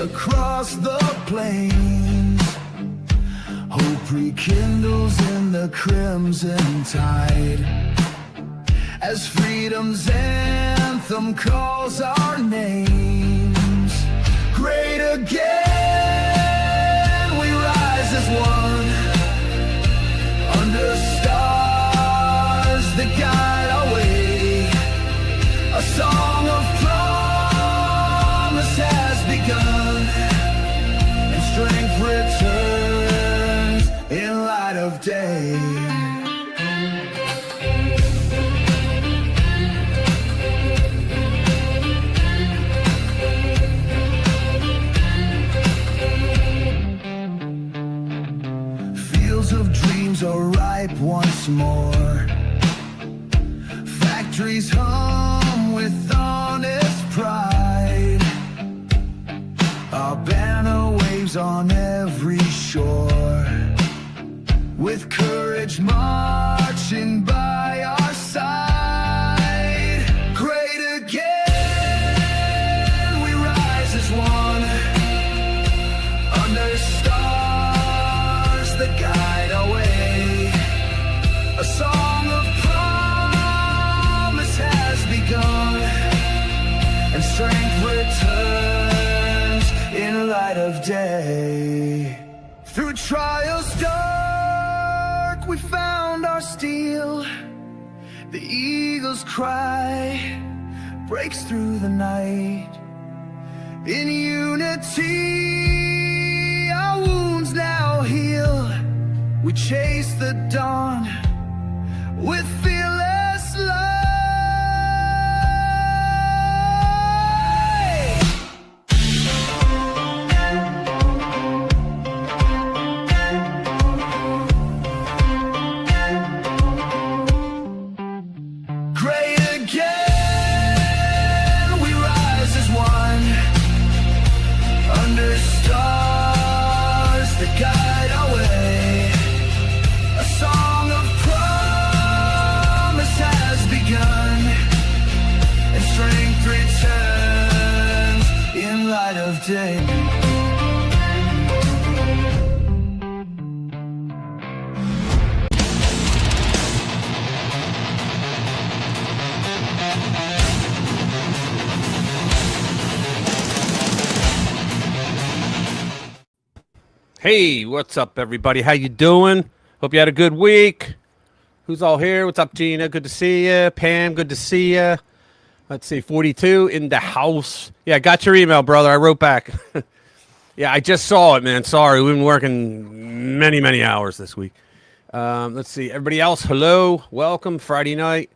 across the plains. Hope rekindles in the crimson tide, as freedom's anthem calls our names. Great again, we rise as one, under stars that guide our way. A song of promise has begun, and strength returns in light of day. Of dreams are ripe once more. Factories hum with honest pride. Our banner waves on every shore, with courage marching by our side. Great again, we rise as one, under stars that guide our way. A song of promise has begun, and strength returns in light of day. Through trials dark, we found our steel. The eagle's cry breaks through the night. In unity, our wounds now heal. We chase the dawn with fearless light. Great again, we rise as one, under stars that guide our way. A song of promise has begun, and strength returns in light of day. Hey, what's up, everybody? How you doing? Hope you had a good week. Who's all here? What's up, Gina? Good to see you. Pam, good to see you. Let's see, 42 in the house. Yeah, I got your email, brother. I wrote back. Yeah, I just saw it, man. Sorry, we've been working many, many hours this week. Let's see. Everybody else, hello. Welcome. Friday night.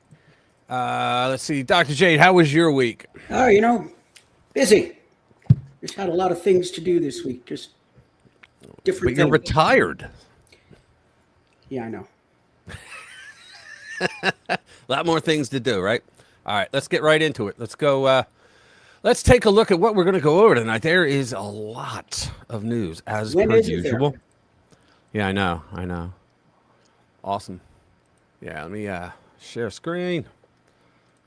Let's see. Dr. Jade, how was your week? Oh, busy. Just had a lot of things to do this week. Just different But you're things. retired. Yeah, I know. A lot more things to do, right? All right, let's get right into it. Let's go. Let's take a look at what we're going to go over tonight. There is a lot of news, as per usual. Yeah, I know. Awesome. Yeah, let me share screen.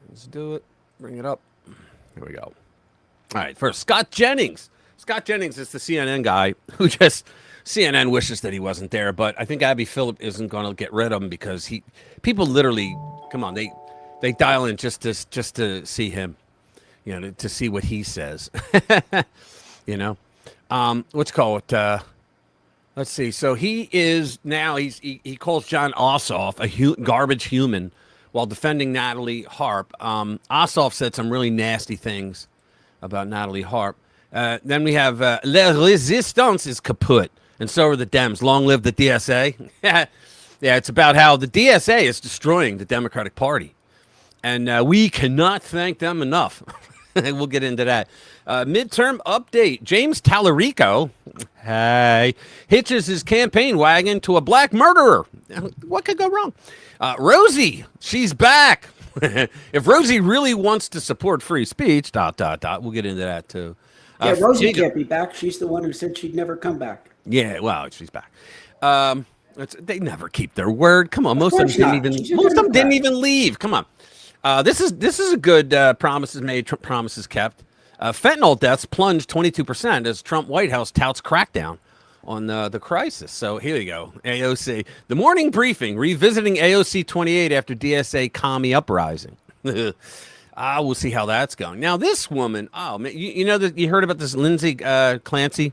Let's do it. Bring it up. Here we go. All right, first, Scott Jennings. Scott Jennings is the CNN guy who CNN wishes that he wasn't there, but I think Abby Phillip isn't going to get rid of him because people literally, come on, they dial in just to see him, to see what he says, let's call it, let's see. So he is now, he calls John Ossoff a garbage human while defending Natalie Harp. Ossoff said some really nasty things about Natalie Harp. Then we have La Resistance is kaput, and so are the Dems. Long live the DSA. Yeah, it's about how the DSA is destroying the Democratic Party, and we cannot thank them enough. We'll get into that. Midterm update. James Tallarico, hey, hitches his campaign wagon to a black murderer. What could go wrong? Rosie, she's back. If Rosie really wants to support free speech, ... We'll get into that too. Yeah, Rosie can't be back. She's the one who said she'd never come back. Yeah, well, she's back. They never keep their word. Come on, most of them didn't even leave. Come on. This is a good promises made, promises kept. Fentanyl deaths plunged 22% as Trump White House touts crackdown on the crisis. So here you go. AOC. The morning briefing, revisiting AOC 28 after DSA commie uprising. We'll see how that's going. Now, this woman, oh, man, you know that you heard about this Lindsay Clancy?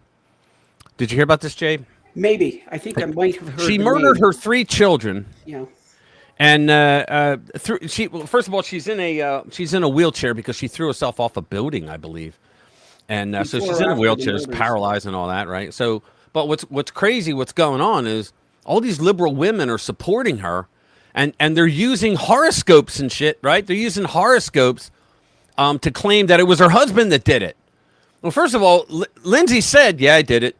Did you hear about this, Jay? Maybe. I think I might have heard. She the murdered name. her 3 children. Yeah. And well, first of all, she's in a wheelchair because she threw herself off a building, I believe. And so Before she's or in a after the wheelchair, murders? paralyzed and all that, right? So, but what's crazy, what's going on is all these liberal women are supporting her, and they're using horoscopes and shit, right? They're using horoscopes to claim that it was her husband that did it. Well, first of all, Lindsay said, "Yeah, I did it."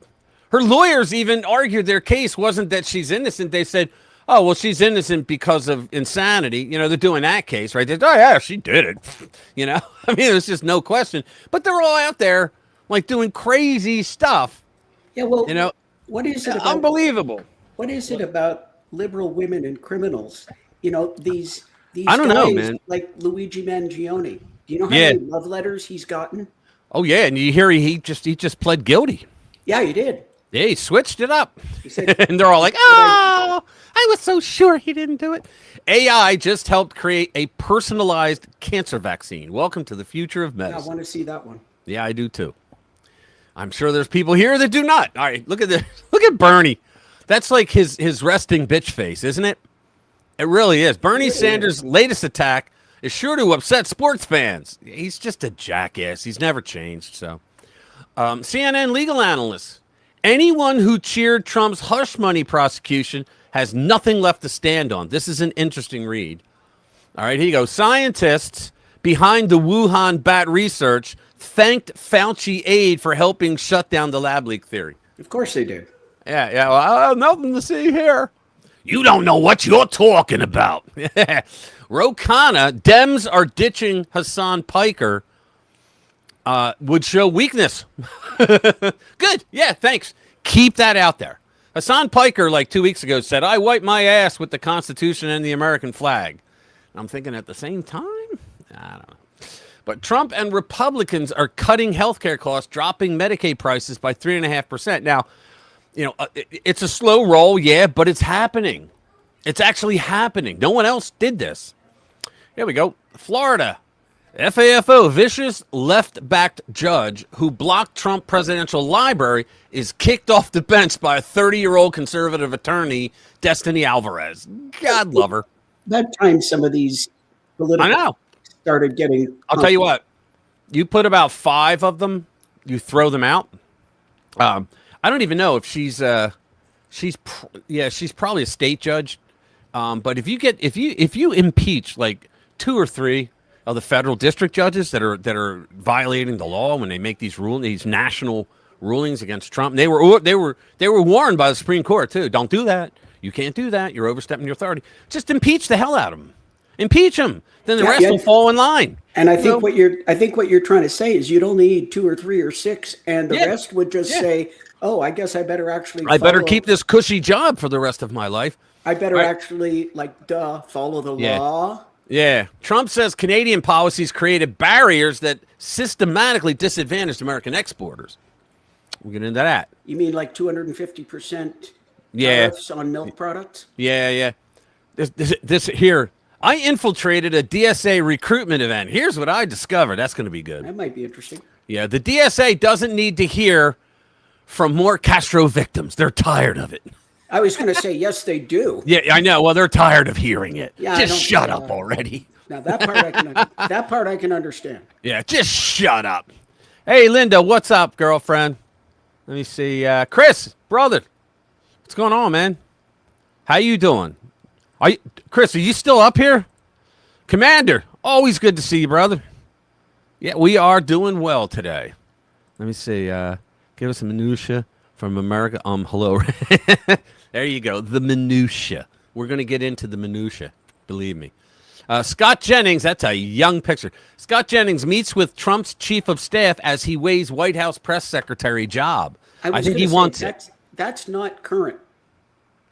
Her lawyers even argued their case wasn't that she's innocent. They said, "Oh, well, she's innocent because of insanity." You know, they're doing that case, right? They're, "Oh, yeah, she did it." You know, I mean, there's just no question. But they're all out there, like, doing crazy stuff. Yeah, well, You know, what is it about, unbelievable. what is it about liberal women and criminals? You know, these I don't know, guys man. like Luigi Mangione. Do you know how Yeah. many love letters he's gotten? Oh yeah, and you hear he just pled guilty. Yeah, he did. Yeah, he switched it up. He said, And they're all like, "Oh, I was so sure he didn't do it." AI just helped create a personalized cancer vaccine. Welcome to the future of "Yeah, I medicine. want to see that one." Yeah, I do too. I'm sure there's people here that do not. All right, look at this. Look at Bernie. That's like his resting bitch face, isn't it? It really is. Bernie Sanders' latest attack is sure to upset sports fans. He's just a jackass. He's never changed. So, CNN legal analysts. Anyone who cheered Trump's hush money prosecution has nothing left to stand on. This is an interesting read. All right, here you go. Scientists behind the Wuhan bat research thanked Fauci aid for helping shut down the lab leak theory. Of course they do. Yeah. Well, I have nothing to see here. You don't know what you're talking about. Ro Khanna, Dems are ditching Hassan Piker. Would show weakness. Good. Yeah, thanks. Keep that out there. Hassan Piker, like 2 weeks ago, said, "I wipe my ass with the Constitution and the American flag." I'm thinking at the same time, I don't know. But Trump and Republicans are cutting healthcare costs, dropping Medicaid prices by 3.5%. Now, you know, it's a slow roll, yeah, but it's happening. It's actually happening. No one else did this. Here we go. Florida. FAFO, vicious left-backed judge who blocked Trump presidential library is kicked off the bench by a 30-year-old conservative attorney, Destiny Alvarez. God love her. That time some of these political I know. started getting. I'll tell you what. You put about 5 of them, you throw them out. I don't even know if she's probably a state judge. But if you impeach like 2 or 3 of the federal district judges that are violating the law when they make these national rulings against Trump, they were warned by the Supreme Court too. Don't do that. You can't do that. You're overstepping your authority. Just impeach the hell out of them. Impeach them. Then the rest will fall in line. And I think what you're trying to say is you'd only need 2 or 3 or 6, and the rest would just say, "Oh, I guess I better actually. I better keep this cushy job for the rest of my life. I better actually follow the law." Yeah. Trump says Canadian policies created barriers that systematically disadvantaged American exporters. We'll get into that. You mean like 250% tariffs on milk products? Yeah. This here. I infiltrated a DSA recruitment event. Here's what I discovered. That's going to be good. That might be interesting. Yeah, the DSA doesn't need to hear from more Castro victims. They're tired of it. I was going to say, yes, they do. Yeah, I know. Well, they're tired of hearing it. Yeah, just shut up already. Now that part I can understand. Yeah, just shut up. Hey, Linda, what's up, girlfriend? Let me see. Chris, brother, what's going on, man? How you doing? Chris, are you still up here? Commander, always good to see you, brother. Yeah, we are doing well today. Let me see. Give us a minutia from America. Hello. There you go. The minutia. We're going to get into the minutia. Believe me. Scott Jennings, that's a young picture. Scott Jennings meets with Trump's chief of staff as he weighs White House press secretary job. I think he wants it. That's not current.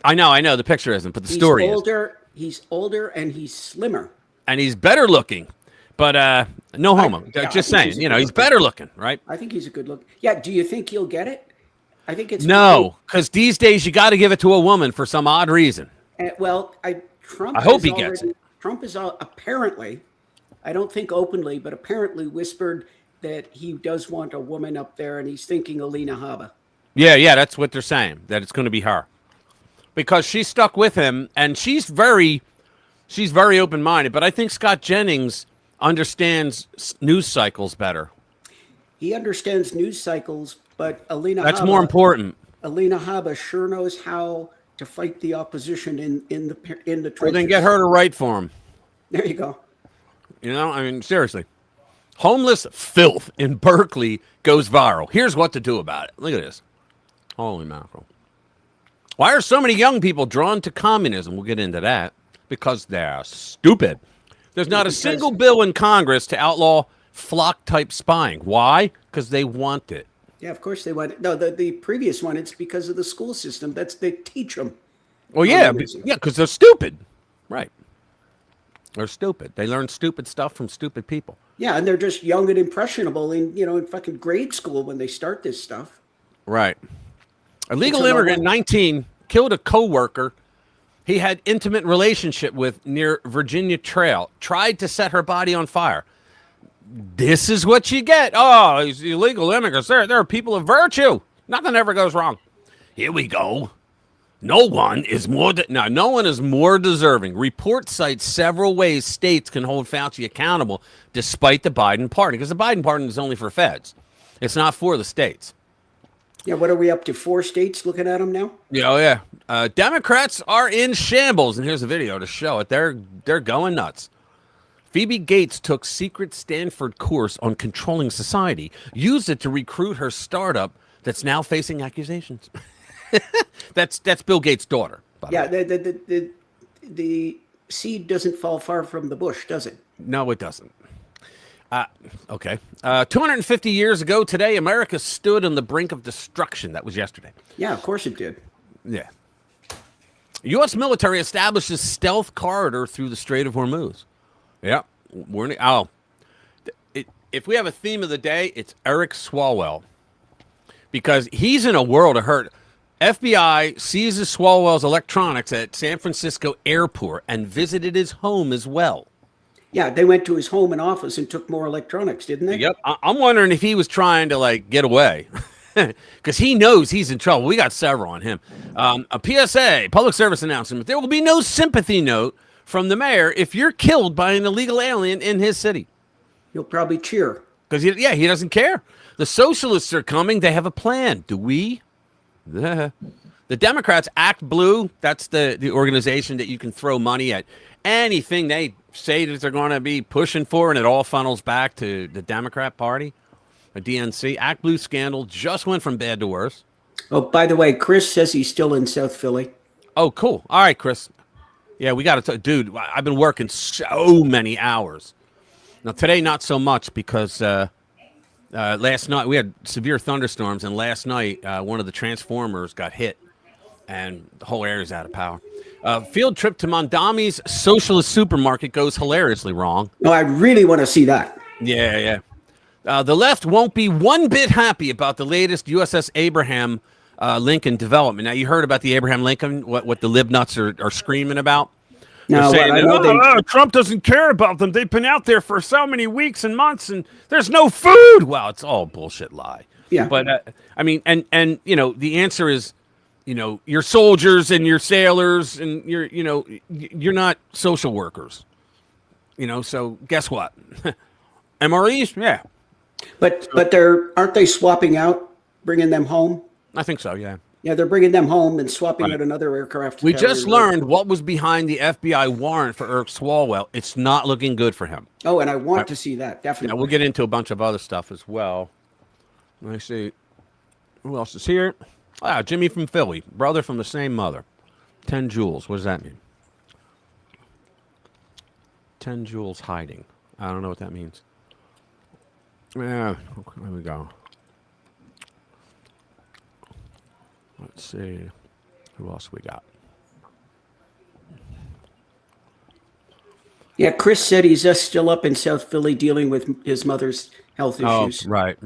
I know. The picture isn't, but the story is. He's older and he's slimmer. And he's better looking. But No homo. Yeah, I Just think saying. he's a You know, good he's looking. better looking, right? I think he's a good look. Yeah. Do you think he'll get it? I think it's No, because these days you got to give it to a woman for some odd reason. well, I Trump hope has he gets it. already. Trump is apparently, I don't think openly, but apparently whispered that he does want a woman up there, and he's thinking Alina Habba. Yeah, that's what they're saying, that it's going to be her. Because she's stuck with him, and she's very open-minded, but I think Scott Jennings understands news cycles better. He understands news cycles, but That's more important. Alina Habba sure knows how to fight the opposition in the Well, then get trenches. her to write for him. There you go. You know, I mean, seriously. Homeless filth in Berkeley goes viral. Here's what to do about it. Look at this. Holy mackerel. Why are so many young people drawn to communism? We'll get into that. Because they're stupid. There's not a single bill in Congress to outlaw flock-type spying. Why? Because they want it. Yeah, of course they want. No, the previous one. It's because of the school system. They teach them. Well, yeah, because they're stupid. Right. They're stupid. They learn stupid stuff from stupid people. Yeah, and they're just young and impressionable in fucking grade school when they start this stuff. Right. A legal immigrant, 19, killed a coworker he had intimate relationship with near Virginia Trail. Tried to set her body on fire. This is what you get. Oh, these illegal immigrants. They're people of virtue. Nothing ever goes wrong. Here we go. No one is more deserving. Report cites several ways states can hold Fauci accountable despite the Biden pardon, because the Biden pardon is only for feds. It's not for the states. Yeah, what are we up to? 4 states looking at them now? Yeah. Democrats are in shambles, and here's a video to show it. They're going nuts. Phoebe Gates took secret Stanford course on controlling society, used it to recruit her startup that's now facing accusations. That's Bill Gates' daughter. Yeah, the seed doesn't fall far from the bush, does it? No, it doesn't. Okay. 250 years ago today, America stood on the brink of destruction. That was yesterday. Yeah, of course it did. Yeah. U.S. military establishes stealth corridor through the Strait of Hormuz. Yeah. If we have a theme of the day, it's Eric Swalwell. Because he's in a world of hurt. FBI seizes Swalwell's electronics at San Francisco airport and visited his home as well. Yeah, they went to his home and office and took more electronics, didn't they? Yep. I'm wondering if he was trying to, get away. Because he knows he's in trouble. We got several on him. A PSA, public service announcement. There will be no sympathy note from the mayor if you're killed by an illegal alien in his city. He'll probably cheer. Because, he doesn't care. The socialists are coming. They have a plan. Do we? The Democrats, Act Blue, that's the organization that you can throw money at anything they say that they're going to be pushing for, and it all funnels back to the Democrat Party, the DNC. Act Blue scandal just went from bad to worse. Oh, by the way, Chris says he's still in South Philly. Oh, cool. All right, Chris. Yeah, we got to, dude, I've been working so many hours. Now, today, not so much because last night we had severe thunderstorms, and last night one of the transformers got hit, and the whole area's out of power. Field trip to Mondami's socialist supermarket goes hilariously wrong. No, I really want to see that. Yeah. The left won't be one bit happy about the latest USS Abraham Lincoln development. Now, you heard about the Abraham Lincoln, what the lib nuts are screaming about? No, saying, I know Trump doesn't care about them. They've been out there for so many weeks and months, and there's no food. Wow, it's all bullshit lie. Yeah. But, I mean, and the answer is, your soldiers and your sailors and you're not social workers. So guess what? MREs? Yeah. But aren't they swapping out, bringing them home? I think so, yeah. Yeah, they're bringing them home and swapping out another aircraft. We just learned what was behind the FBI warrant for Eric Swalwell. It's not looking good for him. Oh, and I want to see that, definitely. Yeah, we'll get into a bunch of other stuff as well. Let me see. Who else is here? Jimmy from Philly, brother from the same mother. 10 jewels. What does that mean? 10 jewels hiding. I don't know what that means. Yeah, there we go. Let's see. Who else we got? Yeah, Chris said he's still up in South Philly dealing with his mother's health Oh, issues. right.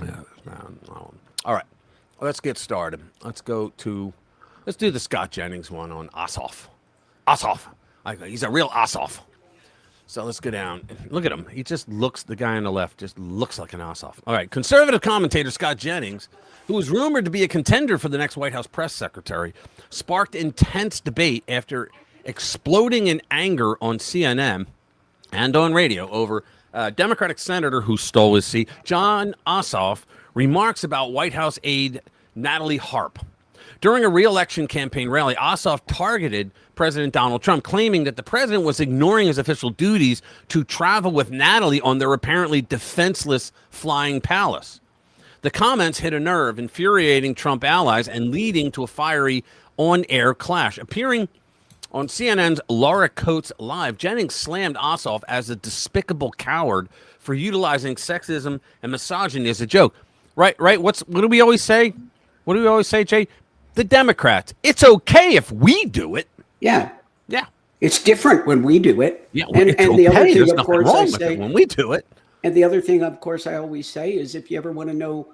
Yeah. No. All right. Let's get started. Let's do the Scott Jennings one on Ossoff. Ossoff. He's a real Ossoff. So let's go down. Look at him. The guy on the left just looks like an Ossoff. All right. Conservative commentator Scott Jennings, who was rumored to be a contender for the next White House press secretary, sparked intense debate after exploding in anger on CNN and on radio over a Democratic senator who stole his seat. Jon Ossoff remarks about White House aide Natalie Harp. During a re-election campaign rally, Ossoff targeted President Donald Trump, claiming that the president was ignoring his official duties to travel with Natalie on their apparently defenseless flying palace. The comments hit a nerve, infuriating Trump allies and leading to a fiery on-air clash. Appearing on CNN's Laura Coates Live, Jennings slammed Ossoff as a despicable coward for utilizing sexism and misogyny as a joke. Right? What do we always say? What do we always say, Jay? The Democrats. It's okay if we do it. Yeah. Yeah. It's different when we do it. Yeah. And it's okay. the other thing, There's of nothing course, wrong I with say, it when we do it. and the other thing, of course, I always say is if you ever want to know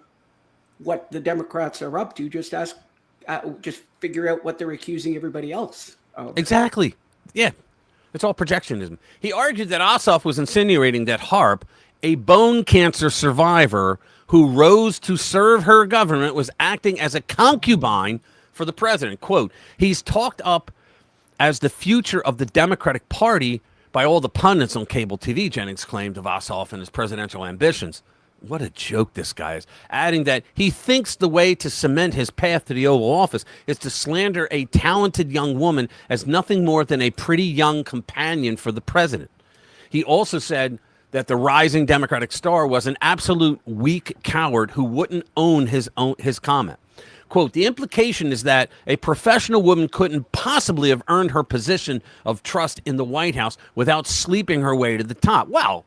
what the Democrats are up to, just just figure out what they're accusing everybody else of. Exactly. Yeah. It's all projectionism. He argued that Ossoff was insinuating that Harp, a bone cancer survivor who rose to serve her government, was acting as a concubine for the president. Quote, he's talked up as the future of the Democratic Party by all the pundits on cable TV, Jennings claimed of Ossoff and his presidential ambitions. What a joke this guy is. Adding that he thinks the way to cement his path to the Oval Office is to slander a talented young woman as nothing more than a pretty young companion for the president. He also said that the rising Democratic star was an absolute weak coward who wouldn't own his comment. Quote, the implication is that a professional woman couldn't possibly have earned her position of trust in the White House without sleeping her way to the top. Well,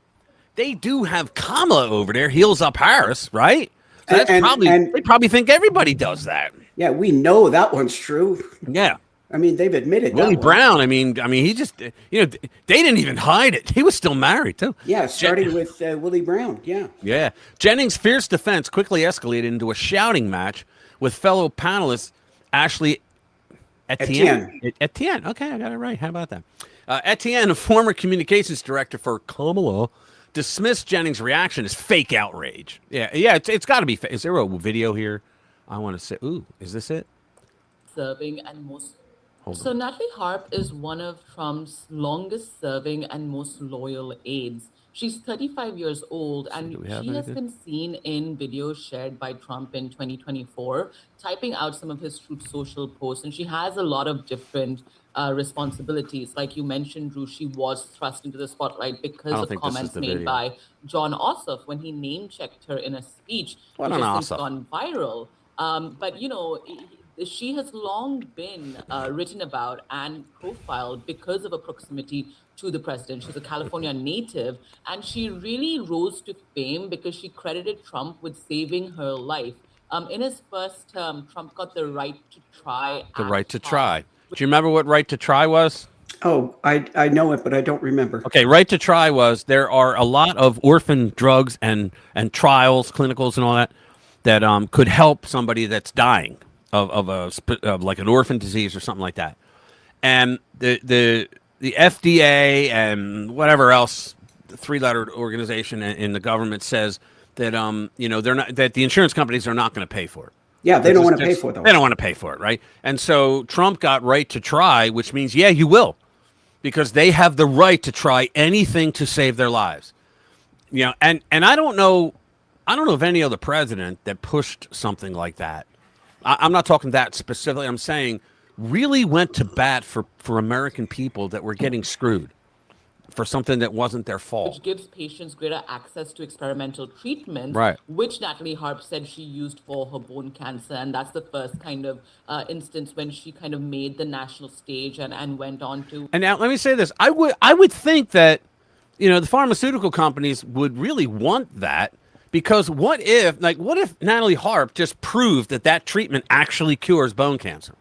they do have Kamala over there, heels up Harris, right? So that's they probably think everybody does that. Yeah, we know that one's true. Yeah. I mean, they've admitted Willie that Brown, I mean, he just, they didn't even hide it. He was still married, too. Yeah, starting with Willie Brown, yeah. Yeah. Jennings' fierce defense quickly escalated into a shouting match with fellow panelist Ashley Etienne. Etienne. Okay, I got it right. How about that? Etienne, a former communications director for Kamala, dismissed Jennings' reaction as fake outrage. Yeah, it's got to be. Is there a video here? I want to say. Ooh, is this it? Serving and most. Hold on. Natalie Harp is one of Trump's longest serving and most loyal aides. She's 35 years old, and she has been seen in videos shared by Trump in 2024, typing out some of his Truth Social posts. And she has a lot of different responsibilities. Like you mentioned, Drew, she was thrust into the spotlight because of comments made by Jon Ossoff when he name-checked her in a speech, which has since gone viral. But, she has long been written about and profiled because of her proximity to the president. She's a California native, and she really rose to fame because she credited Trump with saving her life. In his first term, Trump got the right to try. The right to try. Do you remember what right to try was? Oh, I know it, but I don't remember. Okay, right to try was there are a lot of orphan drugs and trials, clinicals and all that could help somebody that's dying of like an orphan disease or something like that. And the FDA and whatever else, the three-letter organization in the government says that they're not, that the insurance companies are not going to pay for it. Yeah, they don't want to pay for it. They don't want to pay for it, right? And so Trump got right to try, which means yeah, you will, because they have the right to try anything to save their lives. And I don't know of any other president that pushed something like that. I'm not talking that specifically. I'm saying really went to bat for American people that were getting screwed for something that wasn't their fault. Which gives patients greater access to experimental treatment, right, which Natalie Harp said she used for her bone cancer. And that's the first kind of instance when she kind of made the national stage and went on to. And now let me say this. I would think that, the pharmaceutical companies would really want that. Because what if Natalie Harp just proved that treatment actually cures bone cancer?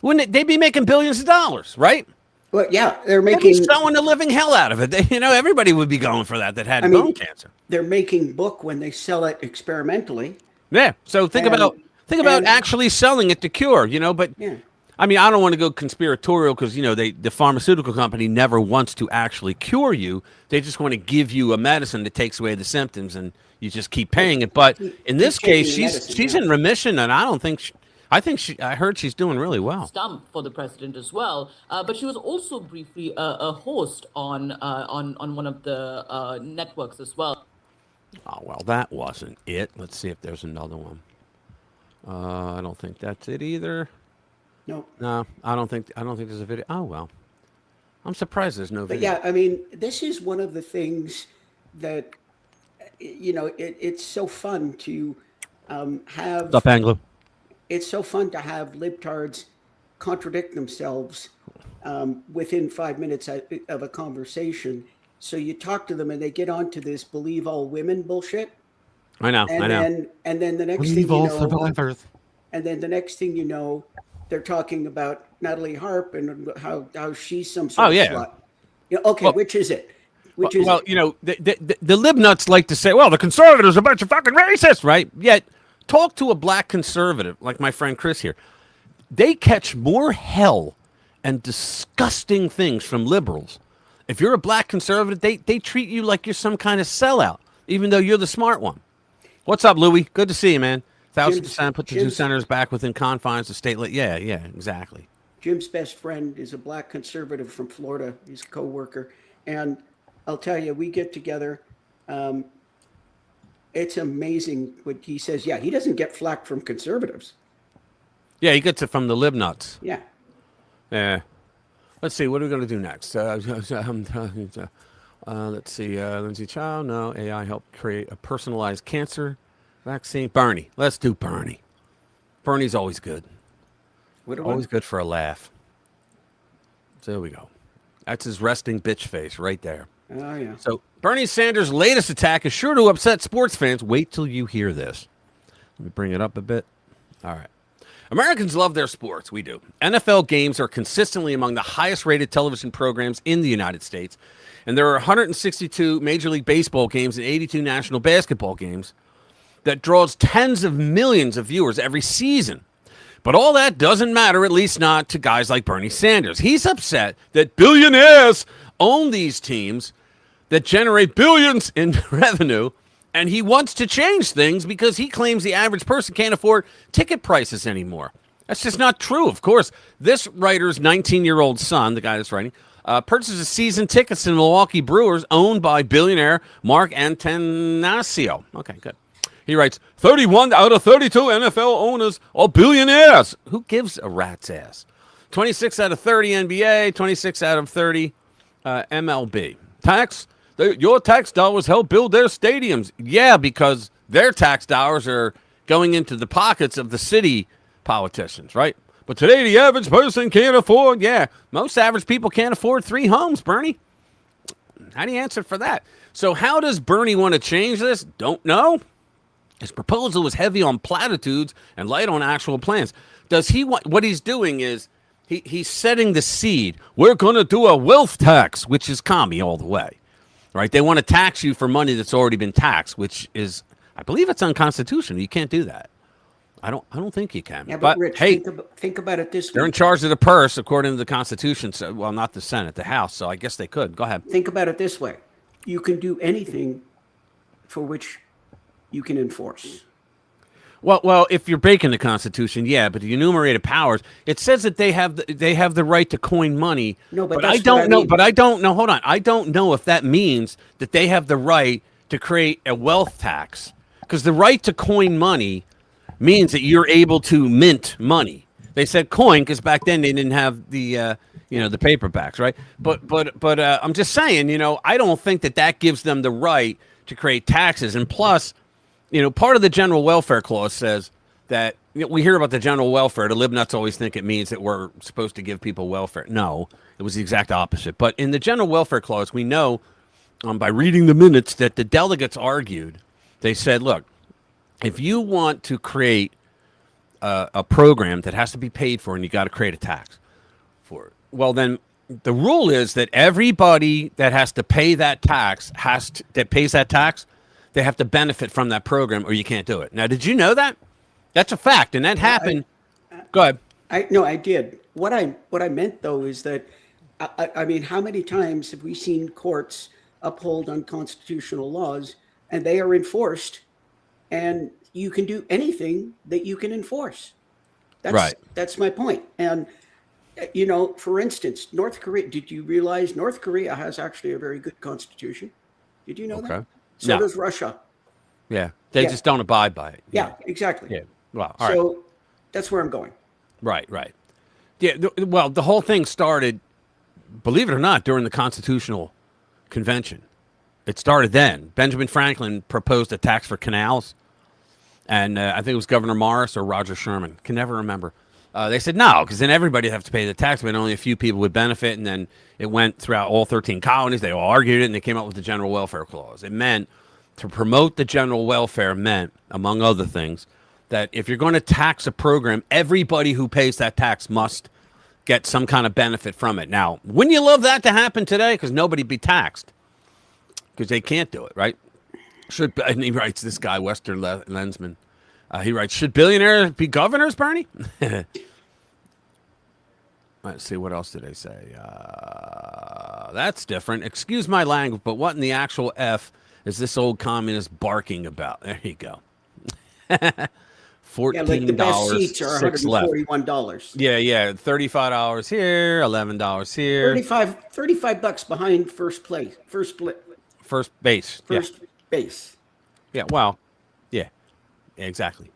Wouldn't they'd be making billions of dollars, right? Well, yeah, they're They'd be making. sewing the living hell out of it. Everybody would be going for that had I mean, bone cancer. they're making book when they sell it experimentally, Yeah. So and think about and actually selling it to cure. But yeah. I mean, I don't want to go conspiratorial because the pharmaceutical company never wants to actually cure you. They just want to give you a medicine that takes away the symptoms, and you just keep paying it. But in this case, taking the medicine, she's yeah. in remission, and I don't think. I heard she's doing really well. Stump for the president as well. But she was also briefly a host on one of the networks as well. Oh well, that wasn't it. Let's see if there's another one. I don't think that's it either. No. No, I don't think there's a video. Oh well, I'm surprised there's no But video. yeah, I mean, this is one of the things that it's so fun to have. What's up, Anglo? It's so fun to have libtards contradict themselves within 5 minutes of a conversation. So you talk to them and they get onto this believe all women bullshit. I know. And then the next thing you know, and then the next thing you know, they're talking about Natalie Harp and how she's some sort of slut. Okay, well, which is it? Which is well, the lib nuts like to say, well, the conservatives are a bunch of fucking racists, right? Yet, talk to a black conservative like my friend Chris here. They catch more hell and disgusting things from liberals. If you're a black conservative, they treat you like you're some kind of sellout, even though you're the smart one. What's up, Louie? Good to see you, man. 1,000% put the two senators back within confines of state. Yeah, exactly. Jim's best friend is a black conservative from Florida. He's a co-worker. And I'll tell you, we get together. It's amazing what he says. Yeah, he doesn't get flack from conservatives. Yeah, he gets it from the lib nuts. Yeah. Yeah. Let's see. What are we going to do next? Let's see. Lindsay Chow. No. AI helped create a personalized cancer vaccine. Bernie. Let's do Bernie. Bernie's always good. Always good for a laugh. So there we go. That's his resting bitch face right there. Oh, yeah. So Bernie Sanders' latest attack is sure to upset sports fans. Wait till you hear this. Let me bring it up a bit. All right. Americans love their sports. We do. NFL games are consistently among the highest rated television programs in the United States. And there are 162 Major League Baseball games and 82 National Basketball games that draws tens of millions of viewers every season. But all that doesn't matter, at least not to guys like Bernie Sanders. He's upset that billionaires own these teams that generate billions in revenue, and he wants to change things because he claims the average person can't afford ticket prices anymore. That's just not true. Of course, this writer's 19-year-old son, the guy that's writing, purchases season tickets to the Milwaukee Brewers, owned by billionaire Mark Antanasio. Okay, good. He writes, 31 out of 32 NFL owners are billionaires. Who gives a rat's ass? 26 out of 30 NBA, 26 out of 30 MLB. Your tax dollars help build their stadiums. Yeah, because their tax dollars are going into the pockets of the city politicians, right? But today the average person can't afford, most average people can't afford 3 homes, Bernie. How do you answer for that? So how does Bernie want to change this? Don't know. His proposal was heavy on platitudes and light on actual plans. Does he want, what he's doing is he's setting the seed. We're going to do a wealth tax, which is commie all the way, right? They want to tax you for money that's already been taxed, which is, I believe it's unconstitutional. You can't do that. I don't think you can. Yeah, but Rich, hey, think about it this way. They're in charge of the purse, according to the Constitution. So, well, not the Senate, the House. So I guess they could. Go ahead. Think about it this way. You can do anything for which you can enforce. Well, if you're breaking the Constitution, yeah, but the enumerated powers, it says that they have the right to coin money. No, but I don't know. But I don't know. Hold on, I don't know if that means that they have the right to create a wealth tax, because the right to coin money means that you're able to mint money. They said coin because back then they didn't have the the paperbacks, right? But I'm just saying, I don't think that gives them the right to create taxes, and plus. Part of the general welfare clause says that we hear about the general welfare. The libnuts always think it means that we're supposed to give people welfare. No, it was the exact opposite. But in the general welfare clause, we know by reading the minutes that the delegates argued. They said, look, if you want to create a program that has to be paid for and you got to create a tax for it, well, then The rule is that everybody that has to pay that tax that pays that tax, they have to benefit from that program, or you can't do it. Now, did you know that? That's a fact, and that happened. Go ahead. I did. What I meant though is that I mean, how many times have we seen courts uphold unconstitutional laws and they are enforced, and you can do anything that you can enforce. Right. That's my point. And you know, for instance, North Korea. Did you realize North Korea has actually a very good constitution? Did you know that? So does Russia. Yeah, they just don't abide by it. Yeah, exactly. Yeah. Well, all so right. that's where I'm going. Right. Yeah. Well, the whole thing started, believe it or not, during the Constitutional Convention. It started then. Benjamin Franklin proposed a tax for canals, and I think it was Governor Morris or Roger Sherman. Can never remember. They said no, because then everybody would have to pay the tax, but only a few people would benefit. And then it went throughout all 13 colonies. They all argued it, and they came up with the General Welfare Clause. It meant to promote the general welfare meant, among other things, that if you're going to tax a program, everybody who pays that tax must get some kind of benefit from it. Now, wouldn't you love that to happen today? Because nobody'd be taxed, because they can't do it, right? And he writes, this guy, Western Lensman, he writes, should billionaires be governors, Bernie? Let's see, what else did they say? That's different. Excuse my language, but what in the actual F is this old communist barking about? There you go. $14. Yeah, like the best seats are $141. Yeah. $35 here, $11 here. 35 bucks behind first base. First base. Base. Yeah, well, yeah, exactly.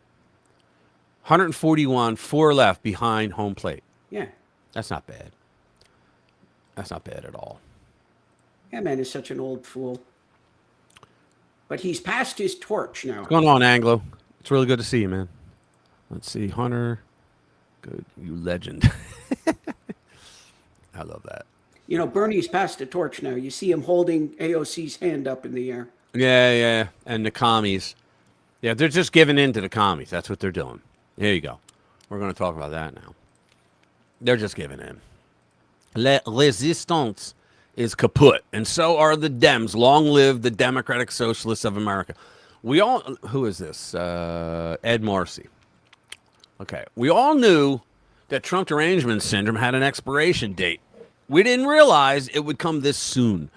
141, 4 left behind home plate. Yeah. That's not bad. That's not bad at all. Yeah, man is such an old fool. But he's passed his torch now. What's going on, Anglo? It's really good to see you, man. Let's see, Hunter. Good, you legend. I love that. You know, Bernie's passed the torch now. You see him holding AOC's hand up in the air. Yeah. And the commies. Yeah, they're just giving in to the commies. That's what they're doing. Here you go. We're going to talk about that now. They're just giving in. La resistance is kaput, and so are the Dems. Long live the Democratic Socialists of America. Who is this? Ed Marcy. Okay. We all knew that Trump derangement syndrome had an expiration date. We didn't realize it would come this soon.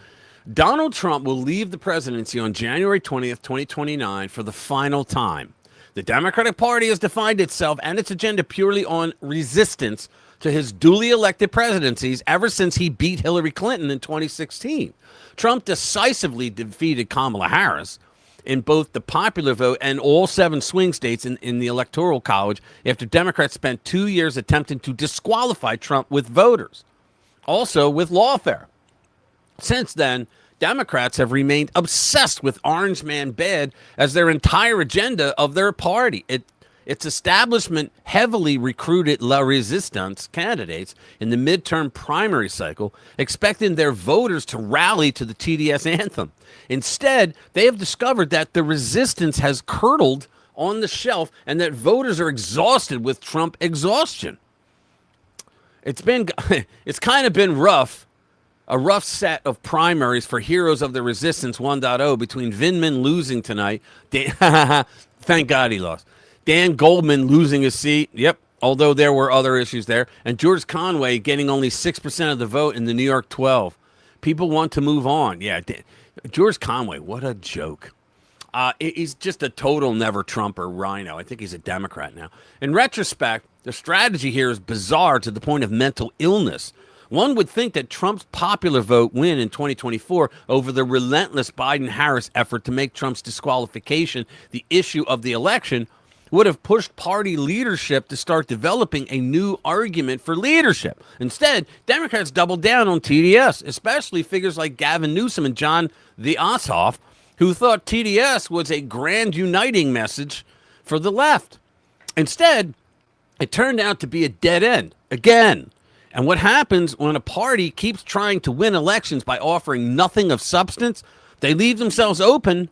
Donald Trump will leave the presidency on January 20th, 2029 for the final time. The Democratic Party has defined itself and its agenda purely on resistance to his duly elected presidencies ever since he beat Hillary Clinton in 2016. Trump decisively defeated Kamala Harris in both the popular vote and all 7 swing states in the Electoral College after Democrats spent 2 years attempting to disqualify Trump with voters, also with lawfare. Since then, Democrats have remained obsessed with Orange Man Bad as their entire agenda of their party. Its establishment heavily recruited La Resistance candidates in the midterm primary cycle, expecting their voters to rally to the TDS anthem. Instead, they have discovered that the resistance has curdled on the shelf and that voters are exhausted with Trump exhaustion. It's kind of been rough. A rough set of primaries for Heroes of the Resistance 1.0 between Vindman losing tonight. Thank God he lost. Dan Goldman losing his seat. Yep, although there were other issues there. And George Conway getting only 6% of the vote in the New York 12. People want to move on. Yeah, George Conway, what a joke. He's just a total never-Trumper rhino. I think he's a Democrat now. In retrospect, the strategy here is bizarre to the point of mental illness. One would think that Trump's popular vote win in 2024 over the relentless Biden-Harris effort to make Trump's disqualification the issue of the election would have pushed party leadership to start developing a new argument for leadership. Instead, Democrats doubled down on TDS, especially figures like Gavin Newsom and John the Ossoff, who thought TDS was a grand uniting message for the left. Instead, it turned out to be a dead end again. And what happens when a party keeps trying to win elections by offering nothing of substance? They leave themselves open.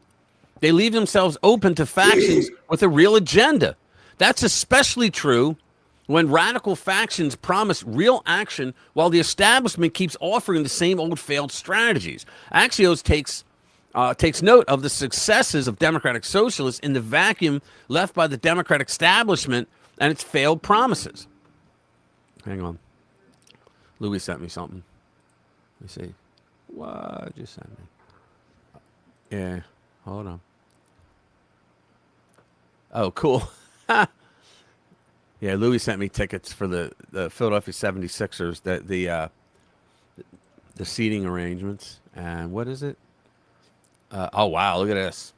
They leave themselves open to factions with a real agenda. That's especially true when radical factions promise real action while the establishment keeps offering the same old failed strategies. Axios takes note of the successes of democratic socialists in the vacuum left by the democratic establishment and its failed promises. Hang on. Louis sent me something. Let me see. What just sent me? Yeah, hold on. Oh, cool. Yeah, Louis sent me tickets for the Philadelphia 76ers, the seating arrangements. And what is it? Oh, wow, look at this.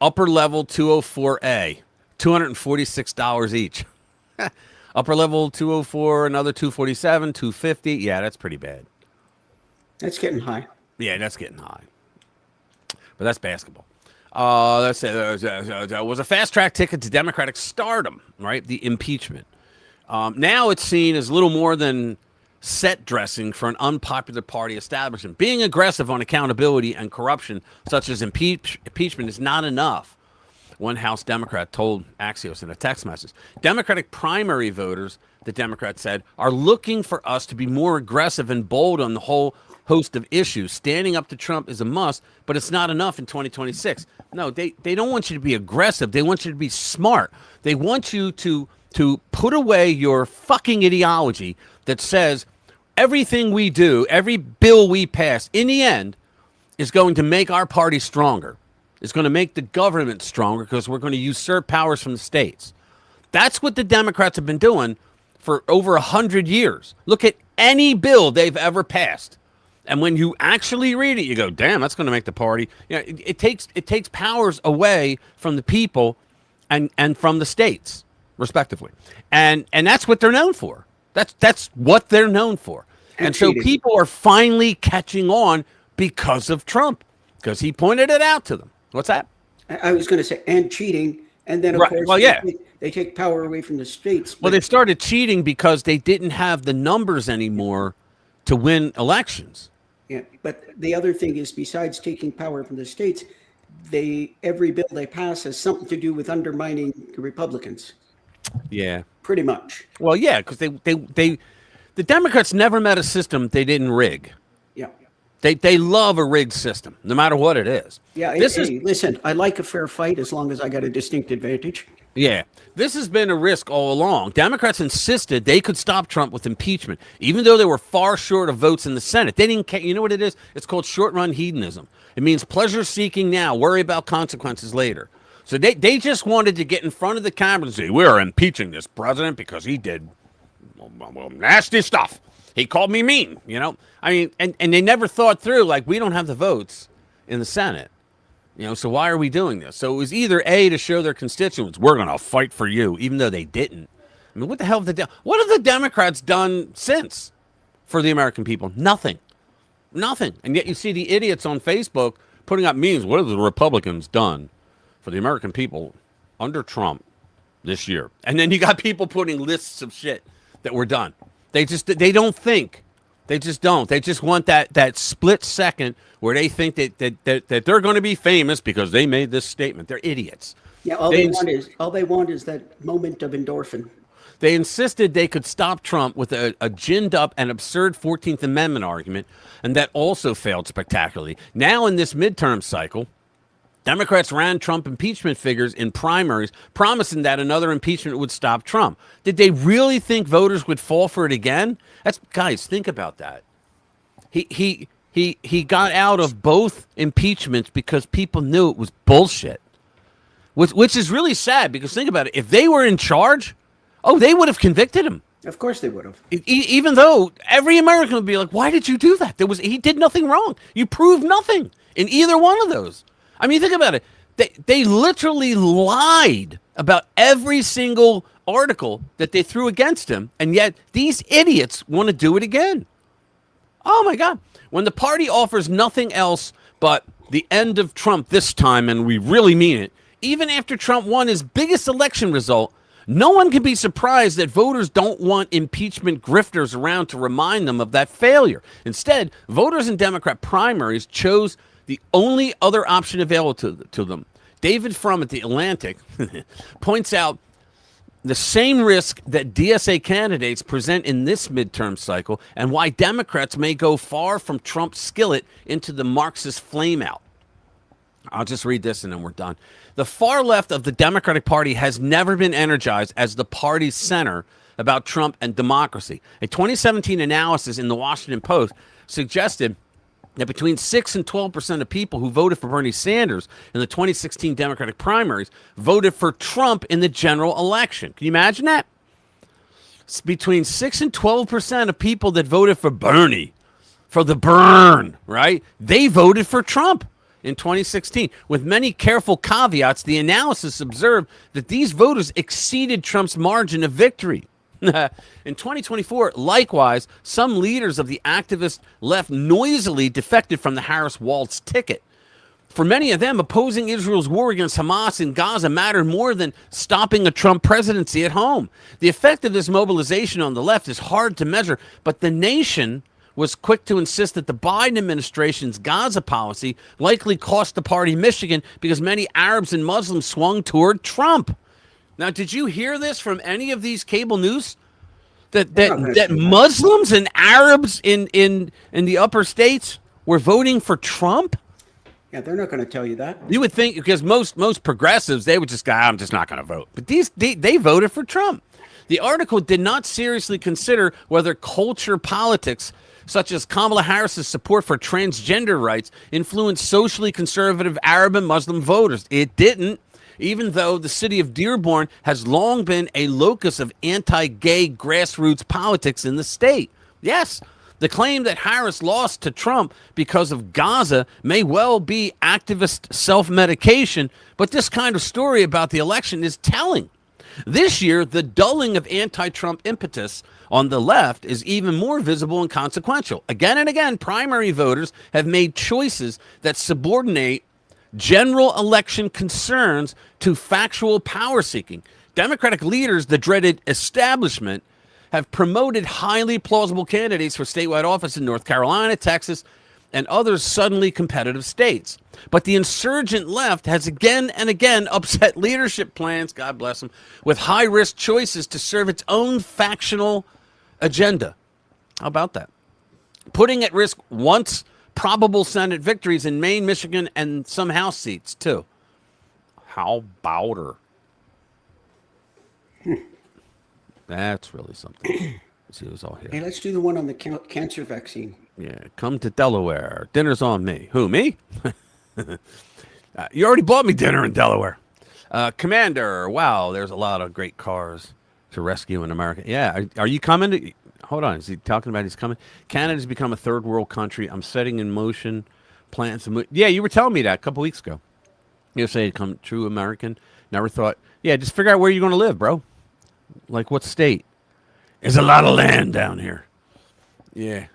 Upper level 204A, $246 each. Upper level 204, another 247, 250. Yeah, that's pretty bad. That's getting high. Yeah, that's getting high. But that's basketball. That was a fast track ticket to Democratic stardom, right? The impeachment. Now it's seen as little more than set dressing for an unpopular party establishment. Being aggressive on accountability and corruption, such as impeachment, is not enough. One House Democrat told Axios in a text message. Democratic primary voters, the Democrat said, are looking for us to be more aggressive and bold on the whole host of issues. Standing up to Trump is a must, but it's not enough in 2026. No, they don't want you to be aggressive. They want you to be smart. They want you to put away your fucking ideology that says everything we do, every bill we pass, in the end, is going to make our party stronger. It's going to make the government stronger because we're going to usurp powers from the states. That's what the Democrats have been doing for over 100 years. Look at any bill they've ever passed. And when you actually read it, you go, damn, that's going to make the party. You know, it takes powers away from the people and from the states, respectively. And that's what they're known for. That's what they're known for. And so people are finally catching on because of Trump, because he pointed it out to them. What's that? I was going to say, and cheating. And then, of course, they take power away from the states. Well, they started cheating because they didn't have the numbers anymore to win elections. Yeah, but the other thing is, besides taking power from the states, every bill they pass has something to do with undermining the Republicans. Yeah, pretty much. Well, yeah, because the Democrats never met a system they didn't rig. Yeah, they love a rigged system, no matter what it is. Yeah, listen, I like a fair fight as long as I got a distinct advantage. Yeah, this has been a risk all along. Democrats insisted they could stop Trump with impeachment, even though they were far short of votes in the Senate. They didn't care. You know what it is? It's called short-run hedonism. It means pleasure-seeking now, worry about consequences later. So they just wanted to get in front of the camera and say, we're impeaching this president because he did nasty stuff. He called me mean, you know? I mean, and they never thought through, like, we don't have the votes in the Senate. You know, so why are we doing this? So it was either A, to show their constituents, we're going to fight for you, even though they didn't. I mean, what the hell have the Democrats done since for the American people? Nothing. And yet you see the idiots on Facebook putting up memes. What have the Republicans done for the American people under Trump this year? And then you got people putting lists of shit that were done. They don't think. They just don't. They just want that split second where they think that they're going to be famous because they made this statement. They're idiots. Yeah, all they want is that moment of endorphin. They insisted they could stop Trump with a ginned up and absurd 14th Amendment argument, and that also failed spectacularly. Now in this midterm cycle, Democrats ran Trump impeachment figures in primaries, promising that another impeachment would stop Trump. Did they really think voters would fall for it again? Guys, think about that. He got out of both impeachments because people knew it was bullshit, which is really sad because think about it. If they were in charge, they would have convicted him. Of course they would have. Even though every American would be like, why did you do that? He did nothing wrong. You proved nothing in either one of those. I mean, think about it. They literally lied about every single article that they threw against him, and yet these idiots want to do it again. Oh, my God. When the party offers nothing else but the end of Trump this time, and we really mean it, even after Trump won his biggest election result, no one can be surprised that voters don't want impeachment grifters around to remind them of that failure. Instead, voters in Democrat primaries chose the only other option available to them. David Frum at The Atlantic points out the same risk that DSA candidates present in this midterm cycle and why Democrats may go far from Trump's skillet into the Marxist flameout. I'll just read this and then we're done. The far left of the Democratic Party has never been energized as the party's center about Trump and democracy. A 2017 analysis in the Washington Post suggested that between 6 and 12% of people who voted for Bernie Sanders in the 2016 Democratic primaries voted for Trump in the general election. Can you imagine that? It's between 6 and 12% of people that voted for Bernie, for the burn, right? They voted for Trump in 2016. With many careful caveats, the analysis observed that these voters exceeded Trump's margin of victory. In 2024, likewise, some leaders of the activist left noisily defected from the Harris-Walz ticket. For many of them, opposing Israel's war against Hamas in Gaza mattered more than stopping a Trump presidency at home. The effect of this mobilization on the left is hard to measure, but the nation was quick to insist that the Biden administration's Gaza policy likely cost the party Michigan because many Arabs and Muslims swung toward Trump. Now, did you hear this from any of these cable news? That Muslims and Arabs in the upper states were voting for Trump? Yeah, they're not going to tell you that. You would think, because most progressives, they would just go, I'm just not going to vote. But they voted for Trump. The article did not seriously consider whether culture politics, such as Kamala Harris's support for transgender rights, influenced socially conservative Arab and Muslim voters. It didn't. Even though the city of Dearborn has long been a locus of anti-gay grassroots politics in the state. Yes, the claim that Harris lost to Trump because of Gaza may well be activist self-medication, but this kind of story about the election is telling. This year, the dulling of anti-Trump impetus on the left is even more visible and consequential. Again and again, primary voters have made choices that subordinate general election concerns to factual power seeking. Democratic leaders, the dreaded establishment, have promoted highly plausible candidates for statewide office in North Carolina, Texas, and other suddenly competitive states. But the insurgent left has again and again upset leadership plans, God bless them, with high-risk choices to serve its own factional agenda. How about that? Putting at risk once probable Senate victories in Maine, Michigan, and some House seats, too. How about her? That's really something. Let's see who's all here. Hey, let's do the one on the cancer vaccine. Yeah, come to Delaware. Dinner's on me. Who, me? You already bought me dinner in Delaware. Commander, wow, there's a lot of great cars to rescue in America. Yeah, are you coming? Hold on, is he talking about he's coming? Canada's become a third world country. I'm setting in motion plans to move. Yeah, you were telling me that a couple weeks ago. You say come true American. Never thought. Yeah, just figure out where you're going to live, bro. Like what state? There's a lot of land down here. Yeah.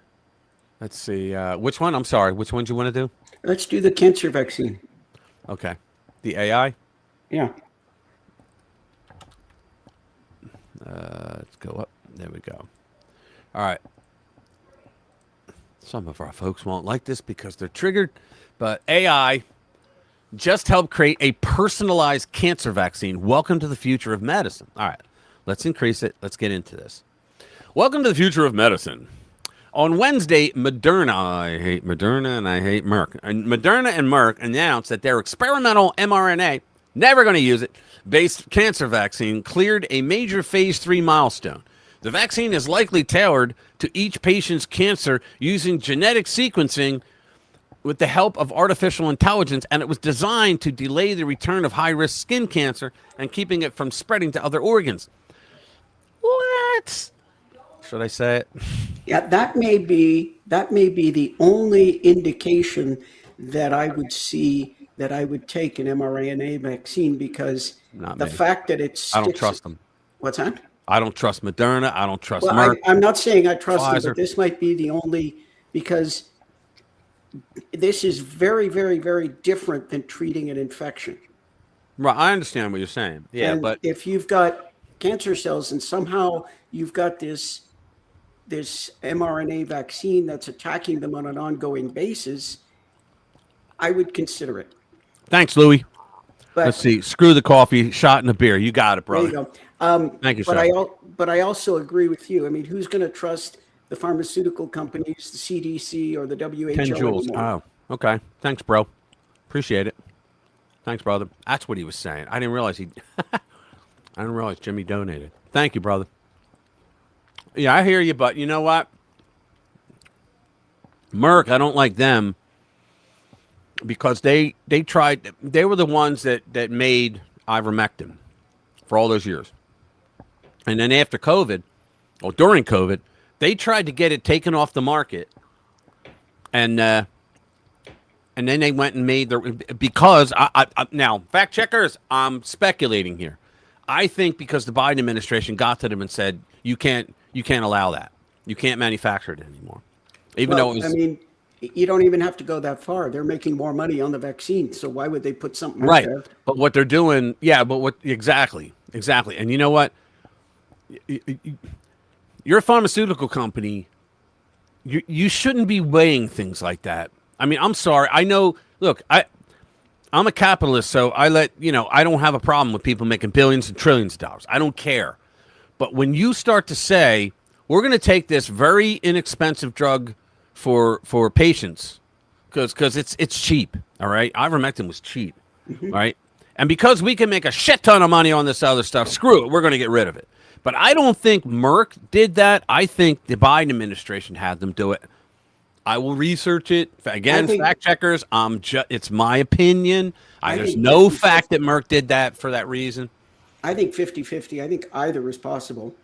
Let's see. Which one? I'm sorry. Which one do you want to do? Let's do the cancer vaccine. Okay. The AI? Yeah. Let's go up. There we go. All right. Some of our folks won't like this because they're triggered, but AI just helped create a personalized cancer vaccine. Welcome to the future of medicine. All right. Let's increase it. Let's get into this. Welcome to the future of medicine. On Wednesday, Moderna, I hate Moderna and I hate Merck. And Moderna and Merck announced that their experimental mRNA, never going to use it, based cancer vaccine cleared a major phase 3 milestone. The vaccine is likely tailored to each patient's cancer using genetic sequencing with the help of artificial intelligence, and it was designed to delay the return of high-risk skin cancer and keeping it from spreading to other organs. What? Should I say it? Yeah, that may be the only indication that I would see that I would take an mRNA vaccine, because the fact that it's I don't trust them. What's that? I don't trust Moderna. I don't trust Well, Merck. I'm not saying I trust them, Pfizer. but this might be the only, because this is very, very, very different than treating an infection. Right, I understand what you're saying. Yeah, And but if you've got cancer cells and somehow you've got this mRNA vaccine that's attacking them on an ongoing basis, I would consider it. thanks, Louis. But Let's see. Screw the coffee, shot in the beer. You got it, there you brother. go. Thank you, But sir. I also agree with you. I mean, who's going to trust the pharmaceutical companies, the CDC, or the 10 WHO joules. anymore? Oh, okay. Thanks, bro. Appreciate it. Thanks, brother. That's what he was saying. I didn't realize I didn't realize Jimmy donated. Thank you, brother. Yeah, I hear you, but you know what? Merck, I don't like them because they tried. They were the ones that made ivermectin for all those years, and then after COVID, or during COVID, they tried to get it taken off the market, and then they went and made their because I now fact checkers. I'm speculating here. I think because the Biden administration got to them and said you can't allow that. You can't manufacture it anymore, even though Well, it I was mean, you don't even have to go that far. They're making more money on the vaccine, so why would they put something out right. there? But what they're doing, yeah. But what exactly? And you know what? You're a pharmaceutical company. You shouldn't be weighing things like that. I mean, I'm sorry. I know. Look, I'm a capitalist, so I don't have a problem with people making billions and trillions of dollars. I don't care. But when you start to say we're going to take this very inexpensive drug for patients because it's cheap, all right? Ivermectin was cheap, right? And because we can make a shit ton of money on this other stuff, screw it, we're going to get rid of it. But I don't think Merck did that. I think the Biden administration had them do it. I will research it. Again, fact checkers, it's my opinion. There's think no 50-50. fact that Merck did that for that reason. I think 50-50. I think either is possible.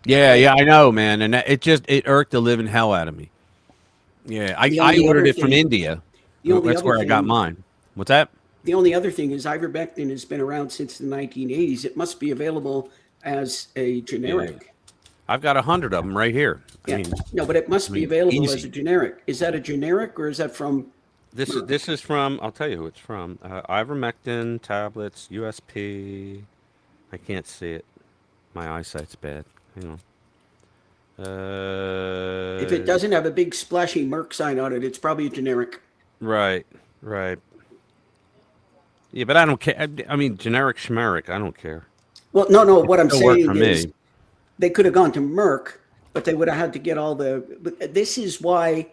Yeah, I know, man. And it irked the living hell out of me. Yeah, The I only ordered other it from thing- India. The only That's other where I got thing- mine. What's that? The only other thing is ivermectin has been around since the 1980s. It must be available as a generic. I've got 100 of them right here. Yeah. I mean, No, but it must be available as easy. a generic. Is that a generic or is that from? this is from. I'll tell you who it's from. Ivermectin tablets, USP. I can't see it. My eyesight's bad. Hang on. If it doesn't have a big splashy Merck sign on it, it's probably a generic. Right. Yeah, but I don't care. I mean, generic schmeric. I don't care. Well, no. What I'm It'll work saying for is me. they could have gone to Merck, but they would have had to get all the. But this is why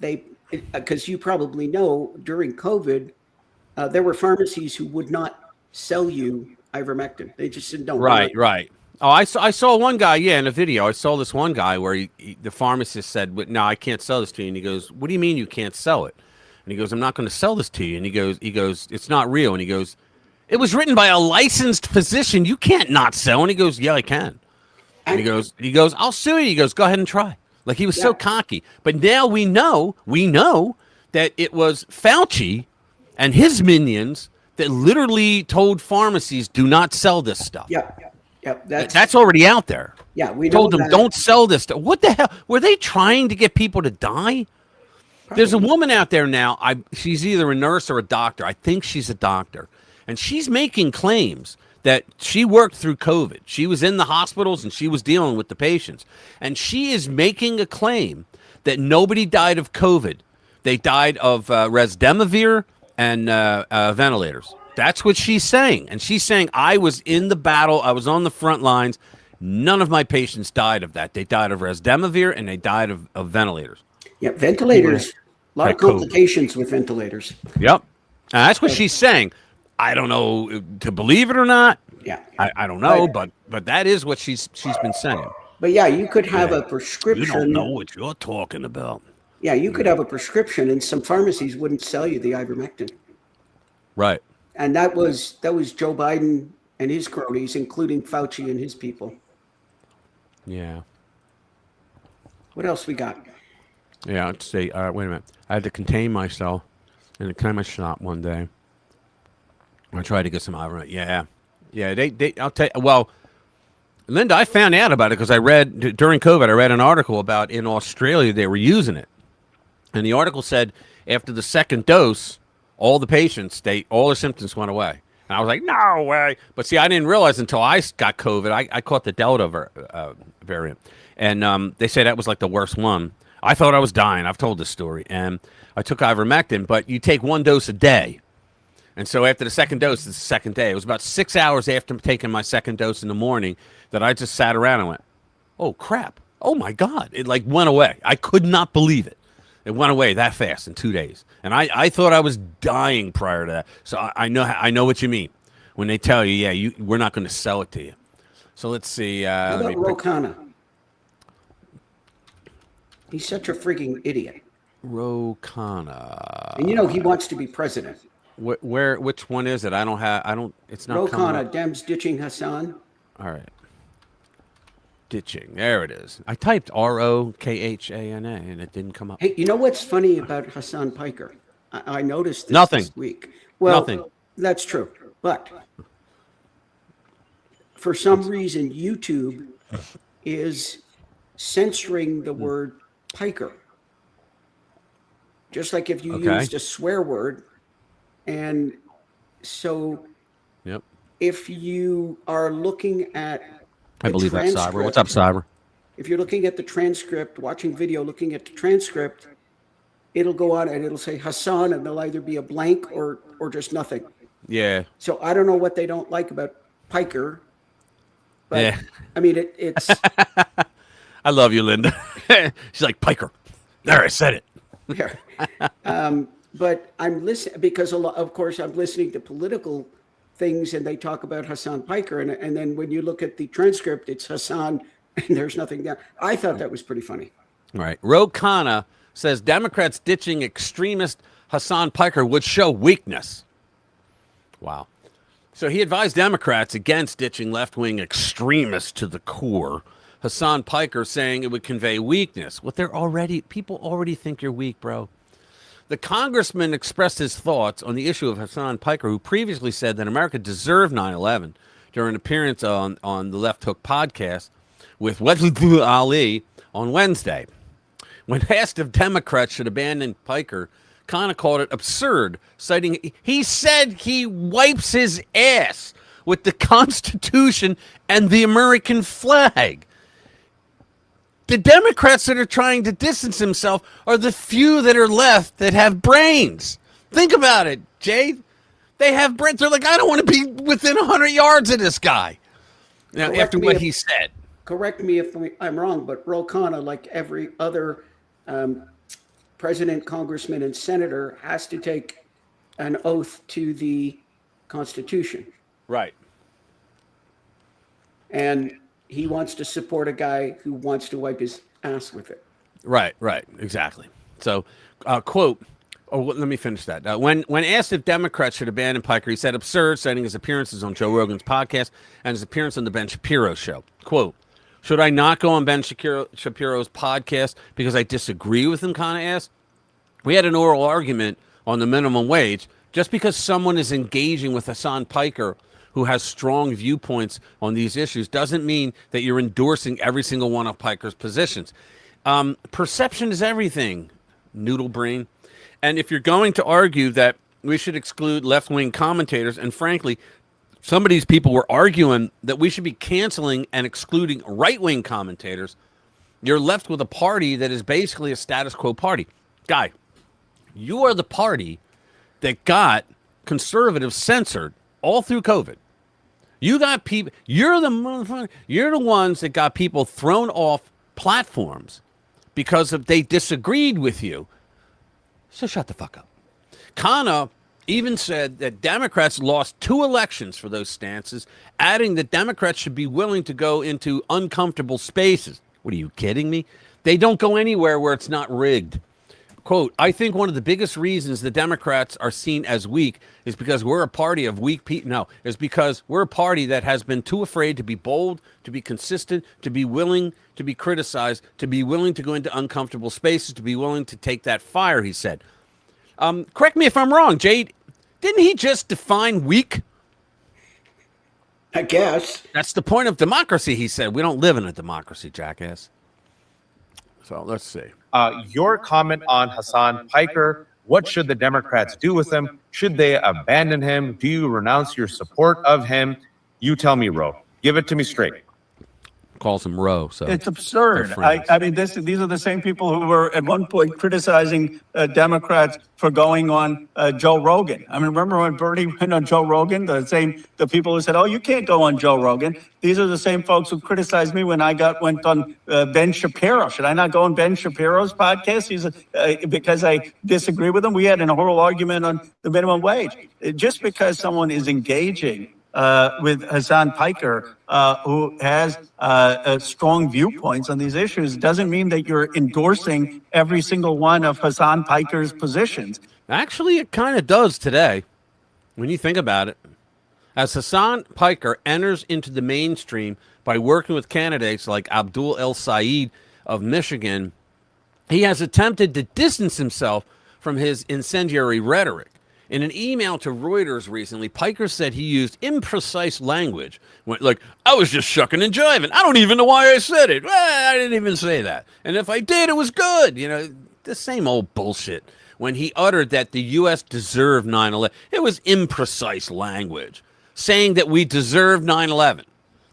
because you probably know during COVID, there were pharmacies who would not sell you ivermectin. They just said no. Right. Oh, I saw one guy, in a video. I saw this one guy where the pharmacist said, "No, I can't sell this to you." And he goes, "What do you mean you can't sell it?" And he goes, "I'm not going to sell this to you." And he goes, "It's not real." And he goes, "It was written by a licensed physician. You can't not sell." And he goes, "Yeah, I can." And he goes, "I'll sue you." He goes, "Go ahead and try." Like he was so cocky. But now we know that it was Fauci and his minions that literally told pharmacies, "Do not sell this stuff." Yeah. That's already out there. Yeah, we Told know them, that. "Don't sell this stuff." What the hell? Were they trying to get people to die? There's a woman out there now. She's either a nurse or a doctor. I think she's a doctor. And she's making claims that she worked through COVID. She was in the hospitals and she was dealing with the patients. And she is making a claim that nobody died of COVID. They died of Resdemivir and ventilators. That's what she's saying. And she's saying, I was in the battle. I was on the front lines. None of my patients died of that. They died of Resdemivir and they died of ventilators. Yeah, ventilators. A lot of Like COVID. complications with ventilators. Yep. And that's what she's saying. I don't know to believe it or not. Yeah. I don't know, but that is what she's been saying. But yeah, you could have a You prescription. don't know what you're talking about. Yeah, you could have a prescription, and some pharmacies wouldn't sell you the ivermectin. Right. And that was Joe Biden and his cronies, including Fauci and his people. Yeah. What else we got? Yeah. Let's see. Wait a minute. I had to contain myself in a chemist shop one day. I tried to get some ivermectin. Yeah. They. I'll tell you. Well, Linda, I found out about it because I read during COVID. I read an article about in Australia they were using it, and the article said after the second dose, all the patients all their symptoms went away. And I was like, no way. But see, I didn't realize until I got COVID. I caught the Delta variant, and they say that was like the worst one. I thought I was dying. I've told this story, and I took ivermectin, but you take one dose a day. And so after the second dose, it's the second day. It was about 6 hours after taking my second dose in the morning that I just sat around and went, oh, crap. Oh, my God. It like went away. I could not believe it. It went away that fast in 2 days. And I thought I was dying prior to that. So I know what you mean when they tell you, yeah, we're not going to sell it to you. So let's see. How about Ro Khanna? He's such a freaking idiot. Ro Khanna. And you know he wants to be president. Which one is it? It's not Ro coming Khanna, up. Dems ditching Hassan. All right. Ditching. There it is. I typed ROKHANA and it didn't come up. Hey, you know what's funny about Hassan Piker? I noticed this Nothing. this week. Well, Nothing. That's true. But for some reason, YouTube is censoring the word piker. Just like if you used a swear word. And so Yep. if you are looking at I believe that's Cyber. What's up, Cyber? If you're looking at the transcript, watching video, looking at the transcript, it'll go on and it'll say Hassan, and there'll either be a blank or just nothing. Yeah. So I don't know what they don't like about Piker, but Yeah. I mean it's. I love you, Linda. She's like, Piker. There, I said it. Yeah. But I'm listening because of course I'm listening to political things and they talk about Hassan Piker, and then when you look at the transcript, it's Hassan and there's nothing down. I thought that was pretty funny. All right. Ro Khanna says Democrats ditching extremist Hassan Piker would show weakness. Wow. So he advised Democrats against ditching left-wing extremists to the core. Hassan Piker saying it would convey weakness. Well, people already think you're weak, bro. The congressman expressed his thoughts on the issue of Hassan Piker, who previously said that America deserved 9/11 during an appearance on the Left Hook podcast with Wesley Ali on Wednesday. When asked if Democrats should abandon Piker, Khanna called it absurd, citing he said he wipes his ass with the Constitution and the American flag. The Democrats that are trying to distance themselves are the few that are left that have brains. Think about it, Jade. They have brains. They're like, I don't want to be within 100 yards of this guy. Now, after what he said. Correct me if I'm wrong, but Ro Khanna, like every other president, congressman, and senator, has to take an oath to the Constitution. Right. And he wants to support a guy who wants to wipe his ass with it. Right, exactly. So, quote, let me finish that. When asked if Democrats should abandon Piker, he said absurd, citing his appearances on Joe Rogan's podcast and his appearance on the Ben Shapiro show. Quote, should I not go on Ben Shapiro's podcast because I disagree with him, Khanna asked? We had an oral argument on the minimum wage. Just because someone is engaging with Hassan Piker, who has strong viewpoints on these issues, doesn't mean that you're endorsing every single one of Piker's positions. Perception is everything, noodle brain. And if you're going to argue that we should exclude left-wing commentators, and frankly, some of these people were arguing that we should be canceling and excluding right-wing commentators, you're left with a party that is basically a status quo party. Guy, you are the party that got conservatives censored all through COVID. You got people, you're the ones that got people thrown off platforms because they disagreed with you. So shut the fuck up. Khanna even said that Democrats lost 2 elections for those stances, adding that Democrats should be willing to go into uncomfortable spaces. What are you kidding me? They don't go anywhere where it's not rigged. Quote, I think one of the biggest reasons the Democrats are seen as weak is because we're a party of weak people. No, it's because we're a party that has been too afraid to be bold, to be consistent, to be willing to be criticized, to be willing to go into uncomfortable spaces, to be willing to take that fire, he said. Correct me if I'm wrong, Jade. Didn't he just define weak? I guess. That's the point of democracy, he said. We don't live in a democracy, jackass. So let's see. Your comment on Hassan Piker, what should the Democrats do with him? Should they abandon him? Do you renounce your support of him? You tell me, Ro. Give it to me straight. calls him Roe. So It's absurd. I mean, these are the same people who were at one point criticizing Democrats for going on Joe Rogan. I mean, remember when Bernie went on Joe Rogan? The people who said, "Oh, you can't go on Joe Rogan." These are the same folks who criticized me when I went on Ben Shapiro. Should I not go on Ben Shapiro's podcast? Because I disagree with him. We had a whole argument on the minimum wage. Just because someone is engaging with Hassan Piker, who has strong viewpoints on these issues, doesn't mean that you're endorsing every single one of Hassan Piker's positions. actually, it kind of does today, when you think about it. As Hassan Piker enters into the mainstream by working with candidates like Abdul El Sayed of Michigan, he has attempted to distance himself from his incendiary rhetoric. In an email to Reuters recently, Piker said he used imprecise language. Like, I was just shucking and jiving. I don't even know why I said it. I didn't even say that. And if I did, it was good. You know, the same old bullshit. When he uttered that the U.S. deserved 9/11, it was imprecise language, saying that we deserved 9/11,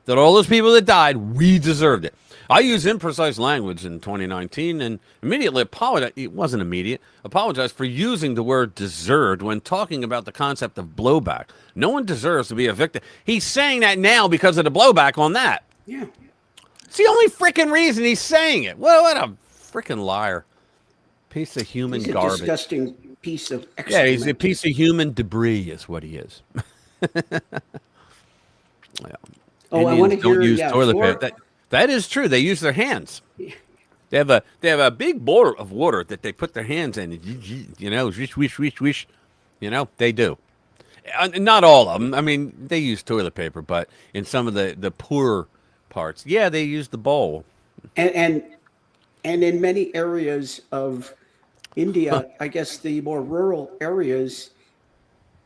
that all those people that died, we deserved it. I used imprecise language in 2019 and immediately apologized. It wasn't immediate. Apologized for using the word deserved when talking about the concept of blowback. No one deserves to be a victim. He's saying that now because of the blowback on that. Yeah. It's the only freaking reason he's saying it. Well, what a freaking liar. Piece of human He's a garbage. disgusting piece of excrement. Yeah, he's a piece of human debris is what he is. Yeah. Oh, Indians I want to don't hear use toilet paper. That is true. They use their hands. They have a big bowl of water that they put their hands in. You know, wish, wish, wish, wish. You know, they do. Not all of them. I mean, they use toilet paper, but in some of the poorer parts, yeah, they use the bowl. And in many areas of India, I guess the more rural areas,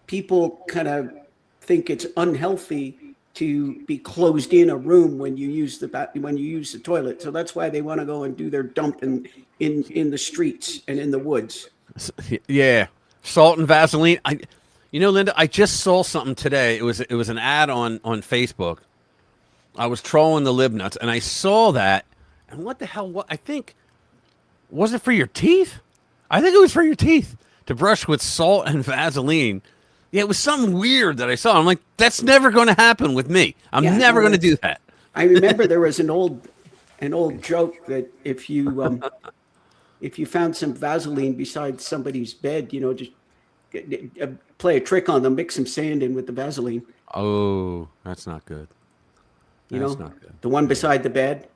people kind of think it's unhealthy to be closed in a room when you use the toilet. So that's why they want to go and do their dump in the streets and in the woods. Yeah, salt and Vaseline. Linda, I just saw something today. It was an ad on Facebook. I was trolling the lib nuts, and I saw that. And what the hell? What I think was it for your teeth? I think it was for your teeth to brush with salt and Vaseline. Yeah, it was something weird that I saw. I'm like, that's never going to happen with me. I'm never going to do that. I remember there was an old joke that if you found some Vaseline beside somebody's bed, just play a trick on them, mix some sand in with the Vaseline. Oh, that's not good. That's not good. The one beside the bed,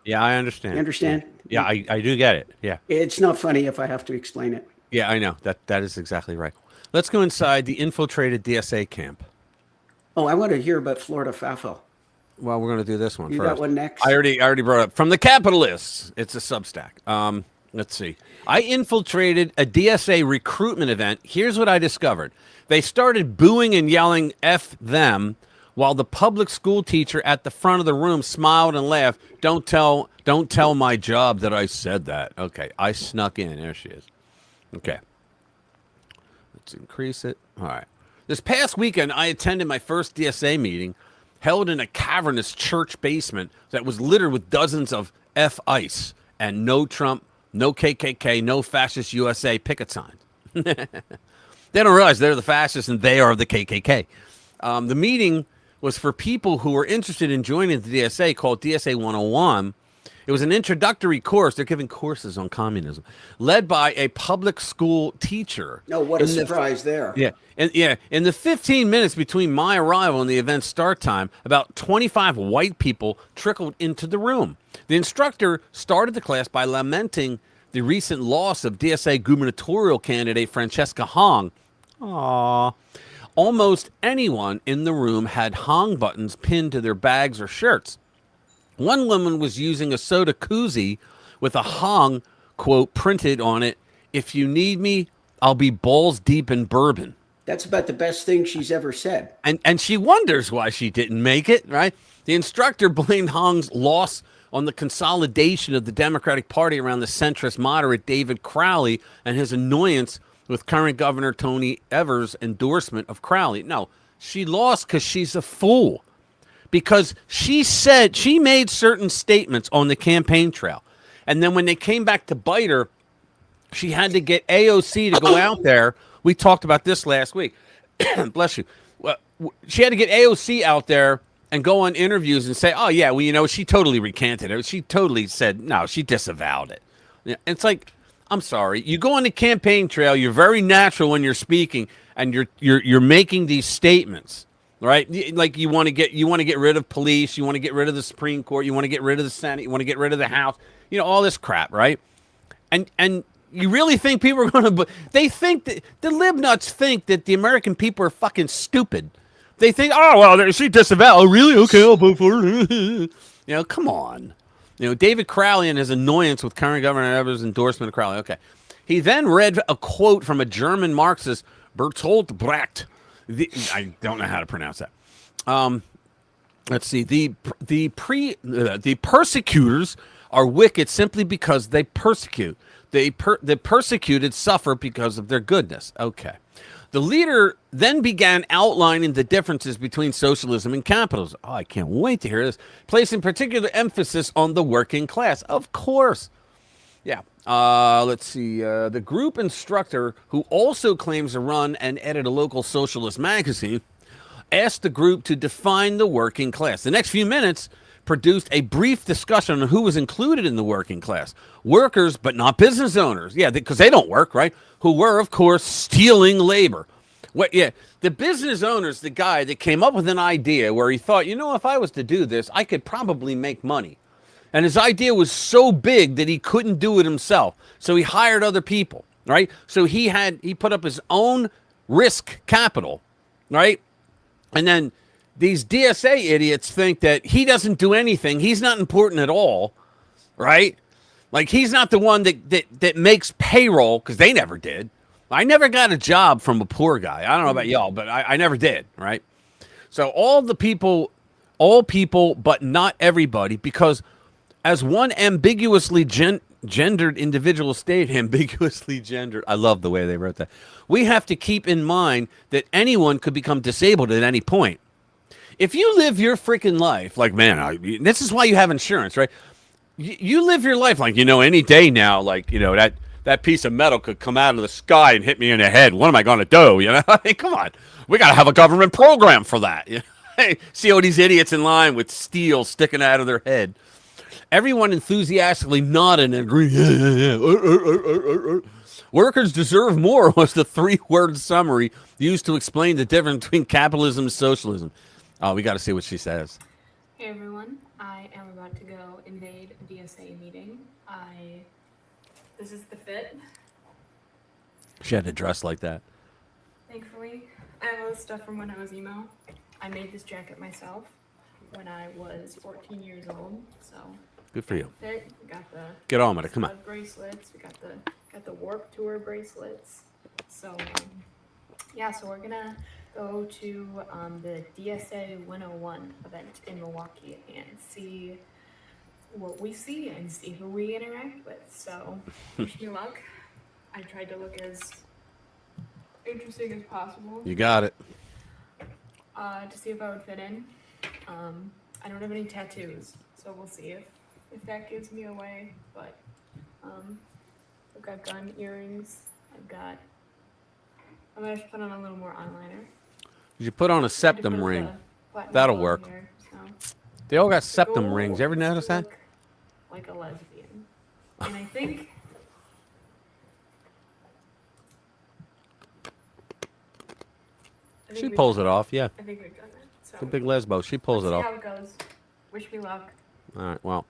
Yeah, I understand. You understand? Yeah, I do get it. Yeah. It's not funny if I have to explain it. Yeah, I know. That is exactly right. Let's go inside the infiltrated DSA camp. Oh, I want to hear about Florida FAFO. Well, we're going to do this one first. You got one next? I already brought it up. From the Capitalists. It's a Substack. Let's see. I infiltrated a DSA recruitment event. Here's what I discovered. They started booing and yelling F them while the public school teacher at the front of the room smiled and laughed. Don't tell my job that I said that. Okay, I snuck in. There she is. Okay. Let's increase it. All right. This past weekend, I attended my first DSA meeting held in a cavernous church basement that was littered with dozens of F ICE and no Trump, no KKK, no fascist USA picket signs. They don't realize they're the fascists and they are the KKK. The meeting was for people who were interested in joining the DSA, called DSA 101. It was an introductory course. They're giving courses on communism, led by a public school teacher. No, what a surprise there. Yeah. In the 15 minutes between my arrival and the event's start time, about 25 white people trickled into the room. The instructor started the class by lamenting the recent loss of DSA gubernatorial candidate Francesca Hong. Aww. Almost anyone in the room had Hong buttons pinned to their bags or shirts. One woman was using a soda koozie with a Hong quote printed on it. If you need me, I'll be balls deep in bourbon. That's about the best thing she's ever said. And she wonders why she didn't make it, right? The instructor blamed Hong's loss on the consolidation of the Democratic Party around the centrist moderate David Crowley and his annoyance with current Governor Tony Evers' endorsement of Crowley. No, she lost because she's a fool. because she made certain statements on the campaign trail. And then when they came back to bite her, she had to get AOC to go out there. We talked about this last week. Bless you. Well, she had to get AOC out there and go on interviews and say, oh, yeah, well, you know, she totally recanted it. She totally said, no, she disavowed it. Yeah, it's like, I'm sorry. You go on the campaign trail. You're very natural when you're speaking, and you're making these statements, right? Like you want to get rid of police. You want to get rid of the Supreme Court. You want to get rid of the Senate. You want to get rid of the House. You know, all this crap, right? And you really think people are going to? They think that the libnuts think that the American people are fucking stupid. They think, oh well, she disavowed. Oh really? Okay, I'll vote for her. You know, come on. You know, David Crowley and his annoyance with current Governor Evers' endorsement of Crowley. Okay, he then read a quote from a German Marxist, Bertolt Brecht. I don't know how to pronounce that. Let's see. The persecutors are wicked simply because they persecute. The persecuted suffer because of their goodness. Okay. The leader then began outlining the differences between socialism and capitalism. Oh, I can't wait to hear this. Placing particular emphasis on the working class. Of course. Yeah. Let's see. The group instructor, who also claims to run and edit a local socialist magazine, asked the group to define the working class. The next few minutes produced a brief discussion on who was included in the working class. Workers, but not business owners. Yeah, because they don't work, right? Who were, of course, stealing labor. The business owner's the guy that came up with an idea where he thought, you know, if I was to do this, I could probably make money. And his idea was so big that he couldn't do it himself. So he hired other people, right? So he put up his own risk capital, right? And then these DSA idiots think that he doesn't do anything. He's not important at all, right? Like he's not the one that makes payroll, because they never did. I never got a job from a poor guy. I don't know about y'all, but I never did, right? So all people, but not everybody, because as one ambiguously gendered individual state, ambiguously gendered, I love the way they wrote that. We have to keep in mind that anyone could become disabled at any point. If you live your freaking life like, man, this is why you have insurance, right? You live your life like, you know, any day now, like, you know, that piece of metal could come out of the sky and hit me in the head. What am I going to do? You know, I mean, come on. We got to have a government program for that. You know? See all these idiots in line with steel sticking out of their head. Everyone enthusiastically nodded and agreed. Workers deserve more was the 3-word summary used to explain the difference between capitalism and socialism. Oh, we got to see what she says. Hey everyone, I am about to go invade a DSA meeting. This is the fit. She had to dress like that. Thankfully, I have all this stuff from when I was emo. I made this jacket myself when I was 14 years old, so. Good for you. Fit. We got the Get on with it. Come on. bracelets. We got the Warp Tour bracelets. So yeah, so we're gonna go to the DSA 101 event in Milwaukee and see what we see and see who we interact with. So wish me luck. I tried to look as interesting as possible. You got it. To see if I would fit in. I don't have any tattoos, so we'll see if that gives me away. But I've got gun earrings. I'm gonna have to put on a little more eyeliner. You put on a septum ring. That'll work. Here, so. They all got septum Goal rings. Ever is notice to that? look like a lesbian, and I think. She pulls it off, yeah. I think we've done that. So. The big lesbo. She pulls it off. See how it goes. Wish me luck. All right, well,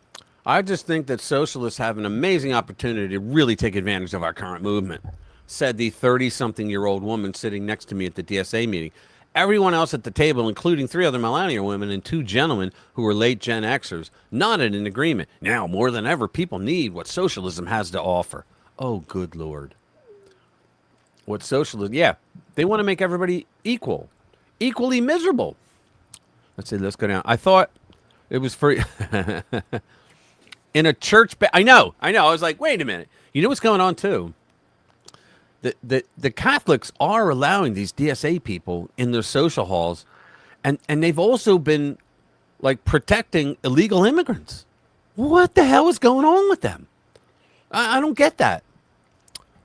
I just think that socialists have an amazing opportunity to really take advantage of our current movement, said the 30-something-year-old woman sitting next to me at the DSA meeting. Everyone else at the table, including 3 other millennial women and 2 gentlemen who were late Gen Xers, nodded in agreement. Now, more than ever, people need what socialism has to offer. Oh, good Lord. What socialism? Yeah, they want to make everybody equally miserable. Let's see, let's go down. I thought it was for in a church. I know. I was like, wait a minute. You know what's going on too? The Catholics are allowing these DSA people in their social halls, and they've also been like protecting illegal immigrants. What the hell is going on with them? I don't get that.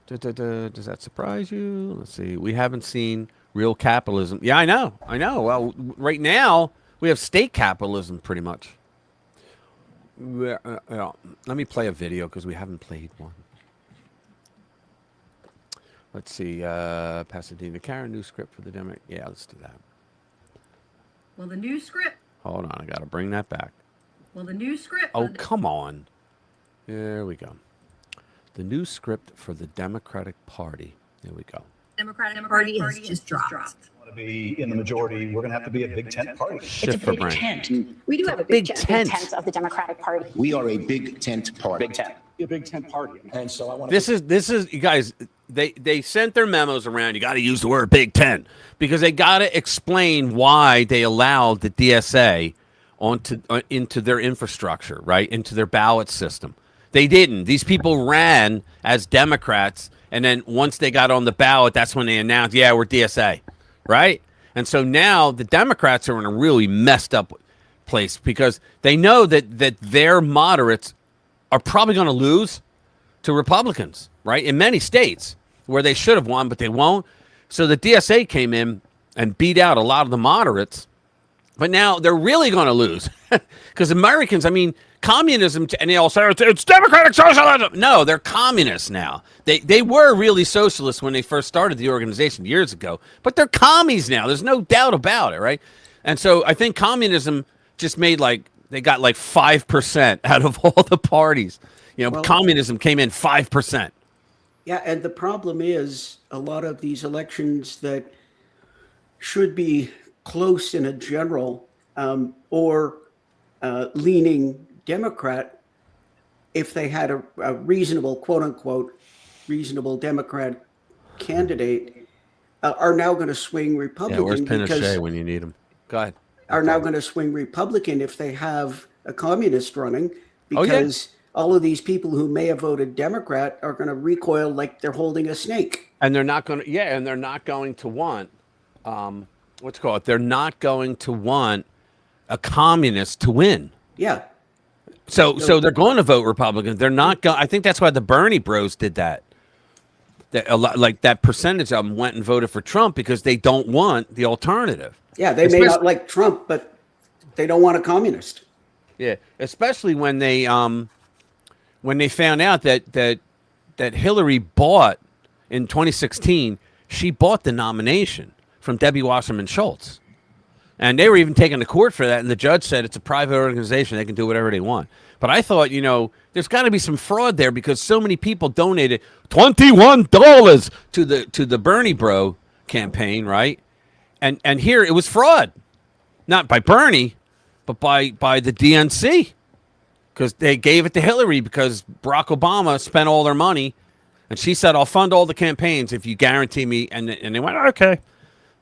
Does that surprise you? Let's see. We haven't seen real capitalism. Yeah, I know. Well, right now we have state capitalism pretty much. Let me play a video because we haven't played one. Let's see. Pasadena, Karen, new script for the demo. Yeah, let's do that. Well, the new script. Hold on. I got to bring that back. Well, the new script. Oh, come on. There we go. The new script for the Democratic Party. There we go. Democratic Party has just dropped. Want to be in the majority, we're going to have to be a big tent party. Shift It's a for big brain. tent. We do have a big tent of the Democratic Party. We are a big tent party. Big tent. A big tent party. And so I want to. This is you guys. They sent their memos around. You got to use the word Big Ten because they got to explain why they allowed the DSA into their infrastructure, right, into their ballot system. They didn't. These people ran as Democrats, and then once they got on the ballot, that's when they announced, "Yeah, we're DSA," right? And so now the Democrats are in a really messed up place because they know that their moderates are probably going to lose to Republicans, right? In many states where they should have won, but they won't. So the DSA came in and beat out a lot of the moderates, but now they're really going to lose because Americans, I mean, communism, and they all say it's democratic socialism. No, they're communists now. They were really socialists when they first started the organization years ago, but they're commies now. There's no doubt about it, right? And so I think communism just made they got 5% out of all the parties. Well, communism came in 5%. Yeah, and the problem is a lot of these elections that should be close in a general or leaning Democrat, if they had a reasonable, quote unquote, reasonable Democrat candidate, are now going to swing Republican. Yeah, where's Pinochet when you need him? Go ahead. Are now going to swing Republican if they have a communist running, because all of these people who may have voted Democrat are going to recoil like they're holding a snake. And they're not going to, and they're not going to want, what's it called? They're not going to want a communist to win. Yeah. So they're going to vote Republican. They're not going. I think that's why the Bernie Bros did that. That a lot, like that percentage of them went and voted for Trump because they don't want the alternative. Yeah, they may not like Trump, but they don't want a communist. Yeah, especially when they found out that Hillary bought in 2016, she bought the nomination from Debbie Wasserman Schultz. And they were even taken to court for that, and the judge said it's a private organization. They can do whatever they want. But I thought, there's got to be some fraud there because so many people donated $21 to the Bernie Bro campaign, right? And here it was fraud, not by Bernie, but by the DNC, because they gave it to Hillary because Barack Obama spent all their money, and she said, "I'll fund all the campaigns if you guarantee me." And they went, "Okay."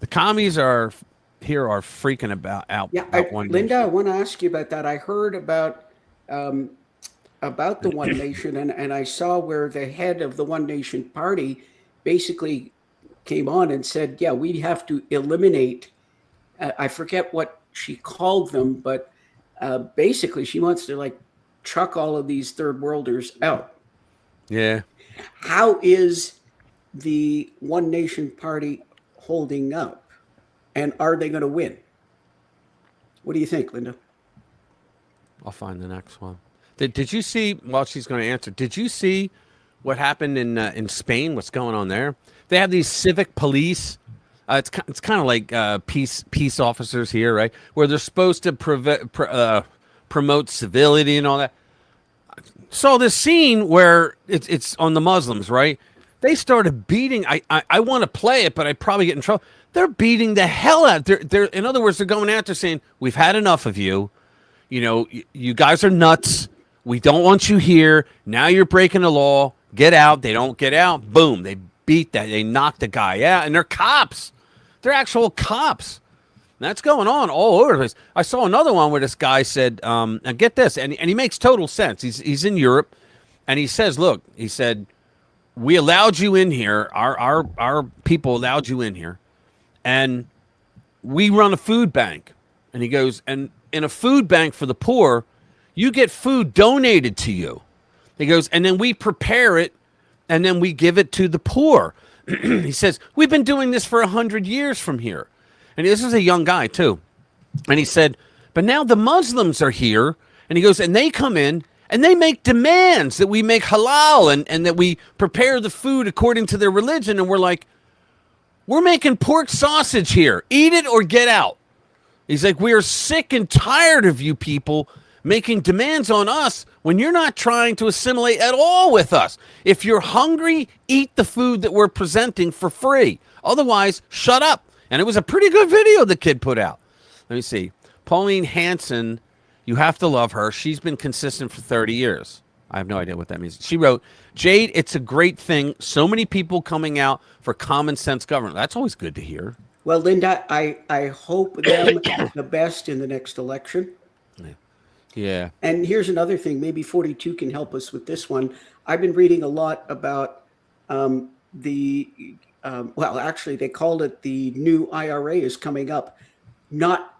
The commies are freaking out. Yeah, Linda, I want to ask you about that. I heard about the One Nation, and I saw where the head of the One Nation party basically came on and said, "Yeah, we have to eliminate." I forget what she called them, but basically she wants to chuck all of these third worlders out. Yeah. How is the One Nation party holding up? And are they going to win? What do you think, Linda? I'll find the next one. Did you see, while she's going to answer, did you see what happened in Spain? What's going on there? They have these civic police. It's kind of like peace officers here, right? Where they're supposed to promote civility and all that. So this scene where it's on the Muslims, right? They started beating. I want to play it, but I'd probably get in trouble. They're beating the hell out. They're in other words, they're going after saying, "We've had enough of you. You guys are nuts. We don't want you here. Now you're breaking the law. Get out." They don't get out. Boom. They beat that. They knocked the guy out. And they're cops. They're actual cops. And that's going on all over the place. I saw another one where this guy said, now get this, and he makes total sense. He's in Europe, and he says, look, he said, "We allowed you in here. Our people allowed you in here. And we run a food bank." And he goes, and in a food bank for the poor, you get food donated to you. He goes, and then we prepare it, and then we give it to the poor. He says, we've been doing this for 100 years from here. And this is a young guy, too. And he said, but now the Muslims are here. And he goes, and they come in, and they make demands that we make halal and that we prepare the food according to their religion. And we're like, we're making pork sausage here. Eat it or get out. He's like, we are sick and tired of you people making demands on us when you're not trying to assimilate at all with us. If you're hungry, eat the food that we're presenting for free. Otherwise, shut up. And it was a pretty good video the kid put out. Let me see. Pauline Hanson, you have to love her. She's been consistent for 30 years. I have no idea what that means. She wrote, Jade, it's a great thing. So many people coming out for common sense government. That's always good to hear. Well, Linda, I hope them the best in the next election. Yeah. And here's another thing. Maybe 42 can help us with this one. I've been reading a lot about well, actually, they called it the new IRA is coming up. Not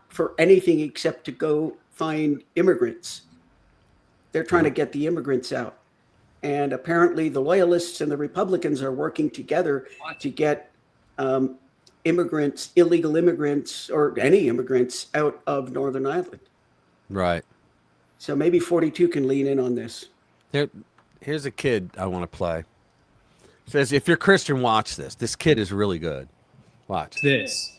for anything except to go find immigrants. They're trying to get the immigrants out. And apparently the loyalists and the Republicans are working together to get immigrants, illegal immigrants, or any immigrants out of Northern Ireland. Right. So maybe 42 can lean in on this. Here's a kid I want to play. It says, if you're Christian, watch this. This kid is really good. Watch this.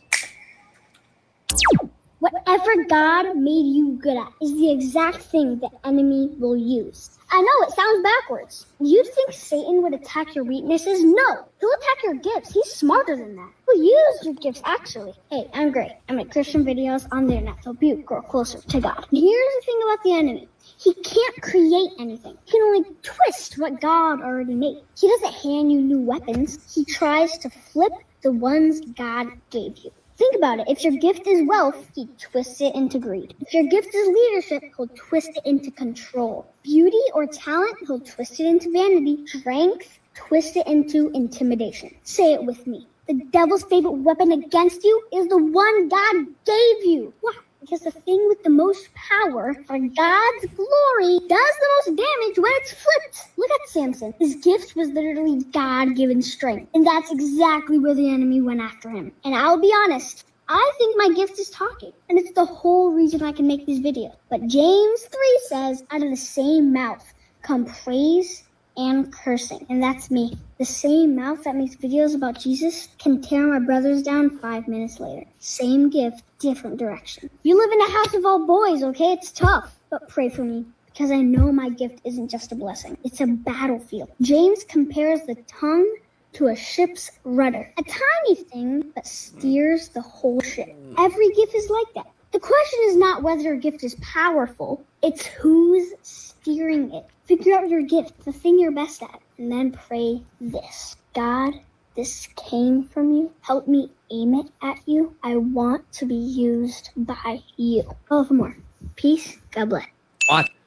Whatever God made you good at is the exact thing the enemy will use. I know it sounds backwards. You'd think Satan would attack your weaknesses? No, he'll attack your gifts. He's smarter than that. He'll use your gifts, actually. Hey, I'm great. I make Christian videos on the internet to help you grow closer to God. And here's the thing about the enemy. He can't create anything. He can only twist what God already made. He doesn't hand you new weapons. He tries to flip the ones God gave you. Think about it. If your gift is wealth, he twists it into greed. If your gift is leadership, he'll twist it into control. Beauty or talent, he'll twist it into vanity. Strength, twist it into intimidation. Say it with me. The devil's favorite weapon against you is the one God gave you. Why? Because the thing with the most power for God's glory does the most damage when it's flipped. Look at Samson. His gift was literally God-given strength. And that's exactly where the enemy went after him. And I'll be honest, I think my gift is talking. And it's the whole reason I can make these videos. But James 3 says, out of the same mouth come praise and cursing. And that's me. The same mouth that makes videos about Jesus can tear my brothers down 5 minutes later. Same gift, different direction. You live in a house of all boys, okay? It's tough. But pray for me, because I know my gift isn't just a blessing. It's a battlefield. James compares the tongue to a ship's rudder. A tiny thing that steers the whole ship. Every gift is like that. The question is not whether a gift is powerful. It's who's steering it. Figure out your gift, the thing you're best at, and then pray this. God, this came from you. Help me aim it at you. I want to be used by you. Oh, for more. Peace. God bless.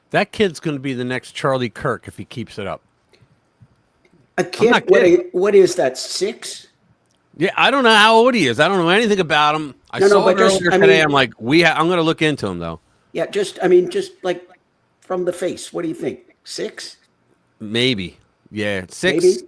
That kid's going to be the next Charlie Kirk if he keeps it up. A kid? What is that, 6? Yeah, I don't know how old he is. I don't know anything about him. I saw it earlier today. I'm like, I'm going to look into him, though. Yeah, just like from the face. What do you think? 6? Maybe. Yeah, 6.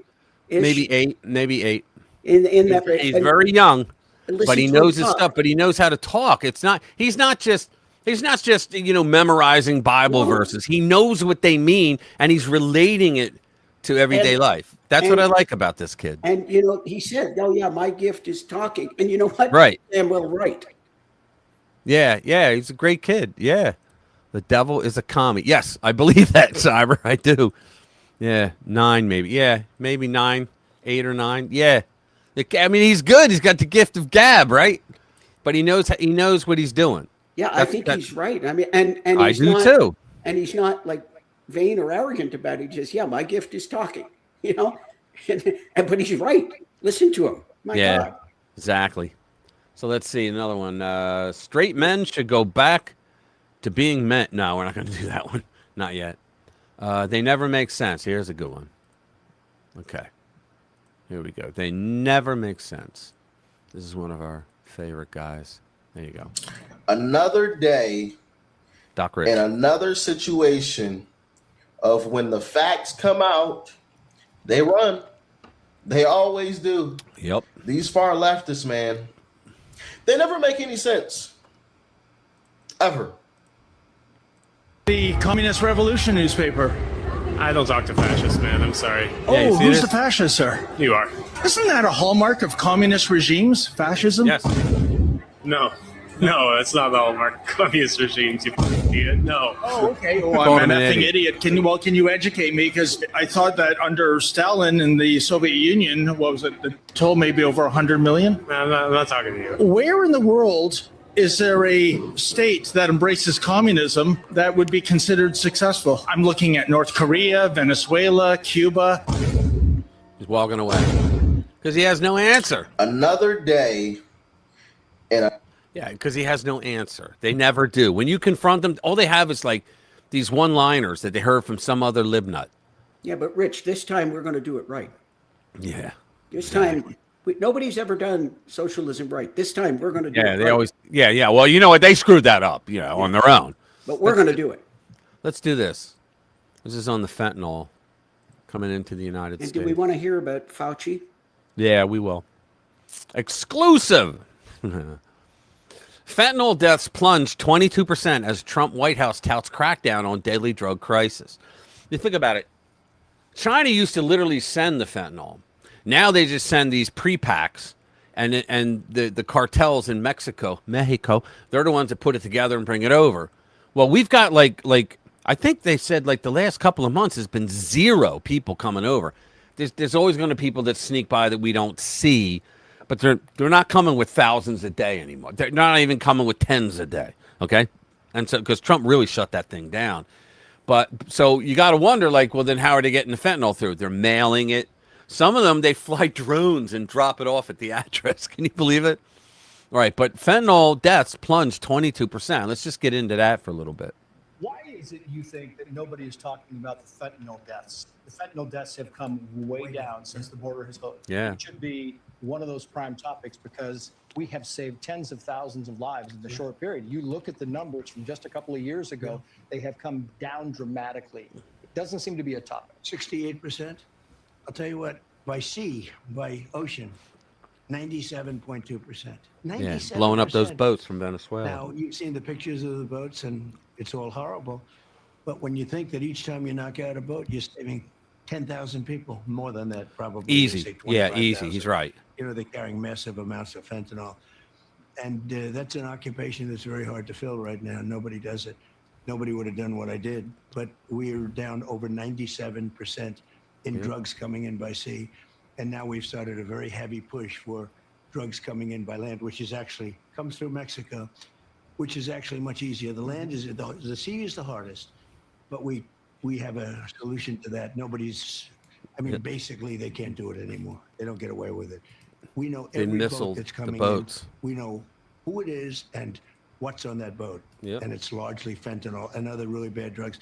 Maybe 8. Maybe 8. In that range. He's very young, but he knows his stuff. But he knows how to talk. It's not. He's not just memorizing Bible verses. He knows what they mean, and he's relating it to everyday life. That's what I like about this kid. And he said, "Oh yeah, my gift is talking." And you know what? Right. Samuel, right. Yeah, he's a great kid. Yeah. The devil is a commie. Yes, I believe that, Cyber. I do. Yeah, 9 maybe. Yeah, maybe 9, 8 or 9. Yeah. I mean, he's good. He's got the gift of gab, right? But he knows what he's doing. Yeah, I think he's right. I mean, and I do too. And he's not like vain or arrogant about it. He just, my gift is talking, but he's right. Listen to him. My God. Exactly. So let's see another one. Straight men should go back to being men. No, we're not going to do that one. Not yet. They never make sense. Here's a good one. Okay. Here we go. They never make sense. This is one of our favorite guys. There you go. Another day Doc Rich. and another situation of when the facts come out, they run. They always do. Yep. These far leftists, man, they never make any sense. Ever. The Communist Revolution newspaper. I don't talk to fascists, man. I'm sorry. Oh, who's the fascist, sir? You are. Isn't that a hallmark of communist regimes? Fascism? Yes. No, that's not the hallmark. Communist regimes, you idiot. No. Oh, okay. Oh, I'm an effing idiot. Can you educate me? Because I thought that under Stalin and the Soviet Union, what was it? The toll maybe over 100 million? I'm not talking to you. Where in the world is there a state that embraces communism that would be considered successful? I'm looking at North Korea, Venezuela, Cuba. He's walking away because he has no answer. Another day and Yeah, because he has no answer. They never do. When you confront them, all they have is like these one-liners that they heard from some other libnut. Yeah, but Rich, this time we're going to do it right. Yeah. This time, nobody's ever done socialism right. This time we're going to do it right. They always. Yeah. Well, you know what? They screwed that up, on their own. But we're going to do it. Let's do this. This is on the fentanyl coming into the United And States. do we want to hear about Fauci? Yeah, we will. Exclusive. Fentanyl deaths plunged 22% as Trump White House touts crackdown on deadly drug crisis. You think about it. China used to literally send the fentanyl. Now they just send these pre-packs, and the cartels in Mexico, they're the ones that put it together and bring it over. Well, we've got like I think they said like the last couple of months has been 0 people coming over. There's always going to be people that sneak by that we don't see. But they're not coming with thousands a day anymore. They're not even coming with tens a day, okay? And so because Trump really shut that thing down. But so you got to wonder, like, well, then how are they getting the fentanyl through? They're mailing it. Some of them, they fly drones and drop it off at the address. Can you believe it? All right, but fentanyl deaths plunged 22%. Let's just get into that for a little bit. Why is it you think that nobody is talking about the fentanyl deaths? The fentanyl deaths have come way down since the border has closed. Yeah. It should be one of those prime topics because we have saved tens of thousands of lives in a short period. You look at the numbers from just a couple of years ago, they have come down dramatically. It doesn't seem to be a topic. 68%. I'll tell you what, by sea, by ocean, 97.2%. Yeah, blowing up those boats from Venezuela. Now, you've seen the pictures of the boats, and it's all horrible. But when you think that each time you knock out a boat, you're saving 10,000 people, more than that probably. Easy. Yeah, easy. He's right. They're carrying massive amounts of fentanyl. And that's an occupation that's very hard to fill right now. Nobody does it. Nobody would have done what I did. But we are down over 97% in drugs coming in by sea. And now we've started a very heavy push for drugs coming in by land, which is actually comes through Mexico, which is actually much easier. The land is, the sea is the hardest, but we have a solution to that. Basically they can't do it anymore. They don't get away with it. We know every boat that's coming in. We know who it is and what's on that boat. And it's largely fentanyl and other really bad drugs.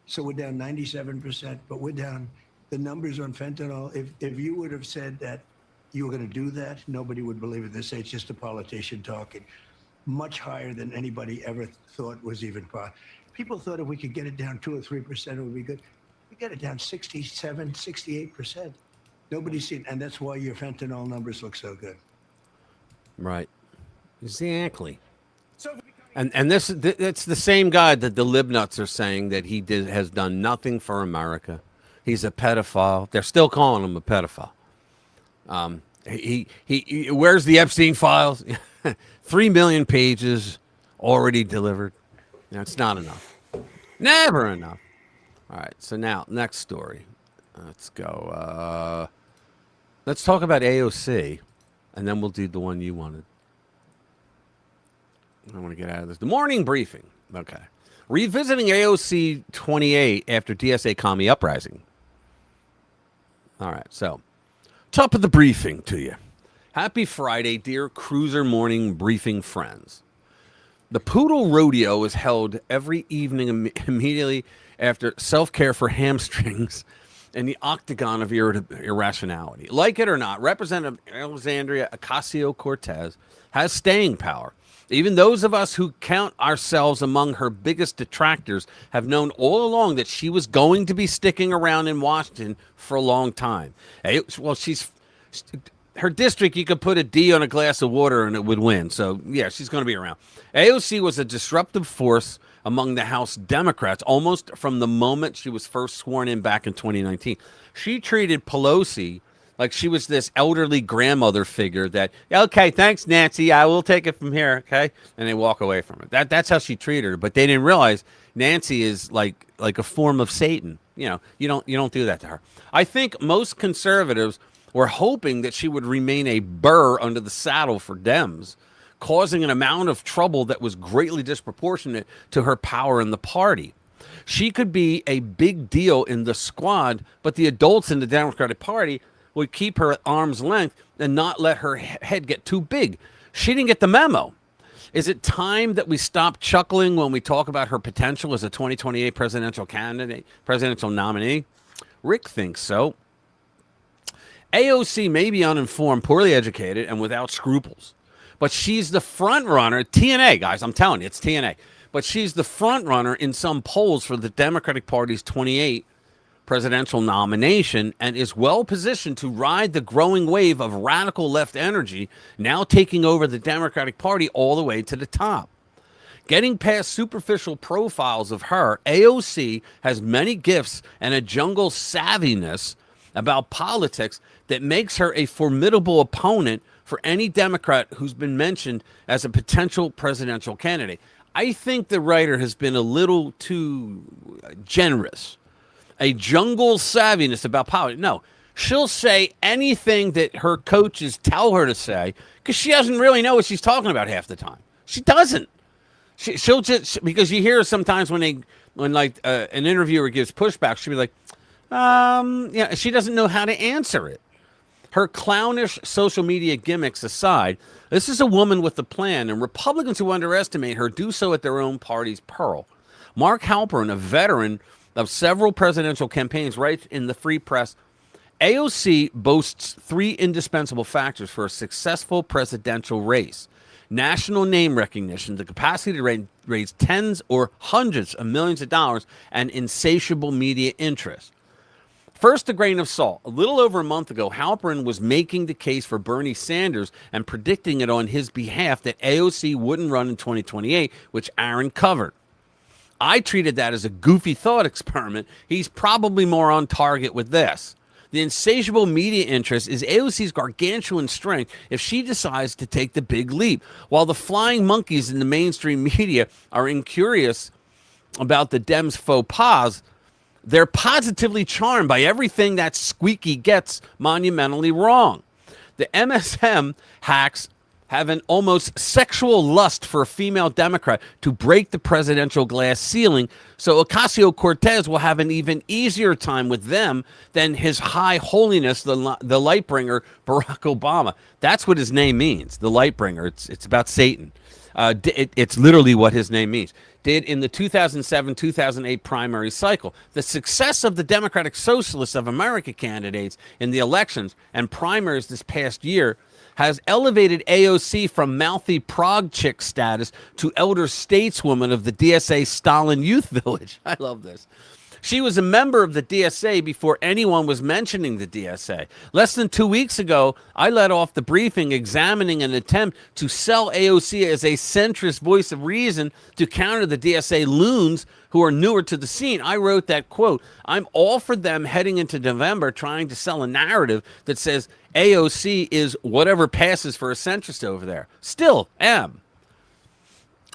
So we're down 97%, but we're down the numbers on fentanyl. If you would have said that you were going to do that, nobody would believe it. They say it's just a politician talking. Much higher than anybody ever thought was even possible. People thought if we could get it down 2 or 3%, it would be good. We got it down 67, 68%. Nobody's seen, and that's why your fentanyl numbers look so good. Right. Exactly. And this it's the same guy that the libnuts are saying that has done nothing for America. He's a pedophile. They're still calling him a pedophile. He where's the Epstein files? 3 million pages already delivered. It's not enough. Never enough. All right. So now, next story. Let's go. Let's talk about AOC, and then we'll do the one you wanted. I want to get out of this. The morning briefing. Okay. Revisiting AOC 28 after DSA commie uprising. All right. So, top of the briefing to you. Happy Friday, dear Cruiser Morning Briefing friends. The Poodle Rodeo is held every evening immediately after Self-Care for Hamstrings and the Octagon of Irrationality. Like it or not, Representative Alexandria Ocasio-Cortez has staying power Even those of us who count ourselves among her biggest detractors have known all along that she was going to be sticking around in Washington for a long time. Well, her district, you could put a D on a glass of water and it would win. So, yeah, she's going to be around. AOC was a disruptive force among the House Democrats almost from the moment she was first sworn in back in 2019. She treated Pelosi like she was this elderly grandmother figure that, okay, thanks, Nancy, I will take it from here, okay? And they walk away from it. That's how she treated her. But they didn't realize Nancy is like a form of Satan. You don't do that to her. I think most conservatives were hoping that she would remain a burr under the saddle for Dems, causing an amount of trouble that was greatly disproportionate to her power in the party. She could be a big deal in the squad, but the adults in the Democratic Party would keep her at arm's length and not let her head get too big. She didn't get the memo. Is it time that we stop chuckling when we talk about her potential as a 2028 presidential nominee? Rick thinks so. AOC may be uninformed, poorly educated, and without scruples, but she's the front runner. TNA, guys, I'm telling you, it's TNA. But she's the front runner in some polls for the Democratic Party's 28 presidential nomination and is well positioned to ride the growing wave of radical left energy now taking over the Democratic Party all the way to the top. Getting past superficial profiles of her, AOC has many gifts and a jungle savviness about politics that makes her a formidable opponent for any Democrat who's been mentioned as a potential presidential candidate. I think the writer has been a little too generous. A jungle savviness about politics. No, she'll say anything that her coaches tell her to say because she doesn't really know what she's talking about half the time. She doesn't. She'll just, because you hear sometimes when an interviewer gives pushback, she'll be like, yeah, she doesn't know how to answer it. Her clownish social media gimmicks aside, this is a woman with a plan, and Republicans who underestimate her do so at their own party's peril. Mark Halperin, a veteran of several presidential campaigns, writes in the Free Press, AOC boasts three indispensable factors for a successful presidential race: national name recognition, the capacity to raise tens or hundreds of millions of dollars, and insatiable media interest. First, a grain of salt. A little over a month ago, Halperin was making the case for Bernie Sanders and predicting it on his behalf that AOC wouldn't run in 2028, which Aaron covered. I treated that as a goofy thought experiment. He's probably more on target with this. The insatiable media interest is AOC's gargantuan strength if she decides to take the big leap. While the flying monkeys in the mainstream media are incurious about the Dems' faux pas, they're positively charmed by everything that squeaky gets monumentally wrong. The MSM hacks have an almost sexual lust for a female Democrat to break the presidential glass ceiling, so Ocasio-Cortez will have an even easier time with them than his high holiness, the light bringer, Barack Obama. That's what his name means, the light bringer. It's about Satan. It's literally what his name means. Did in the 2007-2008 primary cycle. The success of the Democratic Socialists of America candidates in the elections and primaries this past year has elevated AOC from mouthy Prague chick status to elder stateswoman of the DSA Stalin Youth Village. I love this. She was a member of the DSA before anyone was mentioning the DSA. Less than 2 weeks ago, I led off the briefing examining an attempt to sell AOC as a centrist voice of reason to counter the DSA loons who are newer to the scene. I wrote that, quote, I'm all for them heading into November trying to sell a narrative that says AOC is whatever passes for a centrist over there. Still am.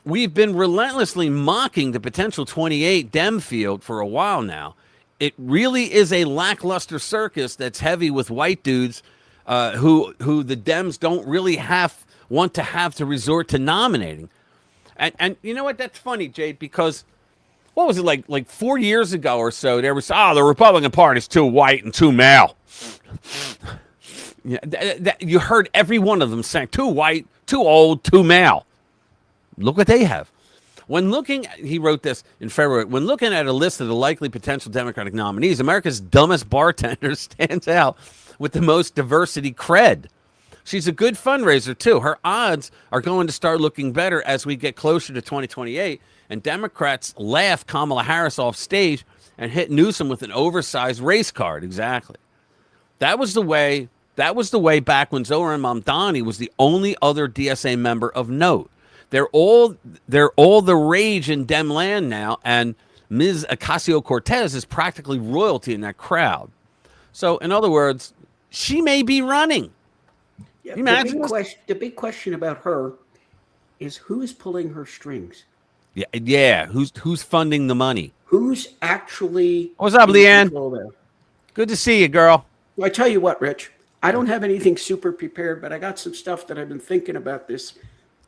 We've been relentlessly mocking the potential 28 Dem field for a while now. It really is a lackluster circus that's heavy with white dudes who the Dems don't really want to have to resort to nominating. And you know what? That's funny, Jade, because what was it, like 4 years ago or so, there was, the Republican Party's too white and too male. Yeah, you heard every one of them saying, too white, too old, too male. Look what they have. When looking, he wrote this in February, when looking at a list of the likely potential Democratic nominees, America's dumbest bartender stands out with the most diversity cred. She's a good fundraiser, too. Her odds are going to start looking better as we get closer to 2028. And Democrats laugh Kamala Harris off stage and hit Newsom with an oversized race card. Exactly. That was the way. That was the way back when Zohran Mamdani was the only other DSA member of note. They're all the rage in Dem land now, and Ms. Ocasio-Cortez is practically royalty in that crowd. So, in other words, she may be running. Yeah, You imagine the big question about her is who is pulling her strings? Yeah. Who's funding the money? Who's actually What's up, in Leanne? control there? Good to see you, girl. Well, I tell you what, Rich, I don't have anything super prepared, but I got some stuff that I've been thinking about this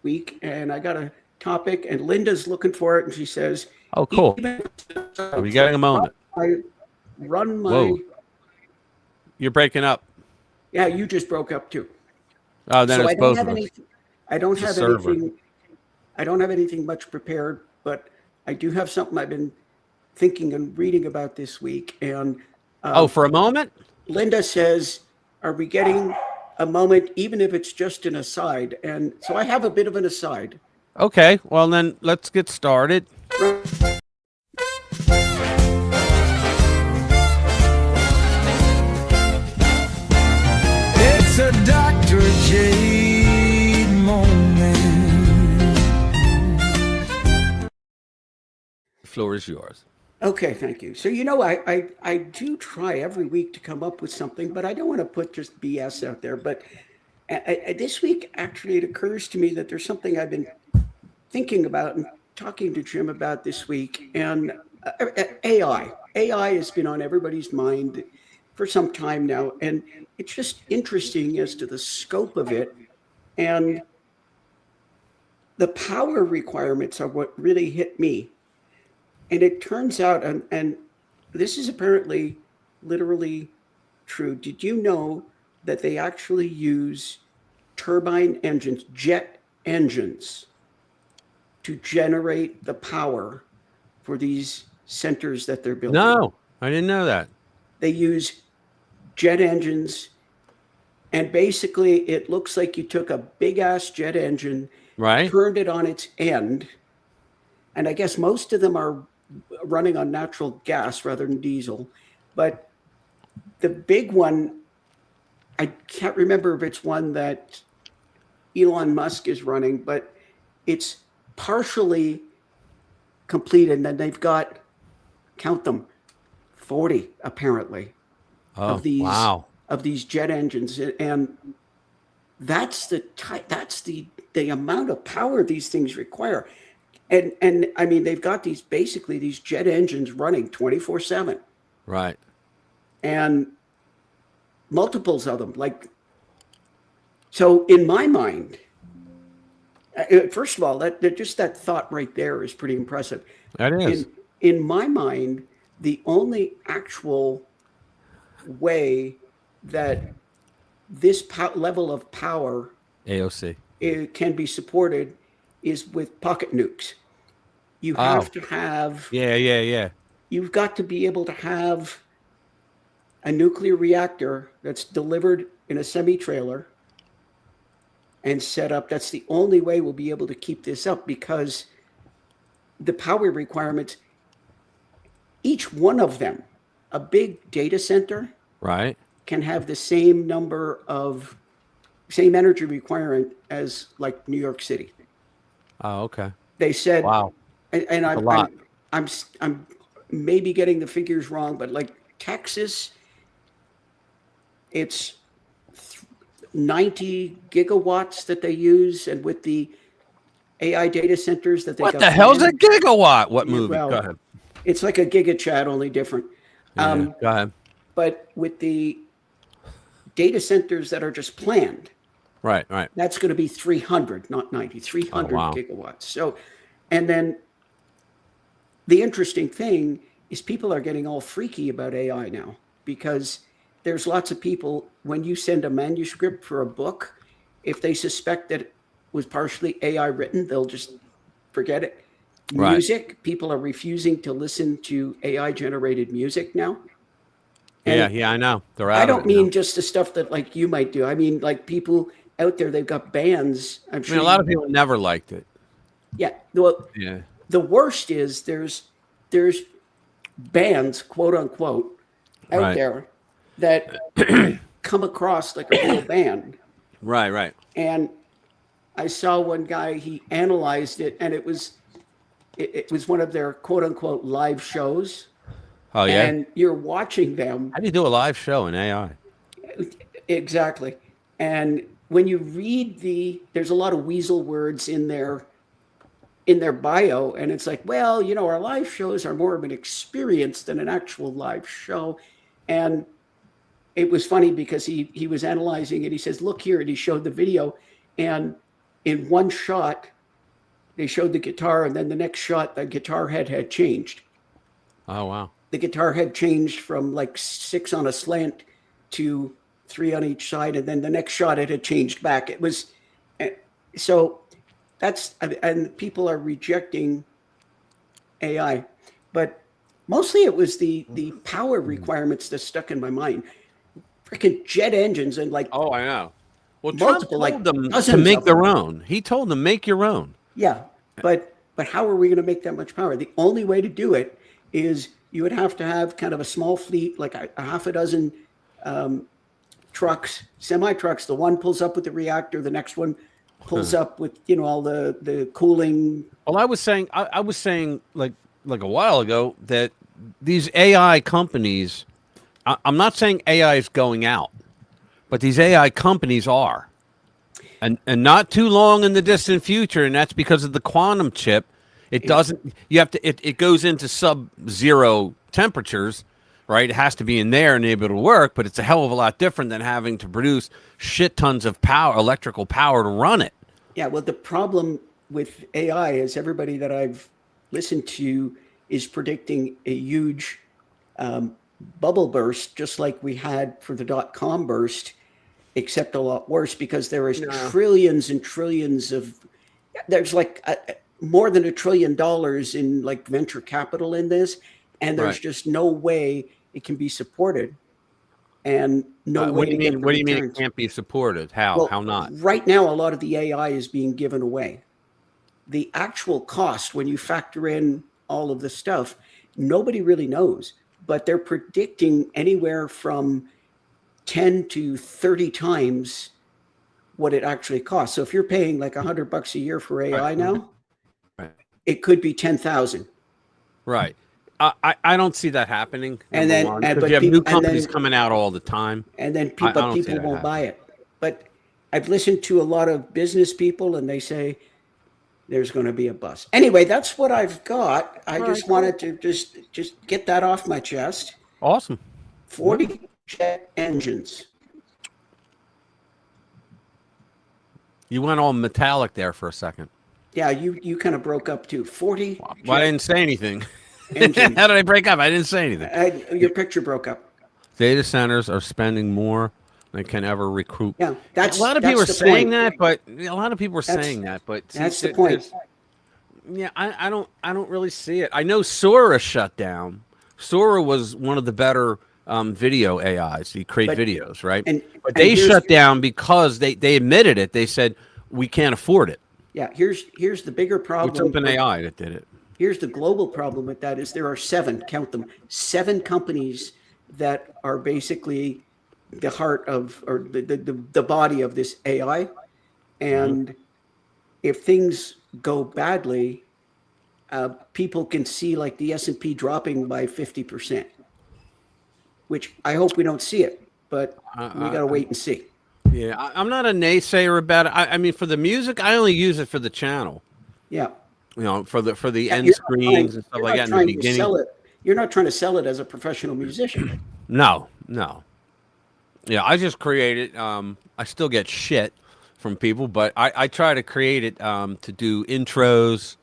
week, and I got a topic, and Linda's looking for it, and she says, "Oh, cool. Are we getting a moment?" I run my. Whoa. You're breaking up. Yeah, you just broke up too. Oh, then So it's I don't both have of us. anything. I don't It's a have server. anything. I don't have anything much prepared, but I do have something I've been thinking and reading about this week. And For a moment? Linda says, "Are we getting a moment, even if it's just an aside?" And so I have a bit of an aside. Okay, well then let's get started. It's a Dr. J moment. The floor is yours. Okay, thank you. So, I do try every week to come up with something, but I don't want to put just BS out there. But this week, actually, it occurs to me that there's something I've been thinking about and talking to Jim about this week. And AI. AI has been on everybody's mind for some time now. And it's just interesting as to the scope of it. And the power requirements are what really hit me. And it turns out, and this is apparently literally true. Did you know that they actually use turbine engines, jet engines, to generate the power for these centers that they're building? No, I didn't know that. They use jet engines, and basically it looks like you took a big ass jet engine, right, turned it on its end, and I guess most of them are running on natural gas rather than diesel. But the big one, I can't remember if it's one that Elon Musk is running, but it's partially complete. And then they've got, count them, 40 apparently of these jet engines. And that's the amount of power these things require. And I mean, they've got these jet engines running 24/7. Right. And multiples of them. So in my mind, first of all, that thought right there is pretty impressive. That is. In my mind, the only actual way that this level of power AOC can be supported is with pocket nukes. You have to have. Yeah. You've got to be able to have a nuclear reactor that's delivered in a semi-trailer and set up. That's the only way we'll be able to keep this up, because the power requirements, each one of them, a big data center, right, can have the same energy requirement as like New York City. Oh, okay. They said, wow. And I'm maybe getting the figures wrong, but like Texas, it's 90 gigawatts that they use, and with the AI data centers that they what got. What the hell's a gigawatt? What movie? Well, go ahead. It's like a gigachat, only different. Go ahead. But with the data centers that are just planned, right, that's going to be 300, not 90, 300 gigawatts. So, and then the interesting thing is people are getting all freaky about AI now, because there's lots of people, when you send a manuscript for a book, if they suspect that it was partially AI written, they'll just forget it. Right. Music, people are refusing to listen to AI generated music now. And yeah, I know. They're out I don't of it mean now. just the stuff that like you might do. I mean like people out there. They've got bans. I'm I sure mean, a lot of people never liked it. Yeah. Well, Yeah. the worst is there's bands, quote unquote, out Right. there that come across like a real band. Right. And I saw one guy, he analyzed it, and it was one of their quote unquote live shows. Oh, yeah? And you're watching them. How do you do a live show in AI? Exactly. And when you read there's a lot of weasel words in their bio, and it's like, well, our live shows are more of an experience than an actual live show. And it was funny because he was analyzing it. He says, look here, and he showed the video, and in one shot they showed the guitar, and then the next shot the guitar head had changed. Oh, wow. The guitar head changed from like 6 on a slant to 3 on each side, and then the next shot it had changed back. It was so and people are rejecting AI, but mostly it was the power requirements that stuck in my mind. Freaking jet engines and like, oh, I know. Well, multiple, Trump told like them to make their own. He told them make your own. Yeah, but how are we going to make that much power? The only way to do it is you would have to have kind of a small fleet, like a half a dozen trucks, semi trucks. The one pulls up with the reactor, the next one pulls up with all the cooling. Well, I was saying like a while ago that these AI companies, I'm not saying AI is going out, but these AI companies are, and not too long in the distant future, and that's because of the quantum chip. It doesn't. You have to. It goes into sub-zero temperatures, right? It has to be in there and able to work, but it's a hell of a lot different than having to produce shit tons of power, electrical power to run it. Yeah, well, the problem with AI is everybody that I've listened to is predicting a huge bubble burst, just like we had for the .com burst, except a lot worse because there is trillions and trillions of, there's like more than $1 trillion in like venture capital in this, and there's just no way it can be supported. And no way to get the What do you mean it returns. can't be supported? How? Well, How not? Right now, a lot of the AI is being given away. The actual cost, when you factor in all of the stuff, nobody really knows. But they're predicting anywhere from 10 to 30 times what it actually costs. So if you're paying like $100 a year for AI now, it could be 10,000. Right. I don't see that happening. And then, because you have new companies coming out all the time, and then people won't buy it. But I've listened to a lot of business people, and they say there's going to be a bust. Anyway, that's what I've got. I just wanted to just get that off my chest. Awesome. 40 jet engines. You went all metallic there for a second. Yeah, you kind of broke up too. 40. Well, I didn't say anything. How did I break up? I didn't say anything. Your picture broke up. Data centers are spending more than can ever recruit. Yeah, that's a lot of people are saying that, but a lot of people are saying that, but that's the point. Yeah, I don't really see it. I know Sora shut down. Sora was one of the better video AIs. You create videos, right? But they shut down because they admitted it. They said we can't afford it. Yeah, here's the bigger problem. It's OpenAI that did it. Here's the global problem with that is there are 7, count them, 7 companies that are basically the heart of, or the body of this AI. And if things go badly, people can see like the S&P dropping by 50%, which I hope we don't see it, but we got to wait and see. Yeah, I'm not a naysayer about it. I mean, for the music, I only use it for the channel. Yeah. You know, for the end screens and stuff like that in the beginning. You're not trying to sell it as a professional musician. No. Yeah, I just create it. I still get shit from people, but I try to create it to do intros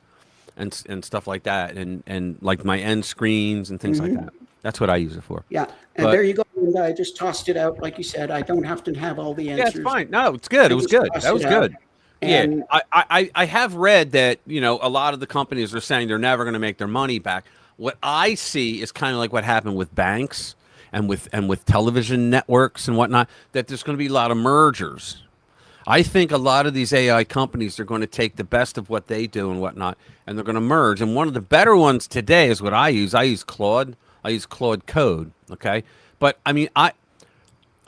and stuff like that, and like my end screens and things like that. That's what I use it for. Yeah, and there you go. And I just tossed it out, like you said. I don't have to have all the answers. Yeah, it's fine. No, it's good. It was good. That was good. Yeah, I have read that, you know, a lot of the companies are saying they're never going to make their money back. What I see is kind of like what happened with banks and with television networks and whatnot, that there's going to be a lot of mergers. I think a lot of these AI companies are going to take the best of what they do and whatnot, and they're going to merge. And one of the better ones today is what I use. I use Claude. I use Claude Code. Okay, but I mean, I'm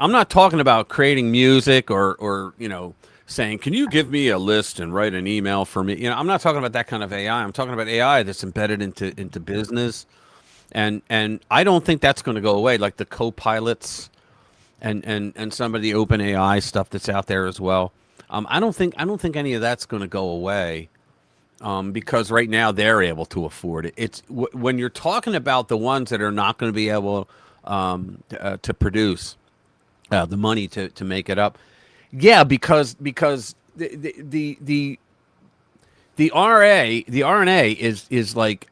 not talking about creating music or saying, can you give me a list and write an email for me? I'm not talking about that kind of AI. I'm talking about AI that's embedded into business, and I don't think that's going to go away. Like the co-pilots and some of the open AI stuff that's out there as well. I don't think any of that's going to go away, because right now they're able to afford it. It's when you're talking about the ones that are not going to be able to produce the money to make it up. Yeah, because the RNA is like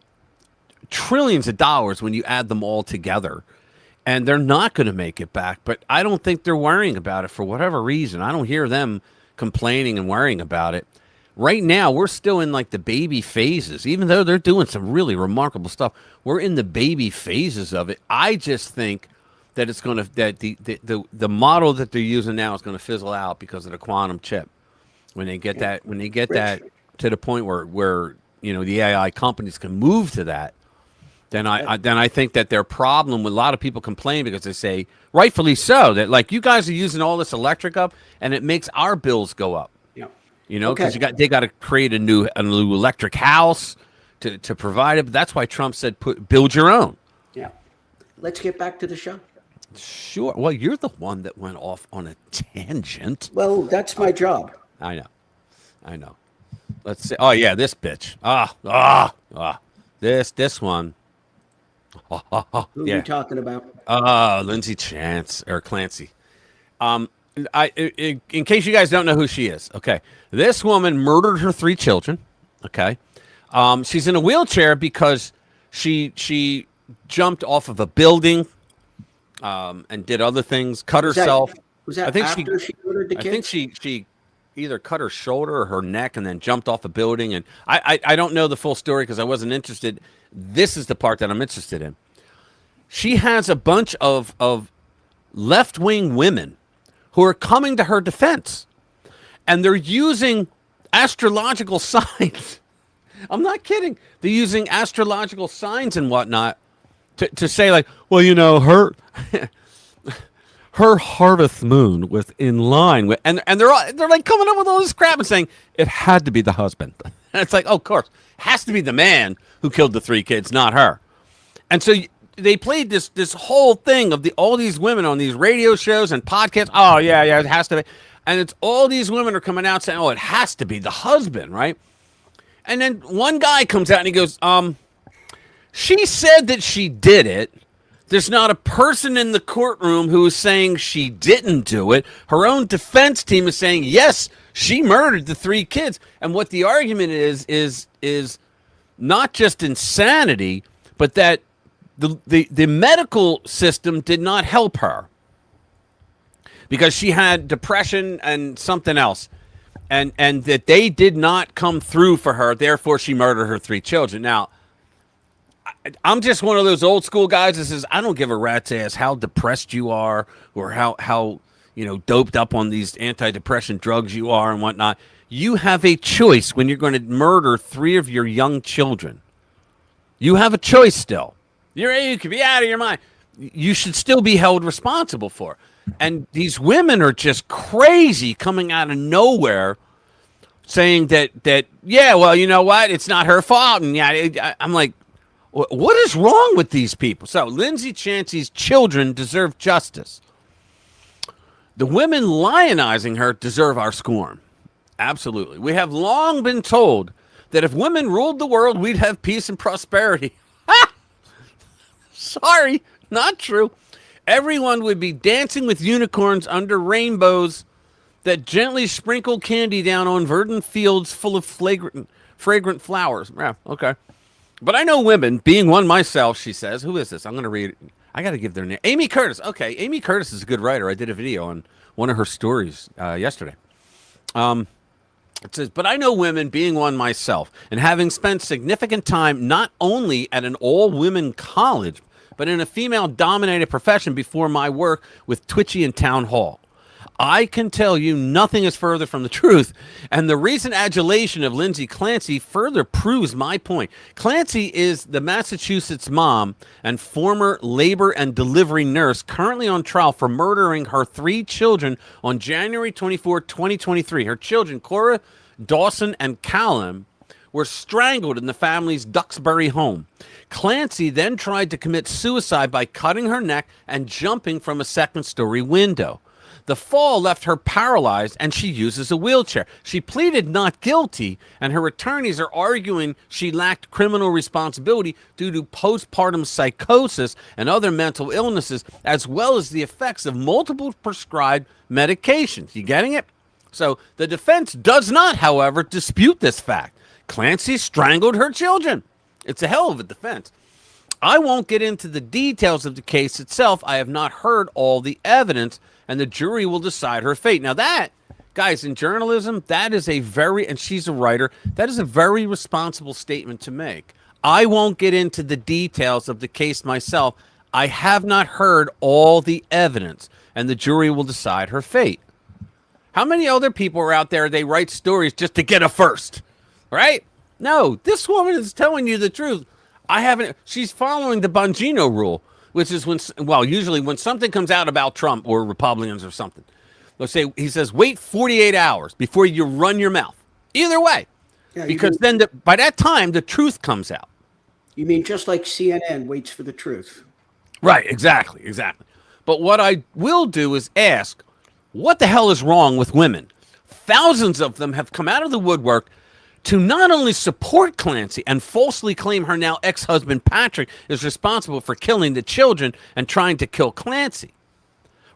trillions of dollars when you add them all together. And they're not going to make it back, but I don't think they're worrying about it for whatever reason. I don't hear them complaining and worrying about it. Right now, we're still in like the baby phases, even though they're doing some really remarkable stuff. We're in the baby phases of it. I just think that it's going to the model that they're using now is going to fizzle out because of the quantum chip. When they get that to the point where the AI companies can move to that. Then I think that their problem with a lot of people complain because they say, rightfully so, that like you guys are using all this electric up and it makes our bills go up. Yeah. Because they got to create a new electric house to provide it. But that's why Trump said build your own. Yeah. Let's get back to the show. Sure. Well, you're the one that went off on a tangent. Well, that's my job. I know. Let's see. Oh yeah, this bitch. This one. Who are you talking about? Lindsay Clancy. In case you guys don't know who she is, okay. This woman murdered her 3 children. Okay. She's in a wheelchair because she jumped off of a building, and did other things, cut herself. Was that after she murdered the kids? I think she either cut her shoulder or her neck and then jumped off a building. And I don't know the full story because I wasn't interested. This is the part that I'm interested in. She has a bunch of left-wing women who are coming to her defense, and they're using astrological signs. I'm not kidding. They're using astrological signs and whatnot to say like, well, her harvest moon was in line with, and they're like coming up with all this crap and saying it had to be the husband. And it's like, oh, of course, it has to be the man who killed the 3 kids, not her. And so they played this whole thing of all these women on these radio shows and podcasts. Oh yeah, it has to be. And it's all these women are coming out saying, oh, it has to be the husband, right? And then one guy comes out and he goes, she said that she did it. There's not a person in the courtroom who is saying she didn't do it. Her own defense team is saying, yes, she murdered the 3 kids. And what the argument is not just insanity, but that the medical system did not help her because she had depression and something else. And that they did not come through for her. Therefore, she murdered her 3 children. Now, I'm just one of those old school guys that says, I don't give a rat's ass how depressed you are or how doped up on these antidepressant drugs you are and whatnot. You have a choice when you're going to murder 3 of your young children. You have a choice still. You could be out of your mind. You should still be held responsible for. And these women are just crazy coming out of nowhere saying that yeah, well, you know what? It's not her fault. And yeah, I'm like, what is wrong with these people? So Lindsay Chancy's children deserve justice. The women lionizing her deserve our scorn. Absolutely. We have long been told that if women ruled the world, we'd have peace and prosperity. Sorry, not true. Everyone would be dancing with unicorns under rainbows that gently sprinkle candy down on verdant fields full of fragrant flowers. Yeah, okay. But I know women, being one myself, she says. Who is this? I'm going to read it. I got to give their name. Amy Curtis. Okay, Amy Curtis is a good writer. I did a video on one of her stories yesterday. It says, but I know women, being one myself, and having spent significant time not only at an all-women college, but in a female-dominated profession before my work with Twitchy and Town Hall. I can tell you nothing is further from the truth, and the recent adulation of Lindsay Clancy further proves my point. Clancy is the Massachusetts mom and former labor and delivery nurse currently on trial for murdering her 3 children on January 24, 2023. Her children, Cora, Dawson, and Callum, were strangled in the family's Duxbury home. Clancy then tried to commit suicide by cutting her neck and jumping from a second-story window. The fall left her paralyzed, and she uses a wheelchair. She pleaded not guilty, and her attorneys are arguing she lacked criminal responsibility due to postpartum psychosis and other mental illnesses, as well as the effects of multiple prescribed medications. You getting it? So the defense does not, however, dispute this fact. Clancy strangled her children. It's a hell of a defense. I won't get into the details of the case itself. I have not heard all the evidence, and the jury will decide her fate. Now that, guys, in journalism, that is a very, and she's a writer, that is a very responsible statement to make. I won't get into the details of the case myself. I have not heard all the evidence, and the jury will decide her fate. How many other people are out there, they write stories just to get a first, right? No, this woman is telling you the truth. She's following the Bongino rule, which is usually when something comes out about Trump or Republicans or something, let's say he says, wait 48 hours before you run your mouth. Either way, because then by that time, the truth comes out. You mean just like CNN waits for the truth? Right, exactly. But what I will do is ask, what the hell is wrong with women? Thousands of them have come out of the woodwork to not only support Clancy and falsely claim her now ex-husband Patrick is responsible for killing the children and trying to kill Clancy.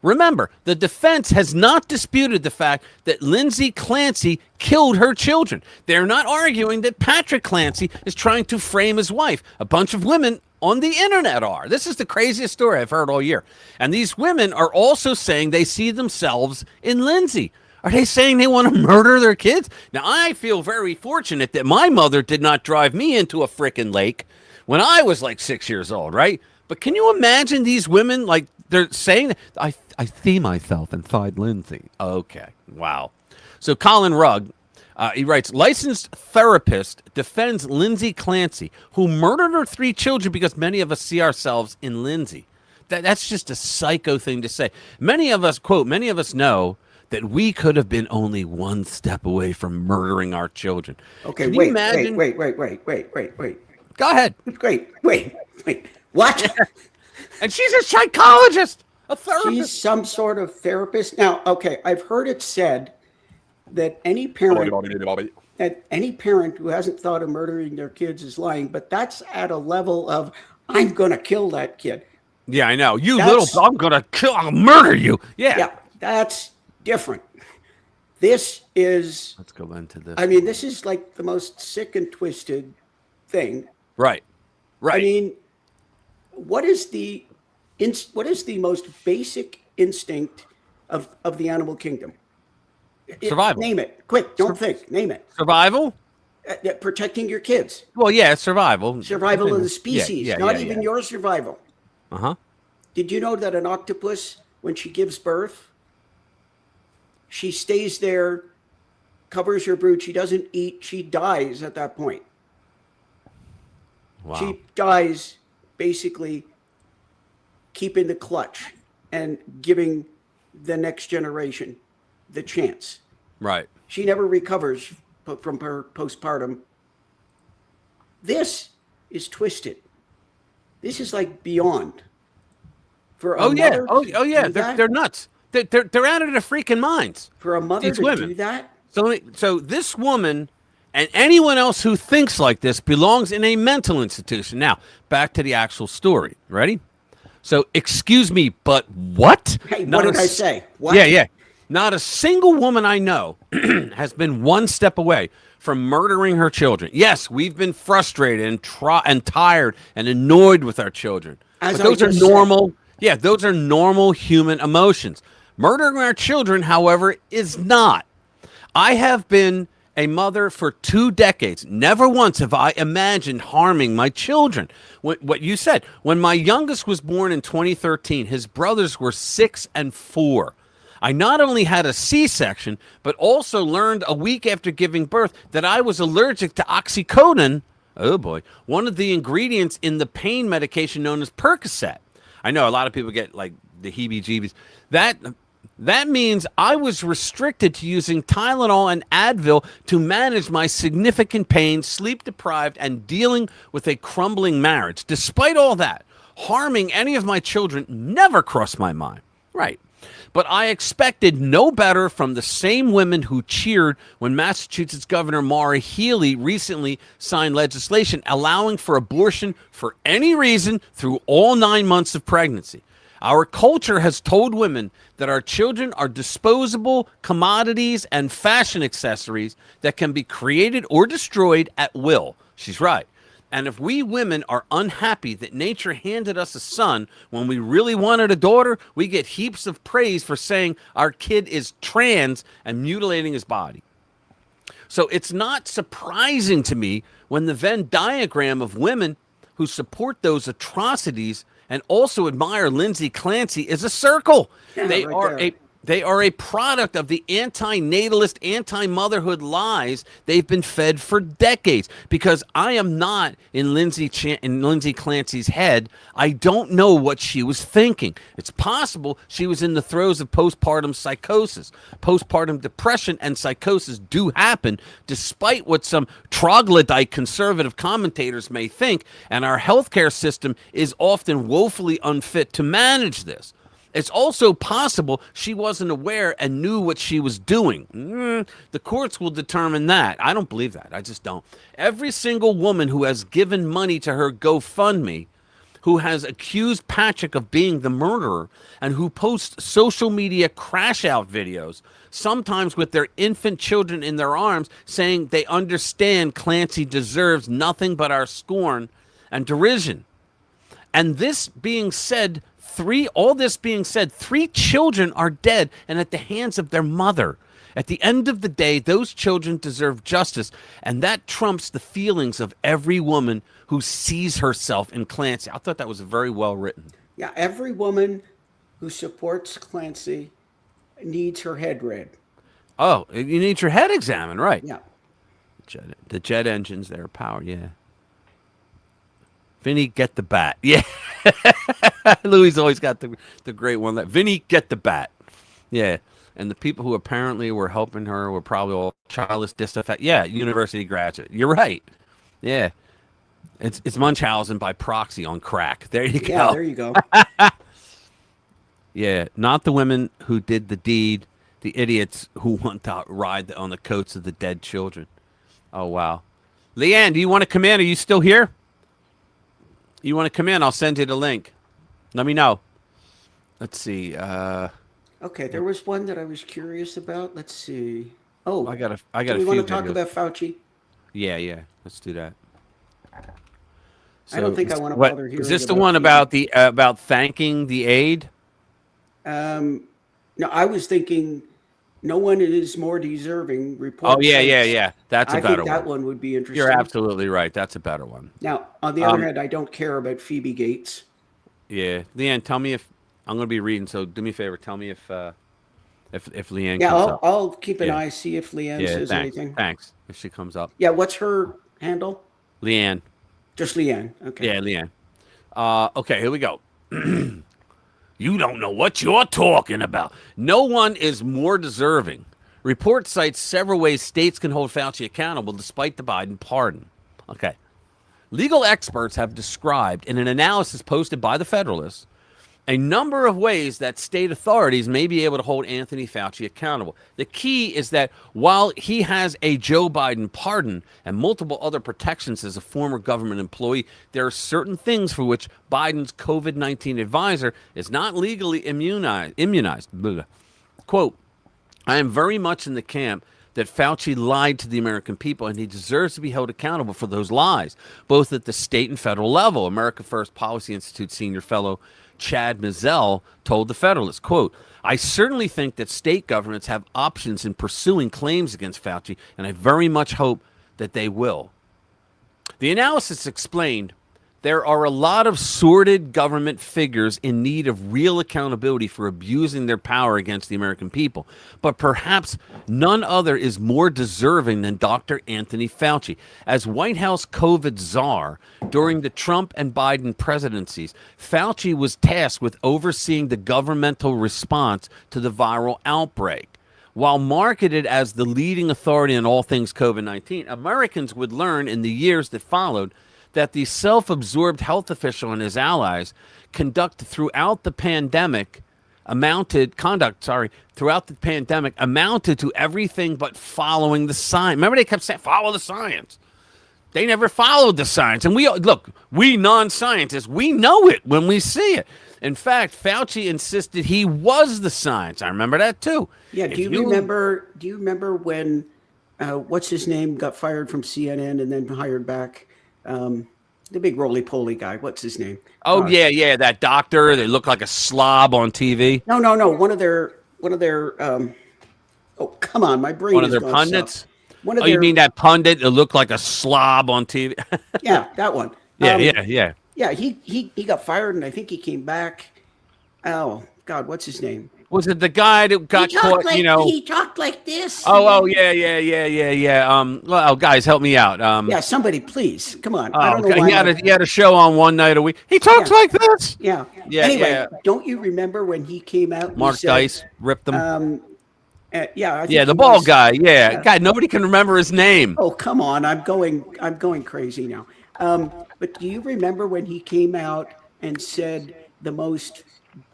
Remember, the defense has not disputed the fact that Lindsay Clancy killed her children. They're not arguing that Patrick Clancy is trying to frame his wife. A bunch of women on the internet are. This is the craziest story I've heard all year. And these women are also saying they see themselves in Lindsay. Are they saying they want to murder their kids? Now, I feel very fortunate that my mother did not drive me into a frickin' lake when I was like 6 years old, right? But can you imagine these women, like, they're saying, I see myself inside Lindsay. Okay, wow. So Colin Rugg, he writes, licensed therapist defends Lindsay Clancy, who murdered her 3 children because many of us see ourselves in Lindsay. That's just a psycho thing to say. Many of us, quote, many of us know that we could have been only one step away from murdering our children. Okay, Can you wait. Go ahead. Wait. What? And she's a psychologist, a therapist. She's some sort of therapist. Now, okay, I've heard it said that any parent who hasn't thought of murdering their kids is lying, but that's at a level of, I'm going to kill that kid. Yeah, I know. I'm going to I'll murder you. Yeah, that's different. This is, let's go into this. I mean, this is like the most sick and twisted thing. Right. I mean, what is the most basic instinct of the animal kingdom? Survival. Name it. Quick, don't think. Name it. Survival? Protecting your kids. Well, yeah, survival. Survival of the species, not even your survival. Uh-huh. Did you know that an octopus, when she gives birth, she stays there, covers her brood, she doesn't eat, she dies at that point. Wow. She dies basically keeping the clutch and giving the next generation the chance. Right. She never recovers from her postpartum. This is twisted. This is like beyond. For a mother oh yeah, they're nuts. They're out of their freaking minds. For a mother These to women. do that? So this woman and anyone else who thinks like this belongs in a mental institution. Now, back to the actual story. Ready? So, excuse me, but what? Hey, what did I say? What? Yeah. Not a single woman I know has been one step away from murdering her children. Yes, we've been frustrated and tired and annoyed with our children. But those are normal. Yeah, those are normal human emotions. Murdering our children, however, is not. I have been a mother for 2 decades. Never once have I imagined harming my children. What you said, when my youngest was born in 2013, his brothers were 6 and 4. I not only had a C-section, but also learned a week after giving birth that I was allergic to oxycodone. Oh boy, one of the ingredients in the pain medication known as Percocet. I know a lot of people get like the heebie-jeebies. That means I was restricted to using Tylenol and Advil to manage my significant pain, sleep deprived, and dealing with a crumbling marriage. Despite all that, harming any of my children never crossed my mind. Right. But I expected no better from the same women who cheered when Massachusetts Governor Maura Healey recently signed legislation allowing for abortion for any reason through all 9 months of pregnancy. Our culture has told women that our children are disposable commodities and fashion accessories that can be created or destroyed at will. She's right. And if we women are unhappy that nature handed us a son when we really wanted a daughter, we get heaps of praise for saying our kid is trans and mutilating his body. So it's not surprising to me when the Venn diagram of women who support those atrocities and also admire Lindsay Clancy is a circle. Yeah, They are a product of the anti-natalist, anti-motherhood lies they've been fed for decades. Because I am not in Lindsay Clancy's head. I don't know what she was thinking. It's possible she was in the throes of postpartum psychosis. Postpartum depression and psychosis do happen, despite what some troglodyte conservative commentators may think. And our healthcare system is often woefully unfit to manage this. It's also possible she wasn't aware and knew what she was doing. The courts will determine that. I don't believe that. I just don't. Every single woman who has given money to her GoFundMe, who has accused Patrick of being the murderer, and who posts social media crash-out videos, sometimes with their infant children in their arms, saying they understand Clancy deserves nothing but our scorn and derision. And this being said, all this being said, 3 children are dead and at the hands of their mother. At the end of the day, those children deserve justice, and that trumps the feelings of every woman who sees herself in Clancy. I thought that was very well written. Yeah, every woman who supports Clancy needs her head read. Oh, you need your head examined, right? Yeah. The jet engines, their power, yeah. Vinny, get the bat. Yeah. Louis always got the great one. That Vinny, get the bat. Yeah. And the people who apparently were helping her were probably all childless disaffect. Yeah, university graduate. You're right. Yeah. It's Munchausen by proxy on crack. There you go. Yeah, there you go. Yeah, not the women who did the deed, the idiots who want to ride on the coats of the dead children. Oh, wow. Leanne, do you want to come in? Are you still here? You want to come in? I'll send you the link. Let me know. Let's see. Okay, there was one that I was curious about. Let's see. Oh, I got a do we few want to talk videos. about Fauci? Yeah. Let's do that. I don't think I want to what, bother hearing. Is this the about one Fauci. about thanking the aid? No, I was thinking no one is more deserving. Report. Oh yeah. That's a better think that one would be interesting. You're absolutely right. That's a better one. Now, on the other hand, I don't care about Phoebe Gates. Yeah, Leanne, tell me if I'm going to be reading. So do me a favor. Tell me if Leanne. Yeah, comes up. I'll keep an eye, see if Leanne says anything. Thanks. If she comes up. Yeah, what's her handle? Leanne. Just Leanne. Okay. Yeah, Leanne. Okay, here we go. You don't know what you're talking about. No one is more deserving. Report cites several ways states can hold Fauci accountable despite the Biden pardon. Okay. Legal experts have described in an analysis posted by the Federalist a number of ways that state authorities may be able to hold Anthony Fauci accountable. The key is that while he has a Joe Biden pardon and multiple other protections as a former government employee, there are certain things for which Biden's COVID-19 advisor is not legally immunized. Blah. Quote, I am very much in the camp that Fauci lied to the American people, and he deserves to be held accountable for those lies, both at the state and federal level. America First Policy Institute senior fellow Chad Mizell told the Federalist, quote, I certainly think that state governments have options in pursuing claims against Fauci, and I very much hope that they will. The analysis explained There are a lot of sordid government figures in need of real accountability for abusing their power against the American people. But perhaps none other is more deserving than Dr. Anthony Fauci. As White House COVID czar during the Trump and Biden presidencies, Fauci was tasked with overseeing the governmental response to the viral outbreak. While marketed as the leading authority on all things COVID-19, Americans would learn in the years that followed that the self-absorbed health official and his allies throughout the pandemic amounted to everything but following the science. Remember, they kept saying, follow the science. They never followed the science. And we non-scientists, we know it when we see it. In fact, Fauci insisted he was the science. I remember that too. Yeah. Do you remember when what's his name got fired from CNN and then hired back? The big roly-poly guy. What's his name? Oh, yeah. That doctor that looked like a slob on TV. No. One of their. Oh, come on, my brain. One of their pundits. You mean that pundit that looked like a slob on TV? Yeah, that one. Yeah. Yeah, he got fired, and I think he came back. Oh God, what's his name? Was it the guy that got caught? He talked like this. Oh, yeah. Well, guys, help me out. Yeah, somebody, please, come on. I don't know why he had a show on one night a week. He talks like this. Yeah. Anyway, don't you remember when he came out? Mark Dice ripped them. I think the bald guy. Yeah. God, nobody can remember his name. Oh, come on, I'm going crazy now. But do you remember when he came out and said the most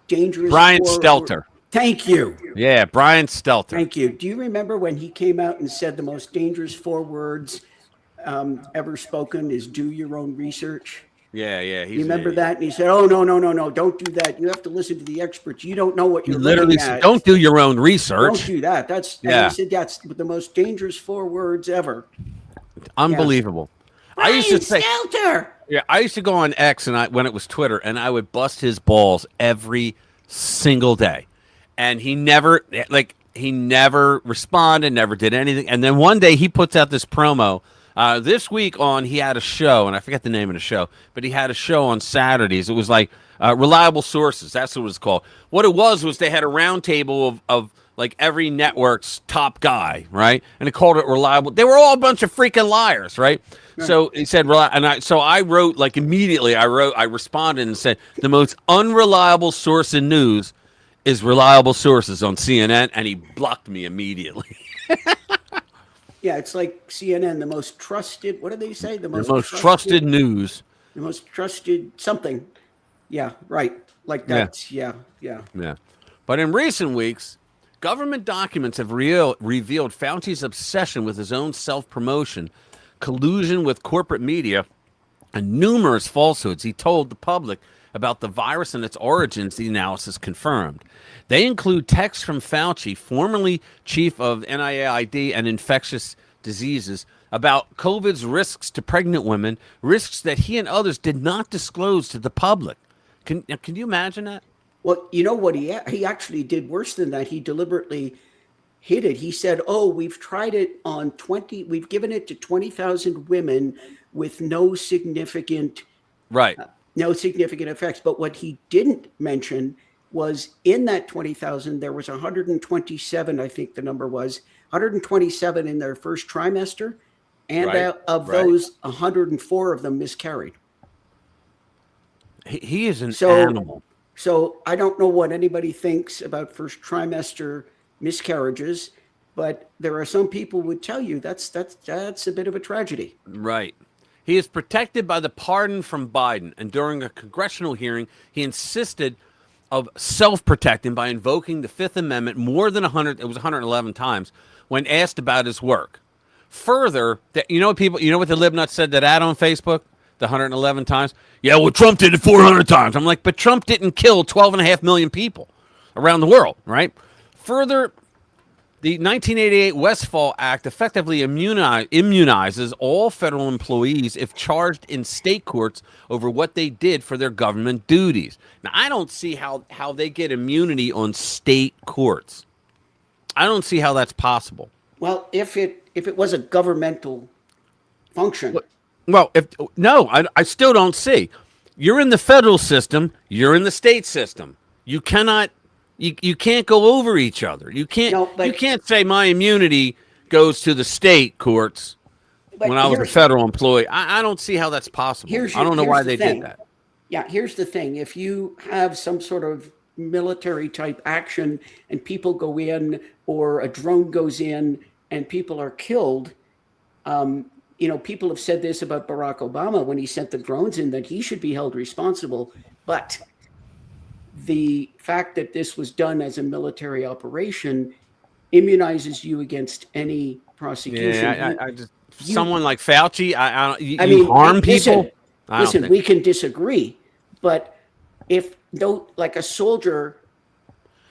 dangerous? Brian Stelter. Thank you. Yeah, Brian Stelter. Thank you. Do you remember when he came out and said the most dangerous 4 words ever spoken is do your own research? Yeah. You remember that? And he said, oh, no, don't do that. You have to listen to the experts. You don't know what you're literally looking at. Don't do your own research. Don't do that. And he said that's the most dangerous 4 words ever. Unbelievable. Brian I used to say, Stelter. Yeah, I used to go on X when it was Twitter, and I would bust his balls every single day. And he never responded, never did anything. And then one day he puts out this promo. This week he had a show, and I forget the name of the show, but he had a show on Saturdays. It was like Reliable Sources. That's what it was called. What it was they had a round table of like every network's top guy, right? And they called it Reliable. They were all a bunch of freaking liars, right? So he said, I wrote like immediately. I responded and said the most unreliable source in news is Reliable Sources on CNN, and he blocked me immediately. Yeah, it's like CNN, the most trusted. What do they say? The most trusted news. The most trusted something. Yeah, right. Like that. Yeah. But in recent weeks, government documents have revealed Fauci's obsession with his own self-promotion, collusion with corporate media, and numerous falsehoods he told the public about the virus and its origins. The analysis confirmed. They include texts from Fauci, formerly chief of NIAID and infectious diseases, about COVID's risks to pregnant women, risks that he and others did not disclose to the public. Can you imagine that? Well, you know what he actually did worse than that. He deliberately hid it. He said, we've tried it on we've given it to 20,000 women with no significant effects. But what he didn't mention was in that 20,000, there was 127, I think the number was 127 in their first trimester. And of those, 104 of them miscarried. He is an animal. So I don't know what anybody thinks about first trimester miscarriages, but there are some people who would tell you that's a bit of a tragedy. Right. He is protected by the pardon from Biden, and during a congressional hearing, he insisted of self-protecting by invoking the Fifth Amendment more than 111 times when asked about his work. Further, you know what the libnuts said to that on Facebook? The 111 times? Yeah, well, Trump did it 400 times. I'm like, but Trump didn't kill 12.5 million people around the world, right? Further, the 1988 Westfall Act effectively immunizes all federal employees if charged in state courts over what they did for their government duties. Now, I don't see how they get immunity on state courts. I don't see how that's possible. Well, if it was a governmental function. Well, I still don't see. You're in the federal system. You're in the state system. You cannot, you can't go over each other. You can't say my immunity goes to the state courts But when I was a federal employee. I don't see how that's possible. I don't know why they did that. Yeah, here's the thing. If you have some sort of military type action and people go in, or a drone goes in and people are killed, people have said this about Barack Obama when he sent the drones in, that he should be held responsible. But the fact that this was done as a military operation immunizes you against any prosecution. Yeah, I just someone like Fauci. You harm people. Listen, we can disagree, but if like a soldier.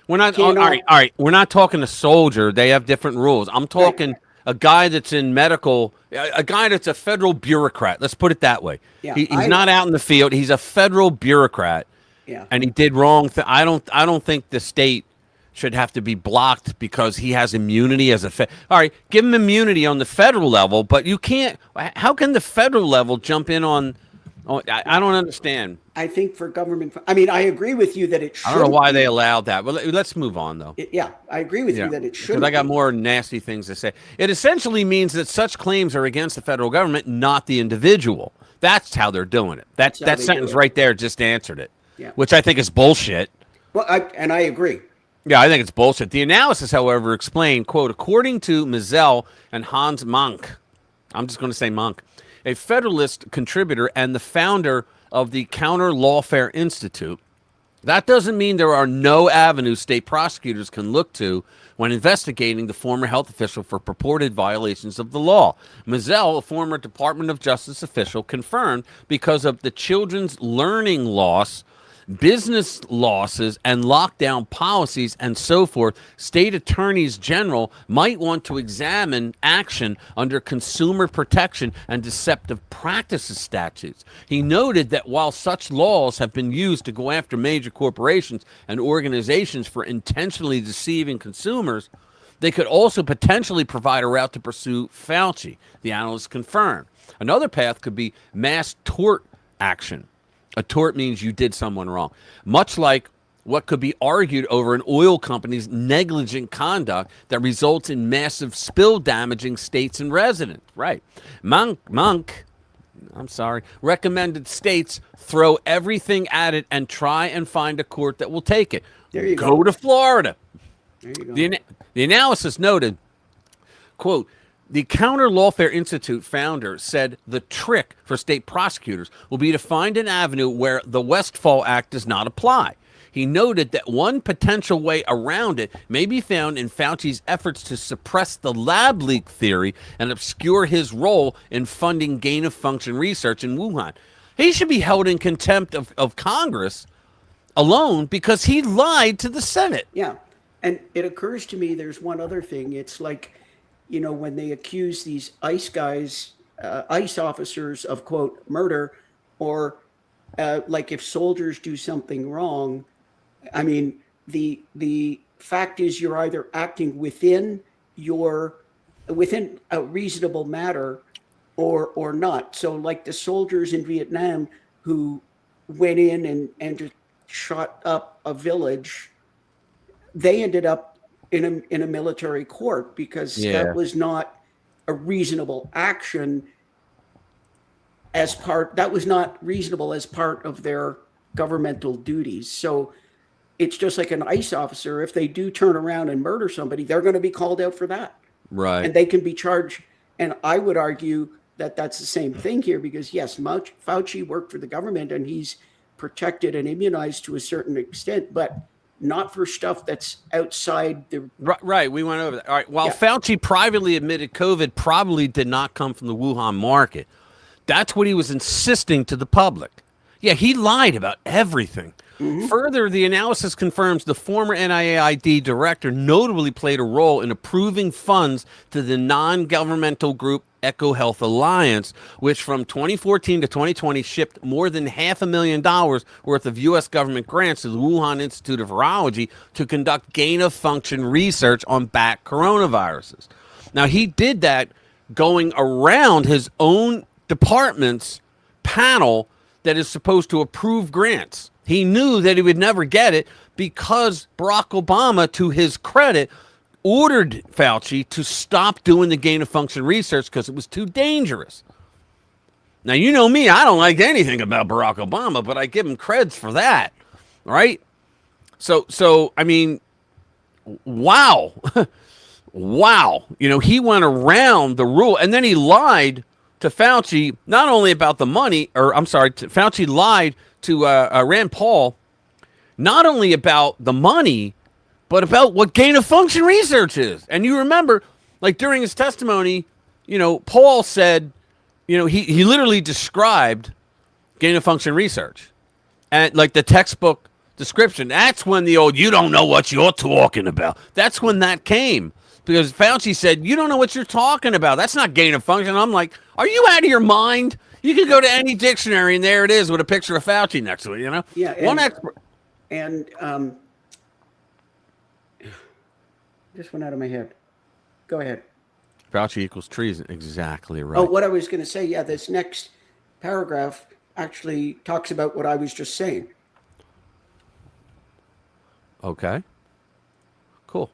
We're not all right. We're not talking a soldier. They have different rules. I'm talking a guy that's in medical, a guy that's a federal bureaucrat. Let's put it that way. Yeah, he's not out in the field. He's a federal bureaucrat. Yeah. And he did wrong. I don't think the state should have to be blocked because he has immunity as a all right, give him immunity on the federal level, but you can't. How can the federal level jump in on? I don't understand. I think for government, I agree with you that it should. I don't know why they allowed that. Well, let's move on, though. Yeah, I agree with you that it should. Because I got more nasty things to say. It essentially means that such claims are against the federal government, not the individual. That's how they're doing it. That sentence right there just answered it, which I think is bullshit. Well, I agree. Yeah, I think it's bullshit. The analysis, however, explained, quote, according to Mizell and Hans Monk, I'm just going to say Monk, a Federalist contributor and the founder of the Counter Lawfare Institute, that doesn't mean there are no avenues state prosecutors can look to when investigating the former health official for purported violations of the law. Mizell, a former Department of Justice official, confirmed because of the children's learning loss, business losses, and lockdown policies and so forth, state attorneys general might want to examine action under consumer protection and deceptive practices statutes. He noted that while such laws have been used to go after major corporations and organizations for intentionally deceiving consumers, they could also potentially provide a route to pursue Fauci, the analyst confirmed. Another path could be mass tort action. A tort means you did someone wrong, much like what could be argued over an oil company's negligent conduct that results in massive spill damaging states and residents. Right. Monk, recommended states throw everything at it and try and find a court that will take it. There you go. Go to Florida. There you go. The analysis noted, quote, the Counter Lawfare Institute founder said the trick for state prosecutors will be to find an avenue where the Westfall Act does not apply. He noted that one potential way around it may be found in Fauci's efforts to suppress the lab leak theory and obscure his role in funding gain-of-function research in Wuhan. He should be held in contempt of Congress alone because he lied to the Senate. Yeah, and it occurs to me there's one other thing. It's like, when they accuse these ICE guys, ICE officers of, quote, murder, or like if soldiers do something wrong, the fact is you're either acting within a reasonable matter or not. So like the soldiers in Vietnam who went in and just shot up a village, they ended up in a military court because that was not a reasonable action that was not reasonable as part of their governmental duties. So it's just like an ICE officer. If they do turn around and murder somebody, they're going to be called out for that. Right. And they can be charged. And I would argue that that's the same thing here because, yes, Fauci worked for the government and he's protected and immunized to a certain extent, but not for stuff that's outside the... Right, we went over that. All right, while Fauci privately admitted COVID probably did not come from the Wuhan market, that's what he was insisting to the public. Yeah, he lied about everything. Mm-hmm. Further, the analysis confirms the former NIAID director notably played a role in approving funds to the non-governmental group EcoHealth Alliance, which from 2014 to 2020 shipped more than $500,000 worth of U.S. government grants to the Wuhan Institute of Virology to conduct gain-of-function research on bat coronaviruses. Now, he did that going around his own department's panel that is supposed to approve grants. He knew that he would never get it because Barack Obama, to his credit, ordered Fauci to stop doing the gain of function research because it was too dangerous. Now, you know me, I don't like anything about Barack Obama, but I give him creds for that, right? So I mean, wow. Wow. You know, he went around the rule, and then he lied to Fauci, not only about the money, Fauci lied to Rand Paul, not only about the money, but about what gain of function research is. And you remember, like during his testimony, you know, Paul said, you know, he literally described gain of function research and like the textbook description. That's when the old, you don't know what you're talking about. That's when that came. Because Fauci said, you don't know what you're talking about. That's not gain of function. I'm like, are you out of your mind? You can go to any dictionary and there it is with a picture of Fauci next to it, you know? Yeah. One expert. And just went out of my head. Go ahead. Fauci equals treason. Exactly right. Oh, what I was going to say, yeah, this next paragraph actually talks about what I was just saying. Okay. Cool.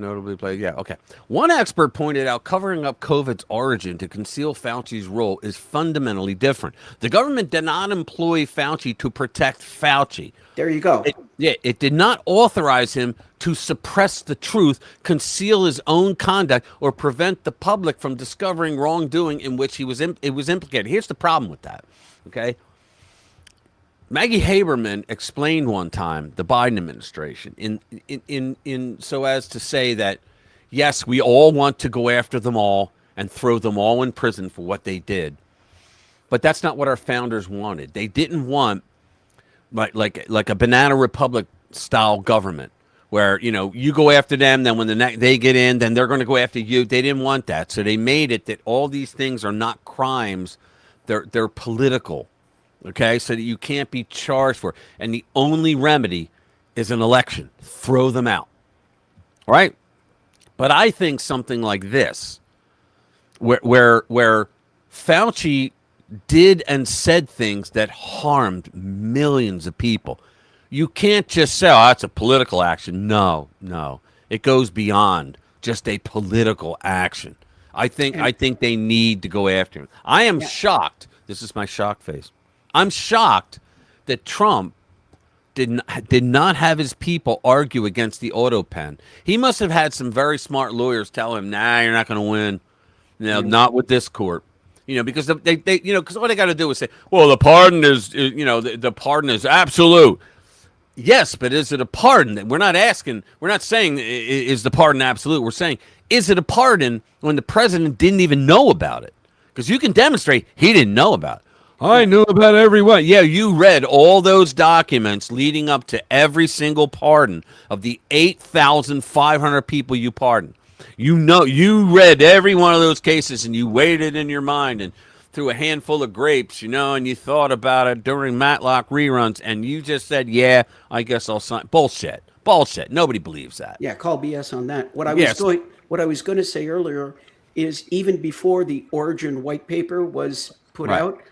Notably played. Yeah, okay. One expert pointed out covering up COVID's origin to conceal Fauci's role is fundamentally different. The government did not employ Fauci to protect Fauci. There you go. It did not authorize him to suppress the truth, conceal his own conduct, or prevent the public from discovering wrongdoing in which it was implicated. Here's the problem with that, okay? Maggie Haberman explained one time the Biden administration in so as to say that, yes, we all want to go after them all and throw them all in prison for what they did. But that's not what our founders wanted. They didn't want like a banana republic style government where, you know, you go after them, then when they get in, then they're going to go after you. They didn't want that. So they made it that all these things are not crimes. They're political. Okay, so that you can't be charged for it. And the only remedy is an election. Throw them out. All right? But I think something like this, where Fauci did and said things that harmed millions of people. You can't just say, oh, that's a political action. No. It goes beyond just a political action. I think they need to go after him. I am shocked. This is my shock face. I'm shocked that Trump did not have his people argue against the auto pen. He must have had some very smart lawyers tell him, nah, you're not going to win. You know, not with this court. You know, because because all they got to do is say, well, the pardon is, the pardon is absolute. Yes, but is it a pardon? We're not saying is the pardon absolute. We're saying, is it a pardon when the president didn't even know about it? Because you can demonstrate he didn't know about it. I knew about everyone. Yeah, you read all those documents leading up to every single pardon of the 8,500 people you pardoned. You know, you read every one of those cases and you weighed it in your mind and threw a handful of grapes, and you thought about it during Matlock reruns and you just said, yeah, I guess I'll sign. Bullshit. Nobody believes that. Yeah, call BS on that. What I was going to say earlier is even before the Origin white paper was put out,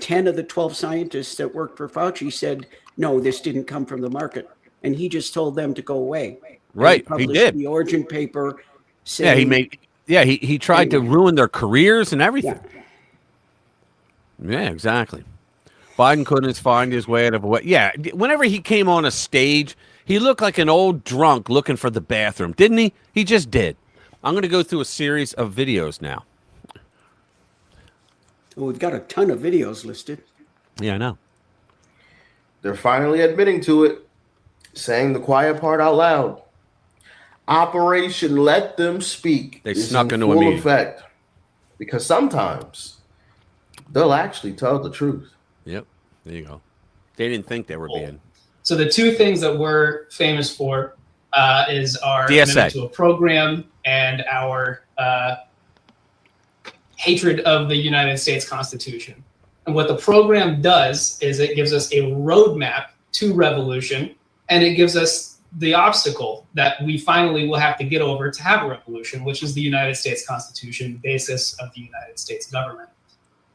10 of the 12 scientists that worked for Fauci said, no, this didn't come from the market. And he just told them to go away. Right. He did. The Origin paper saying, he tried to ruin their careers and everything. Yeah, exactly. Biden couldn't find his way out of a way. Yeah. Whenever he came on a stage, he looked like an old drunk looking for the bathroom, didn't he? He just did. I'm going to go through a series of videos now. Well, we've got a ton of videos listed. Yeah, I know. They're finally admitting to it, saying the quiet part out loud. Operation Let Them Speak. They is snuck in into a full meeting. effect because sometimes they'll actually tell the truth. Yep. There you go. They didn't think they were being. So the two things that we're famous for is our DSA. commitment to a program and our hatred of the United States Constitution. And what the program does is it gives us a roadmap to revolution, and it gives us the obstacle that we finally will have to get over to have a revolution, which is the United States Constitution, the basis of the United States government.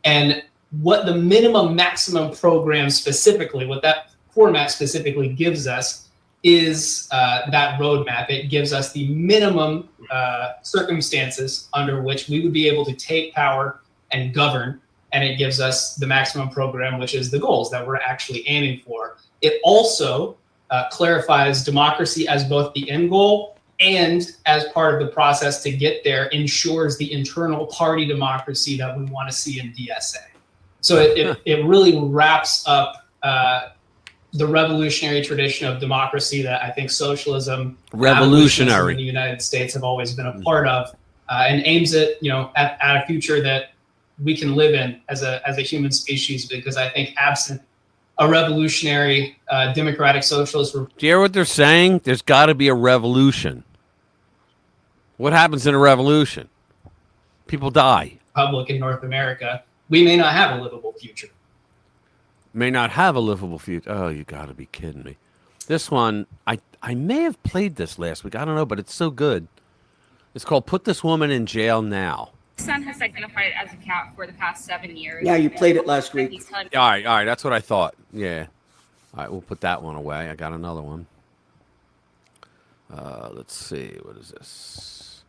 And what the minimum maximum program specifically, what that format specifically gives us is that roadmap. It gives us the minimum circumstances under which we would be able to take power and govern, and it gives us the maximum program, which is the goals that we're actually aiming for. It also clarifies democracy as both the end goal and as part of the process to get there ensures the internal party democracy that we want to see in DSA. So it really wraps up the revolutionary tradition of democracy that I think socialism, revolutionary in the United States have always been a part of, and aims at a future that we can live in as a human species. Because I think absent a revolutionary democratic socialist. Do you hear what they're saying? There's got to be a revolution. What happens in a revolution? People die. Republic in North America, we may not have a livable future. May not have a livable future. Oh, you got to be kidding me. This one, I may have played this last week. I don't know, but it's so good. It's called Put This Woman in Jail Now. Son has identified as a cat for the past 7 years. Yeah, you played it last week. All right. That's what I thought. Yeah. All right, we'll put that one away. I got another one. Let's see. What is this?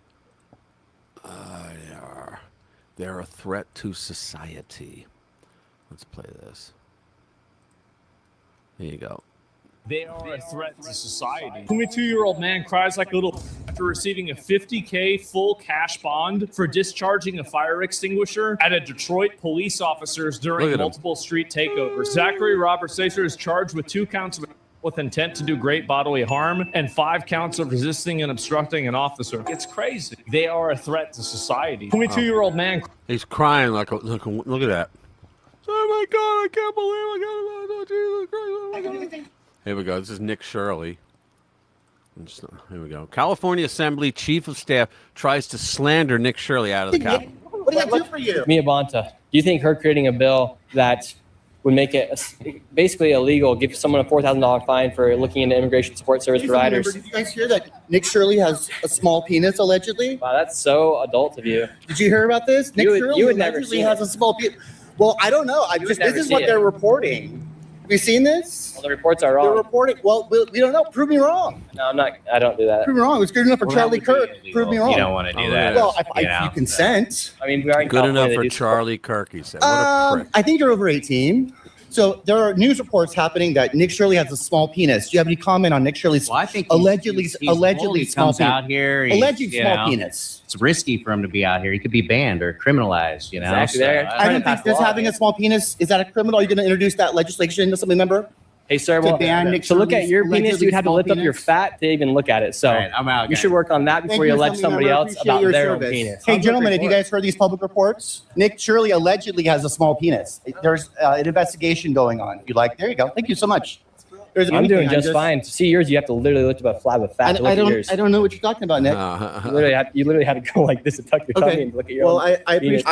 They're a threat to society. Let's play this. Here you go. They are a threat to society. 22-year-old man cries like a little after receiving a $50K full cash bond for discharging a fire extinguisher at a Detroit police officers during multiple street takeovers. Zachary Robert Sacer is charged with 2 counts with intent to do great bodily harm and 5 counts of resisting and obstructing an officer. It's crazy. They are a threat to society. 22-year-old man. He's crying like a look at that. Oh my God! I can't believe Jesus Christ! Here we go. This is Nick Shirley. Here we go. California Assembly Chief of Staff tries to slander Nick Shirley out of the Capitol. What does that do for you? Mia Bonta, do you think her creating a bill that would make it basically illegal, give someone a $4,000 fine for looking into immigration support service providers? Did you guys hear that Nick Shirley has a small penis, allegedly? Wow, that's so adult of you. Did you hear about this? Nick Shirley you would never allegedly see has a small penis. Well, I don't know. This is what they're reporting. Have you seen this? Well, the reports are wrong. They're reporting. Well, we don't know. Prove me wrong. No, I'm not. I don't do that. Prove me wrong. It's good enough for Charlie Kirk. Prove me wrong. You don't want to do that. Well, if you consent. I mean, we aren't good enough for Charlie Kirk. He said, "What a prick." I think you're over 18. So there are news reports happening that Nick Shirley has a small penis. Do you have any comment on Nick Shirley's allegedly small penis? Out here, alleged small penis. It's risky for him to be out here. He could be banned or criminalized. You know, exactly. I don't think just having a small penis is that a criminal. Are you going to introduce that legislation, Assembly member? Hey, sir, well, to look at your penis, you'd have to lift up your fat to even look at it. So I'm out. You should work on that before you elect somebody else about their own penis. Hey, gentlemen, have you guys heard these public reports? Nick Shirley allegedly has a small penis. There's an investigation going on. There you go. Thank you so much. I'm doing just fine. To see yours, you have to literally lift up a flab of fat to look at yours. I don't know what you're talking about, Nick. You literally have to go like this and tuck your tummy and look at your own. Well, I appreciate.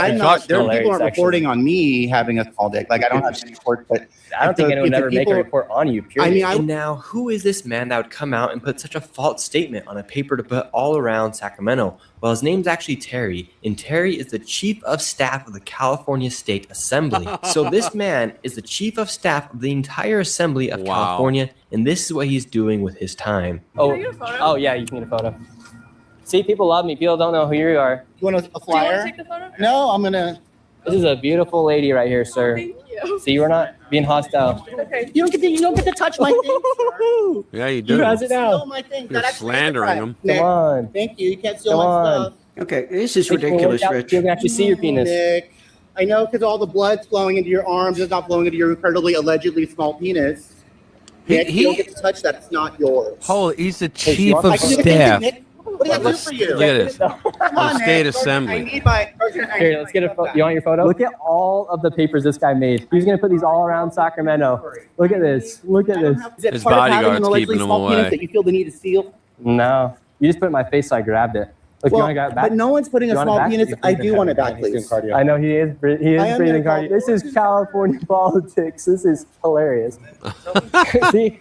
There are people aren't reporting on me having a small dick. Like I don't have any report, but I don't think anyone would ever make a report on you. Period. And now, who is this man that would come out and put such a false statement on a paper to put all around Sacramento? Well, his name's actually Terry, and Terry is the Chief of Staff of the California State Assembly. So this man is the Chief of Staff of the entire Assembly of California, and this is what he's doing with his time. Oh yeah, you can get a photo. See, people love me. People don't know who you are. You want a flyer? Do you want to take the photo? No, I'm gonna. This is a beautiful lady right here, sir. Thank you. See, we're not being hostile. Okay. You don't get to touch my thing. Yeah, you do. Who has it now? Steal my thing. You're slandering him. Nick, Come on. Thank you. You can't steal my stuff. Okay, this is ridiculous, Rich. You can actually see your penis. Nick, I know because all the blood's flowing into your arms. It's not flowing into your incredibly, allegedly small penis. Nick, you don't get to touch that. It's not yours. Holy, he's the Chief of Staff. What does that do for you? Look at this. The State Assembly. I need my. Here, let's get a photo. You want your photo? Look at all of the papers this guy made. He's gonna put these all around Sacramento. Look at this. Look at this. Is it His part of having bodyguard's an allegedly keeping him small penis away. that you feel the need to steal? No, you just put it in my face, so I grabbed it. Look, you want to grab it back? But no one's putting a You want it small back? penis. I do want it back, please. I know he is. He I is am breathing gonna cardio. This is California politics. This is hilarious. See,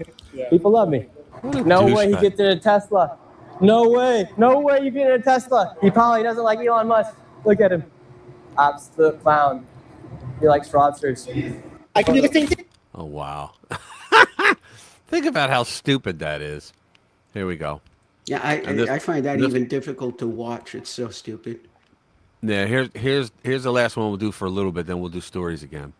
people love me. No way he gets in a Tesla. No way. No way you get in a Tesla. He probably doesn't like Elon Musk. Look at him. Absolute clown. He likes fraudsters. I can do the same thing. Oh, wow. Think about how stupid that is. Here we go. Yeah, I find that even difficult to watch. It's so stupid. Yeah, here's the last one we'll do for a little bit, then we'll do stories again.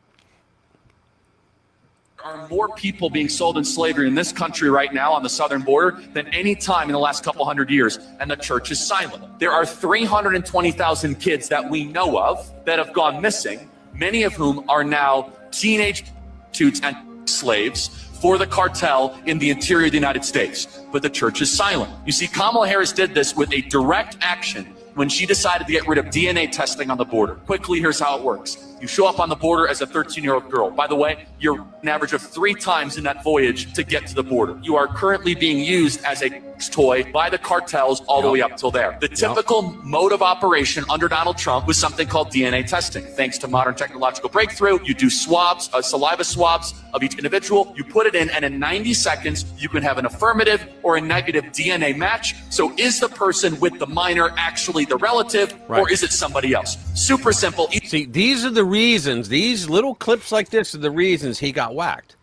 There are more people being sold in slavery in this country right now on the southern border than any time in the last couple hundred years, and the church is silent. There are 320,000 kids that we know of that have gone missing, many of whom are now teenage prostitutes and slaves for the cartel in the interior of the United States. But the church is silent. You see, Kamala Harris did this with a direct action when she decided to get rid of DNA testing on the border. Quickly, here's how it works. You show up on the border as a 13-year-old girl. By the way, you're an average of 3 times in that voyage to get to the border. You are currently being used as a toy by the cartels all the way up till there. The typical mode of operation under Donald Trump was something called DNA testing. Thanks to modern technological breakthrough, you do swabs, saliva swabs of each individual, you put it in, and in 90 seconds, you can have an affirmative or a negative DNA match. So is the person with the minor actually the relative, or is it somebody else? Super simple. See, these are the reasons, these little clips like this are the reasons he got whacked.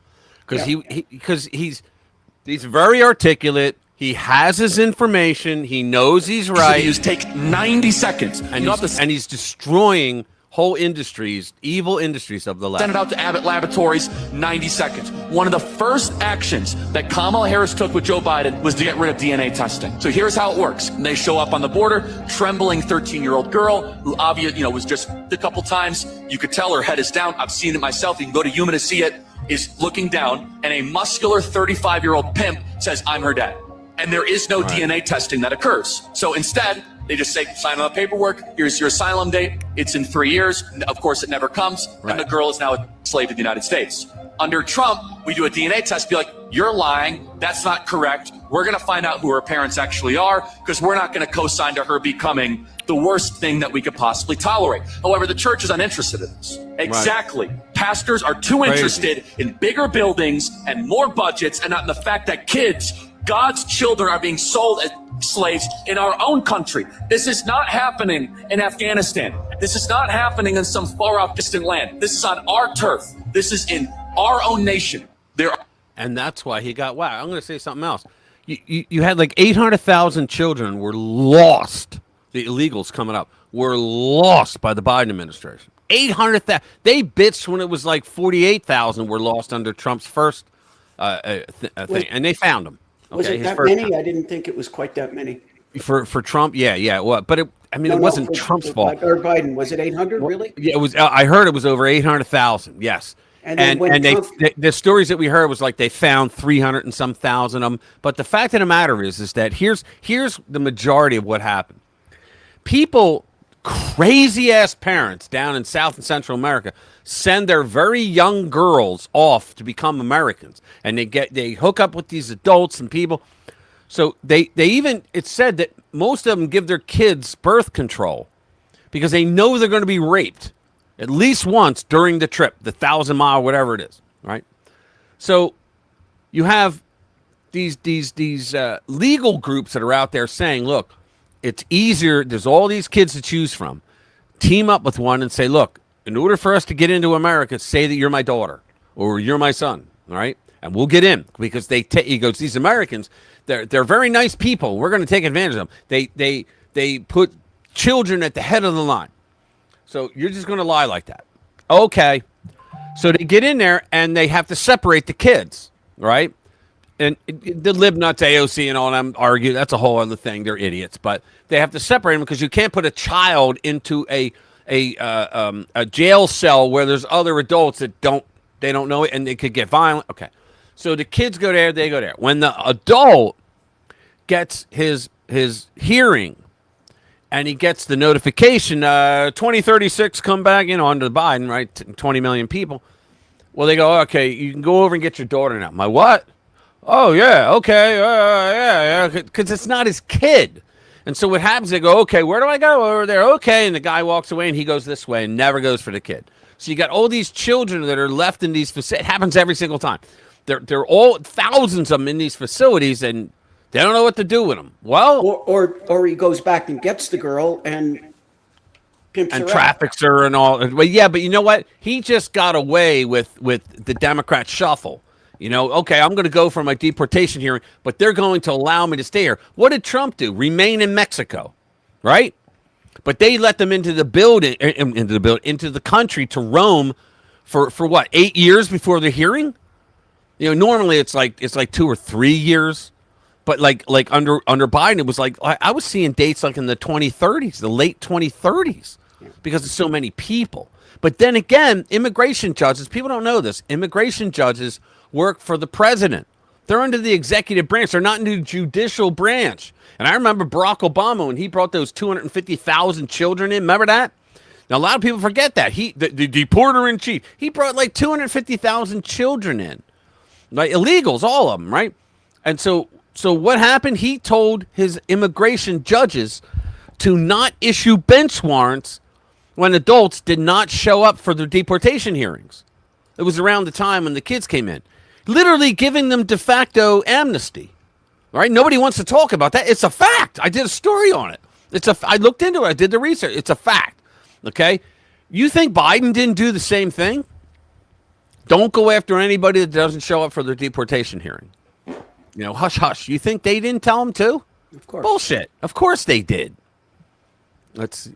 Because he's very articulate. He has his information. He knows he's right. Take 90 seconds. And he's destroying whole industries, evil industries of the left. Send it out to Abbott Laboratories, 90 seconds. One of the first actions that Kamala Harris took with Joe Biden was to get rid of DNA testing. So here's how it works. They show up on the border, trembling 13-year-old girl who obviously, was just a couple times. You could tell her head is down. I've seen it myself. You can go to Yuma to see it. Is looking down, and a muscular 35-year-old pimp says, I'm her dad. And there is no DNA testing that occurs. So instead, they just say, sign on the paperwork, here's your asylum date, it's in 3 years, of course it never comes, and the girl is now a slave to the United States. Under Trump, we do a DNA test, be like, you're lying, that's not correct, we're gonna find out who her parents actually are, because we're not gonna co-sign to her becoming the worst thing that we could possibly tolerate. However, the church is uninterested in this. Exactly. Pastors are too interested in bigger buildings and more budgets, and not in the fact that kids, God's children, are being sold as slaves in our own country. This is not happening in Afghanistan. This is not happening in some far off distant land. This is on our turf. This is in our own nation. And that's why he got whacked. I'm going to say something else. You had like 800,000 children were lost. The illegals coming up were lost by the Biden administration. 800,000. They bitched when it was like 48,000 were lost under Trump's first thing, and they found them. Was it that many? I didn't think it was quite that many. For Trump, yeah. Well, but it wasn't Trump's fault. Or Biden, was it 800 really? Yeah, it was. I heard it was over 800,000. Yes. And the stories that we heard was like they found 300 and some thousand of them. But the fact of the matter is that here's the majority of what happened. People, crazy ass parents down in South and Central America send their very young girls off to become Americans, and they hook up with these adults and people. So they even, it's said that most of them give their kids birth control because they know they're going to be raped at least once during the trip, the 1,000-mile, whatever it is, right? So you have these legal groups that are out there saying, look, it's easier. There's all these kids to choose from. Team up with one and say, look, in order for us to get into America, say that you're my daughter or you're my son, all right? And we'll get in because he goes, these Americans, they're very nice people. We're going to take advantage of them. They put children at the head of the line. So you're just going to lie like that. Okay. So they get in there and they have to separate the kids, right? And the libnuts, AOC and all them argue. That's a whole other thing. They're idiots. But they have to separate them because you can't put a child into a jail cell where there's other adults that don't know it and they could get violent. Okay. So the kids go there, they go there. When the adult gets his hearing and he gets the notification, 2036 come back, under Biden, right? 20 million people. Well, they go, okay, you can go over and get your daughter now. My what? Oh, yeah, okay, yeah, because it's not his kid. And so what happens, they go, okay, where do I go? Over there, okay. And the guy walks away and he goes this way and never goes for the kid. So you got all these children that are left in these facilities. It happens every single time. They're all thousands of them in these facilities, and they don't know what to do with them. Well, or he goes back and gets the girl and pimps and her out. traffics her and all. Well, yeah, but you know what? He just got away with the Democrat shuffle. You know, okay, I'm going to go for my deportation hearing, but they're going to allow me to stay here. What did Trump do? Remain in Mexico, right? But they let them into the country to roam for what, 8 years before the hearing? You know, normally it's like 2 or 3 years, but like under Biden, it was like I was seeing dates like in the 2030s, the late 2030s, because of so many people. But then again, immigration judges, people don't know this. Immigration judges work for the president. They're under the executive branch. They're not in the judicial branch. And I remember Barack Obama when he brought those 250,000 children in. Remember that? Now, a lot of people forget that. The deporter-in-chief, he brought like 250,000 children in. Like illegals, all of them, right? And so what happened? He told his immigration judges to not issue bench warrants when adults did not show up for their deportation hearings. It was around the time when the kids came in. Literally giving them de facto amnesty. All right? Nobody wants to talk about that. It's a fact. I did a story on it. I looked into it. I did the research. It's a fact. Okay? You think Biden didn't do the same thing? Don't go after anybody that doesn't show up for their deportation hearing. You know, hush, hush. You think they didn't tell them to? Of course. Bullshit. Of course they did. Let's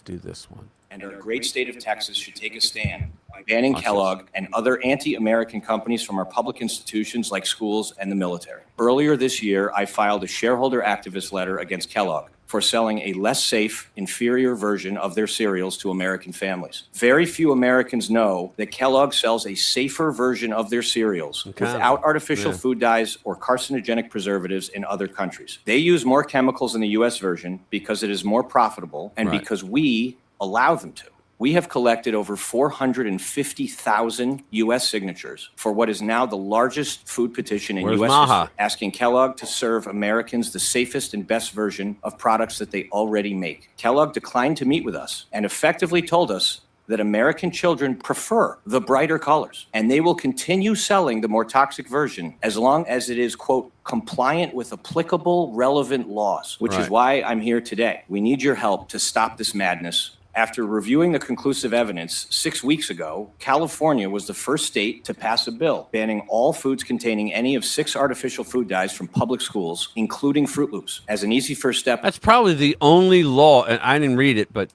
do this one. And our great state of Texas should take a stand by banning Kellogg and other anti-American companies from our public institutions like schools and the military. Earlier this year, I filed a shareholder activist letter against Kellogg for selling a less safe, inferior version of their cereals to American families. Very few Americans know that Kellogg sells a safer version of their cereals without artificial food dyes or carcinogenic preservatives in other countries. They use more chemicals in the U.S. version because it is more profitable and because we allow them to. We have collected over 450,000 U.S. signatures for what is now the largest food petition in U.S. history, asking Kellogg to serve Americans the safest and best version of products that they already make. Kellogg declined to meet with us and effectively told us that American children prefer the brighter colors, and they will continue selling the more toxic version as long as it is, quote, compliant with applicable relevant laws, which is why I'm here today. We need your help to stop this madness. After reviewing the conclusive evidence 6 weeks ago, California was the first state to pass a bill banning all foods containing any of 6 artificial food dyes from public schools, including Fruit Loops. As an easy first step. That's probably the only law, and I didn't read it, but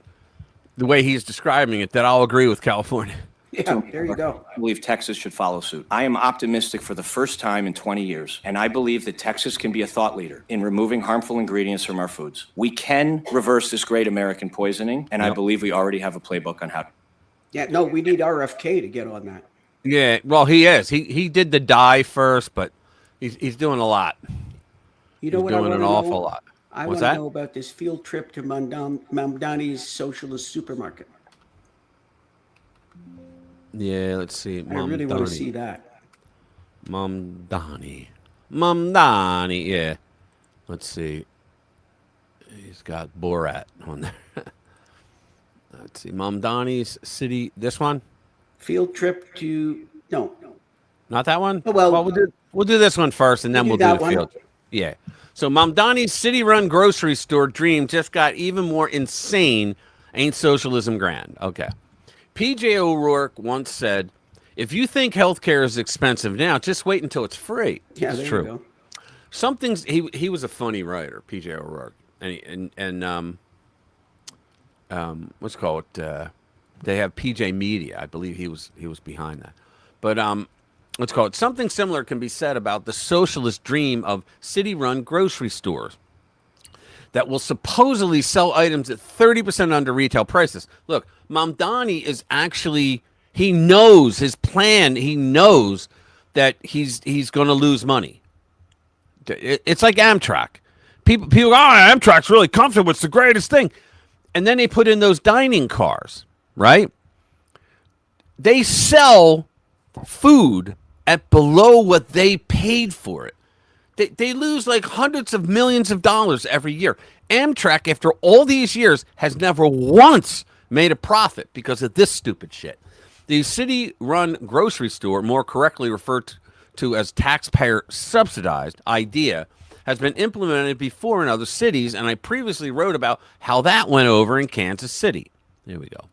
the way he's describing it, that I'll agree with California. Yeah, there you go. I believe Texas should follow suit. I am optimistic for the first time in 20 years, and I believe that Texas can be a thought leader in removing harmful ingredients from our foods. We can reverse this great American poisoning, and I believe we already have a playbook on how to. Yeah, no, we need RFK to get on that. Yeah, well, he is. He did the dye first, but he's doing a lot. You know he's what doing I an want to awful know? lot. I What's want that? to know about this field trip to Mamdani's socialist supermarket. Yeah, let's see. I really want to see that. Mamdani, yeah. Let's see. He's got Borat on there. Let's see. Mamdani's city. This one? Field trip to no. Not that one? Oh, well, we'll do this one first, and then we'll do the one. field trip. Yeah. So Mamdani's city-run grocery store dream just got even more insane. Ain't socialism grand? Okay. P.J. O'Rourke once said, "If you think healthcare is expensive now, just wait until it's free." Yeah, it's there true. you go. Something's he was a funny writer, P.J. O'Rourke, and what's it called? They have P.J. Media, I believe he was behind that. But let's call it something similar can be said about the socialist dream of city-run grocery stores that will supposedly sell items at 30% under retail prices. Look, Mamdani is actually, he knows his plan. He knows that he's going to lose money. It's like Amtrak. People go, Amtrak's really comfortable. It's the greatest thing. And then they put in those dining cars, right? They sell food at below what they paid for it. They lose like hundreds of millions of dollars every year. Amtrak, after all these years, has never once made a profit because of this stupid shit. The city-run grocery store, more correctly referred to as taxpayer-subsidized idea, has been implemented before in other cities, and I previously wrote about how that went over in Kansas City. Here we go.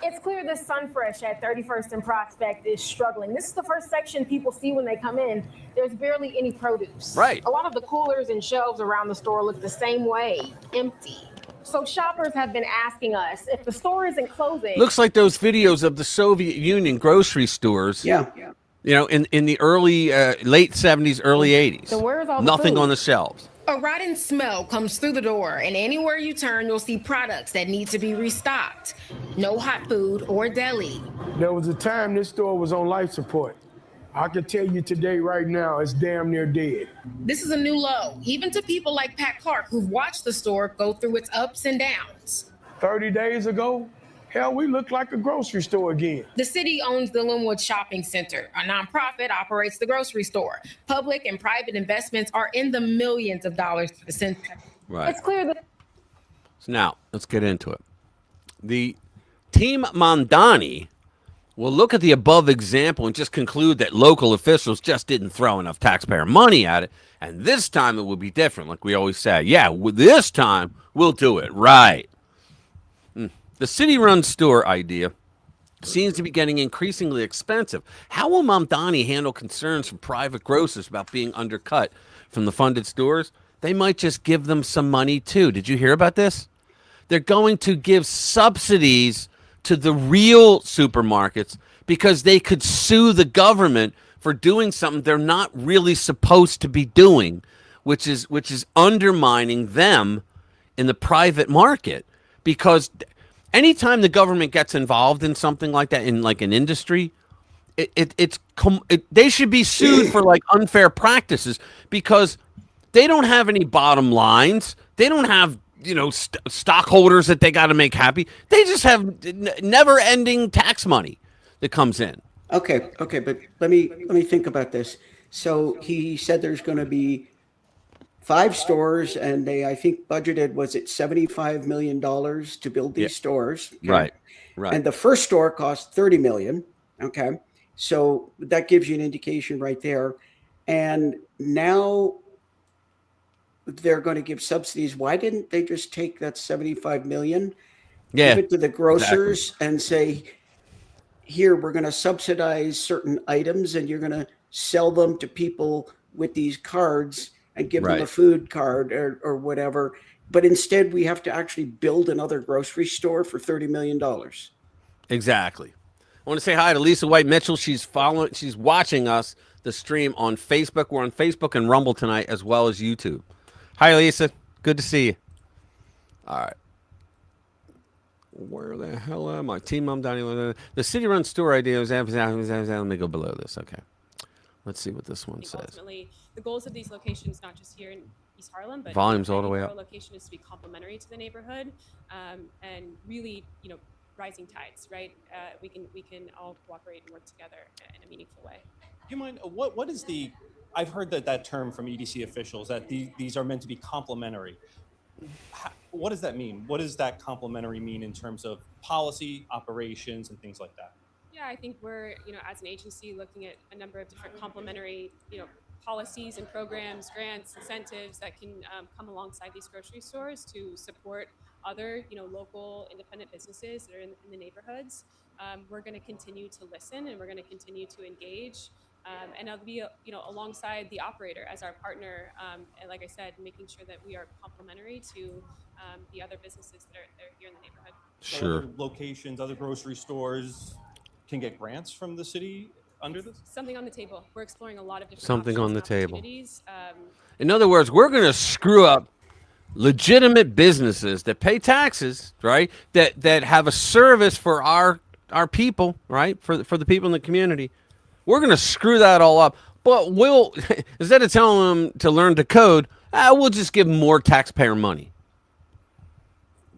It's clear this Sunfresh at 31st and Prospect is struggling. This is the first section people see when they come in. There's barely any produce. Right. A lot of the coolers and shelves around the store look the same way, empty. So shoppers have been asking us if the store isn't closing. Looks like those videos of the Soviet Union grocery stores. Yeah. You know, in the early, late 70s, early 80s. So where's all the Nothing food? on the shelves. A rotten smell comes through the door, and anywhere you turn, you'll see products that need to be restocked. No hot food or deli. There was a time this store was on life support. I can tell you today, right now, it's damn near dead. This is a new low, even to people like Pat Clark, who've watched the store go through its ups and downs. 30 days ago, hell, we looked like a grocery store again. The city owns the Linwood Shopping Center. A nonprofit operates the grocery store. Public and private investments are in the millions of dollars for the center. Right. It's clear that. So now, let's get into it. The Team Mamdani will look at the above example and just conclude that local officials just didn't throw enough taxpayer money at it, and this time it will be different, like we always say. Yeah, this time we'll do it right. The city-run store idea seems to be getting increasingly expensive. How will Mamdani handle concerns from private grocers about being undercut from the funded stores? They might just give them some money, too. Did you hear about this? They're going to give subsidies to the real supermarkets because they could sue the government for doing something they're not really supposed to be doing, which is undermining them in the private market. Because anytime the government gets involved in something like that, in like an industry, they should be sued for like unfair practices because they don't have any bottom lines. They don't have stockholders that they got to make happy. They just have never-ending tax money that comes in. Okay, but let me think about this. So he said there's going to be 5 stores, and they, I think, budgeted, was it $75 million to build these stores? Okay. Right. And the first store cost $30 million. Okay, so that gives you an indication right there. And now they're going to give subsidies. Why didn't they just take that $75 million, give it to the grocers, and say, here, we're going to subsidize certain items, and you're going to sell them to people with these cards and give them a food card or whatever. But instead, we have to actually build another grocery store for $30 million. Exactly. I want to say hi to Lisa White Mitchell. She's watching us, the stream on Facebook. We're on Facebook and Rumble tonight, as well as YouTube. Hi, Lisa. Good to see you. All right. Where the hell am I? Team Mamdani. The city-run store idea was... Let me go below this. Okay. Let's see what this one says. Ultimately, the goals of these locations, not just here in East Harlem, but volumes all the way up. Location is to be complementary to the neighborhood, and really, rising tides. Right? We can all cooperate and work together in a meaningful way. Do you mind? What is the? I've heard that term from EDC officials that these are meant to be complementary. What does that mean? What does that complementary mean in terms of policy, operations, and things like that? Yeah, I think we're, as an agency, looking at a number of different complementary, policies and programs, grants, incentives that can come alongside these grocery stores to support other, local independent businesses that are in the neighborhoods. We're going to continue to listen, and we're going to continue to engage. And I'll be, alongside the operator as our partner, and like I said, making sure that we are complementary to the other businesses that are here in the neighborhood. So Sure. other locations, other grocery stores can get grants from the city under this? Something on the table. We're exploring a lot of different Something on the options and table. opportunities. In other words, we're going to screw up legitimate businesses that pay taxes, right? That have a service for our people, right? For the people in the community. We're going to screw that all up. But we'll, instead of telling them to learn to code, we'll just give them more taxpayer money.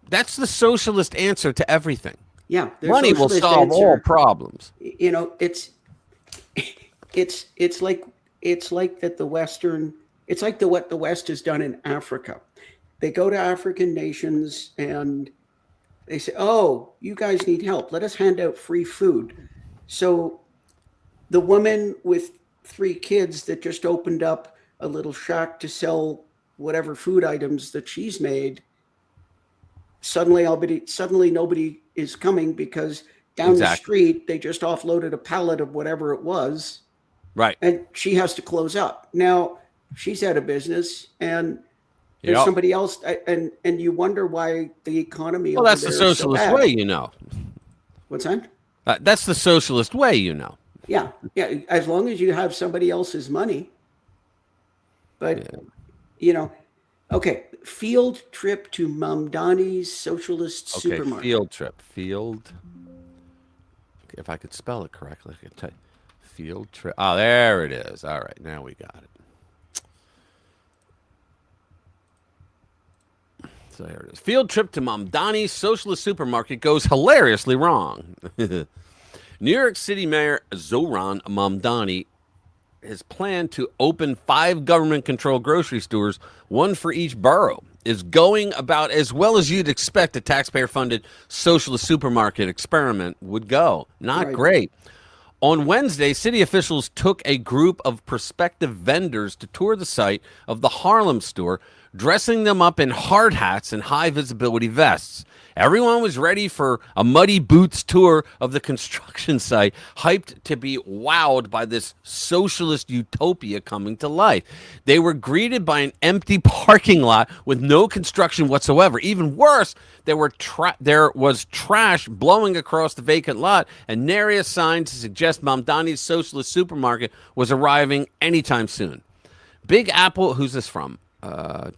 That's the socialist answer to everything. Yeah, money will solve all problems. It's like that the Western. It's like what the West has done in Africa. They go to African nations and they say, "Oh, you guys need help. Let us hand out free food." So the woman with 3 kids that just opened up a little shack to sell whatever food items that she's made, suddenly nobody is coming because down the Exactly. street they just offloaded a pallet of whatever it was, Right. and she has to close up. Now she's out of business, and there's Yep. somebody else, and you wonder why the economy Well, over that's the there is so socialist bad. way, you know. What's that? That's the socialist way, you know. Yeah, as long as you have somebody else's money. But you know, okay, field trip to Mamdani's socialist Okay, supermarket. field trip. Field. Okay, if I could spell it correctly, I could tell you. Field trip. Oh, there it is. All right, now we got it. So there it is. Field trip to Mamdani's socialist supermarket goes hilariously wrong. New York City Mayor Zohran Mamdani his plan to open 5 government-controlled grocery stores, one for each borough, is going about as well as you'd expect a taxpayer-funded socialist supermarket experiment would go. Not Right. great. On Wednesday, city officials took a group of prospective vendors to tour the site of the Harlem store, dressing them up in hard hats and high-visibility vests. Everyone was ready for a muddy boots tour of the construction site, hyped to be wowed by this socialist utopia coming to life. They were greeted by an empty parking lot with no construction whatsoever. Even worse, there was trash blowing across the vacant lot and nary a sign to suggest Mamdani's socialist supermarket was arriving anytime soon. Big Apple, who's this from?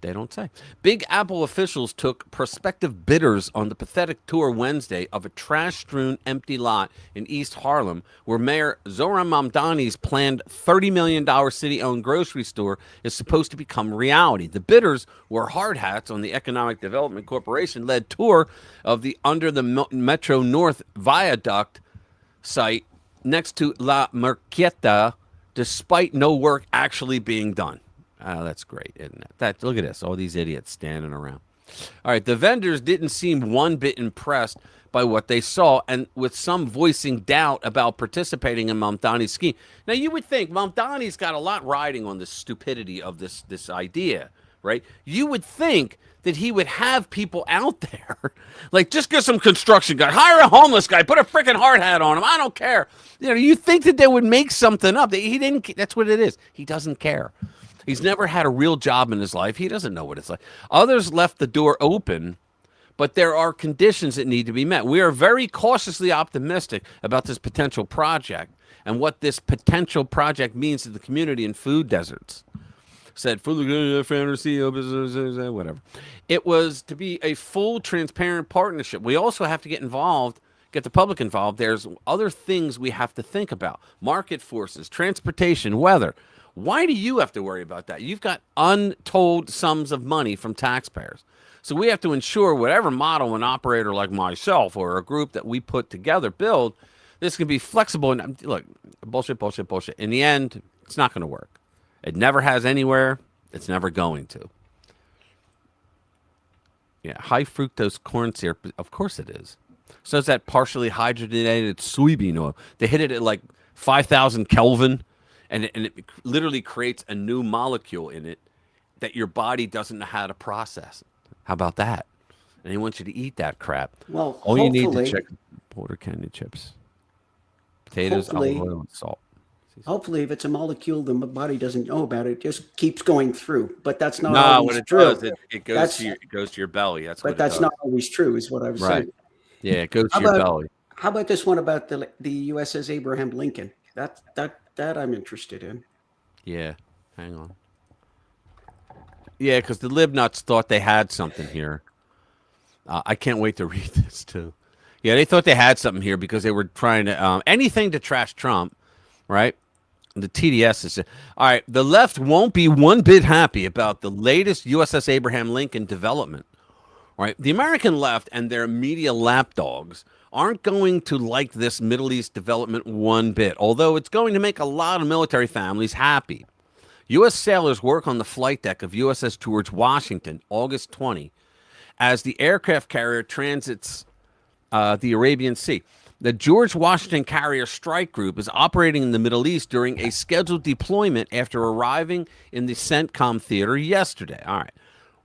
They don't say. Big Apple officials took prospective bidders on the pathetic tour Wednesday of a trash-strewn empty lot in East Harlem, where Mayor Zohran Mamdani's planned $30 million city-owned grocery store is supposed to become reality. The bidders wore hard hats on the Economic Development Corporation-led tour of the under the Metro North Viaduct site next to La Marqueta, despite no work actually being done. Oh, that's great, isn't it? Look at this, all these idiots standing around. All right, the vendors didn't seem one bit impressed by what they saw, and with some voicing doubt about participating in Mamdani's scheme. Now, you would think Mamdani's got a lot riding on the stupidity of this idea, right? You would think that he would have people out there, like, just get some construction guy, hire a homeless guy, put a freaking hard hat on him. I don't care. You know, you think that they would make something up. He didn't. That's what it is. He doesn't care. He's never had a real job in his life. He doesn't know what it's like. Others left the door open, but there are conditions that need to be met. We are very cautiously optimistic about this potential project and what this potential project means to the community in food deserts. Said fully fantasy, whatever. It was to be a full, transparent partnership. We also have to get involved, get the public involved. There's other things we have to think about: market forces, transportation, weather. Why do you have to worry about that? You've got untold sums of money from taxpayers. So we have to ensure whatever model an operator like myself or a group that we put together build, this can be flexible. And look, bullshit. In the end, it's not going to work. It never has anywhere. It's never going to. Yeah, high fructose corn syrup. Of course it is. So is that partially hydrogenated soybean oil. They hit it at like 5,000 Kelvin. And it literally creates a new molecule in it that your body doesn't know how to process. How about that? And they want you to eat that crap. Well, all you need to check Porter Canyon chips, potatoes, olive oil, and salt. Hopefully, if it's a molecule the body doesn't know about, it just keeps going through. But that's not no, always what it true. does, it goes to your belly. That's what. But that's not always true, is what I was saying. Yeah, it goes to your belly. How about this one about the USS Abraham Lincoln? That I'm interested in. Yeah, hang on. Yeah, because the libnuts thought they had something here. I can't wait to read this too. Yeah, they thought they had something here because they were trying to anything to trash Trump, right? The TDS is all right. The left won't be one bit happy about the latest USS Abraham Lincoln development. Right, the American left and their media lapdogs aren't going to like this Middle East development one bit, although it's going to make a lot of military families happy. U.S. sailors work on the flight deck of USS George Washington, August 20, as the aircraft carrier transits the Arabian Sea. The George Washington Carrier Strike Group is operating in the Middle East during a scheduled deployment after arriving in the CENTCOM theater yesterday. All right.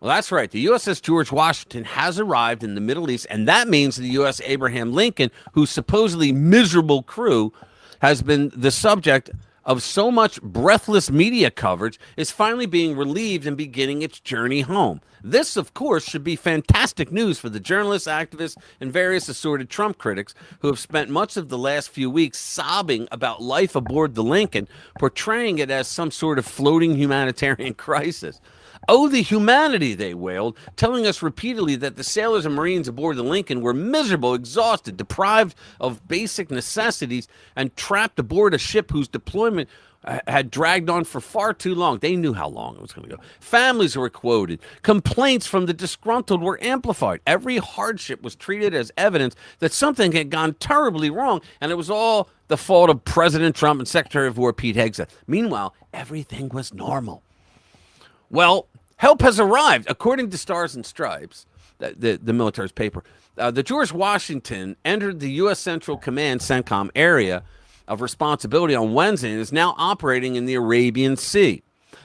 Well, that's right. The USS George Washington has arrived in the Middle East, and that means the U.S. Abraham Lincoln, whose supposedly miserable crew has been the subject of so much breathless media coverage, is finally being relieved and beginning its journey home. This, of course, should be fantastic news for the journalists, activists, and various assorted Trump critics who have spent much of the last few weeks sobbing about life aboard the Lincoln, portraying it as some sort of floating humanitarian crisis. Oh, the humanity, they wailed, telling us repeatedly that the sailors and Marines aboard the Lincoln were miserable, exhausted, deprived of basic necessities, and trapped aboard a ship whose deployment had dragged on for far too long. They knew how long it was going to go. Families were quoted. Complaints from the disgruntled were amplified. Every hardship was treated as evidence that something had gone terribly wrong, and it was all the fault of President Trump and Secretary of War Pete Hegseth. Meanwhile, everything was normal. Well, help has arrived. According to Stars and Stripes, the military's paper, the George Washington entered the U.S. Central Command CENTCOM area of responsibility on Wednesday and is now operating in the Arabian Sea.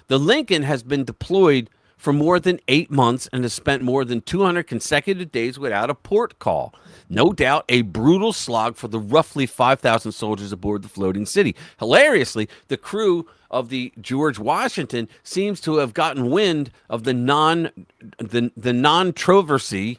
The Lincoln has been deployed for more than 8 months and has spent more than 200 consecutive days without a port call. No doubt a brutal slog for the roughly 5,000 soldiers aboard the floating city. Hilariously, the crew of the George Washington seems to have gotten wind of the non-controversy.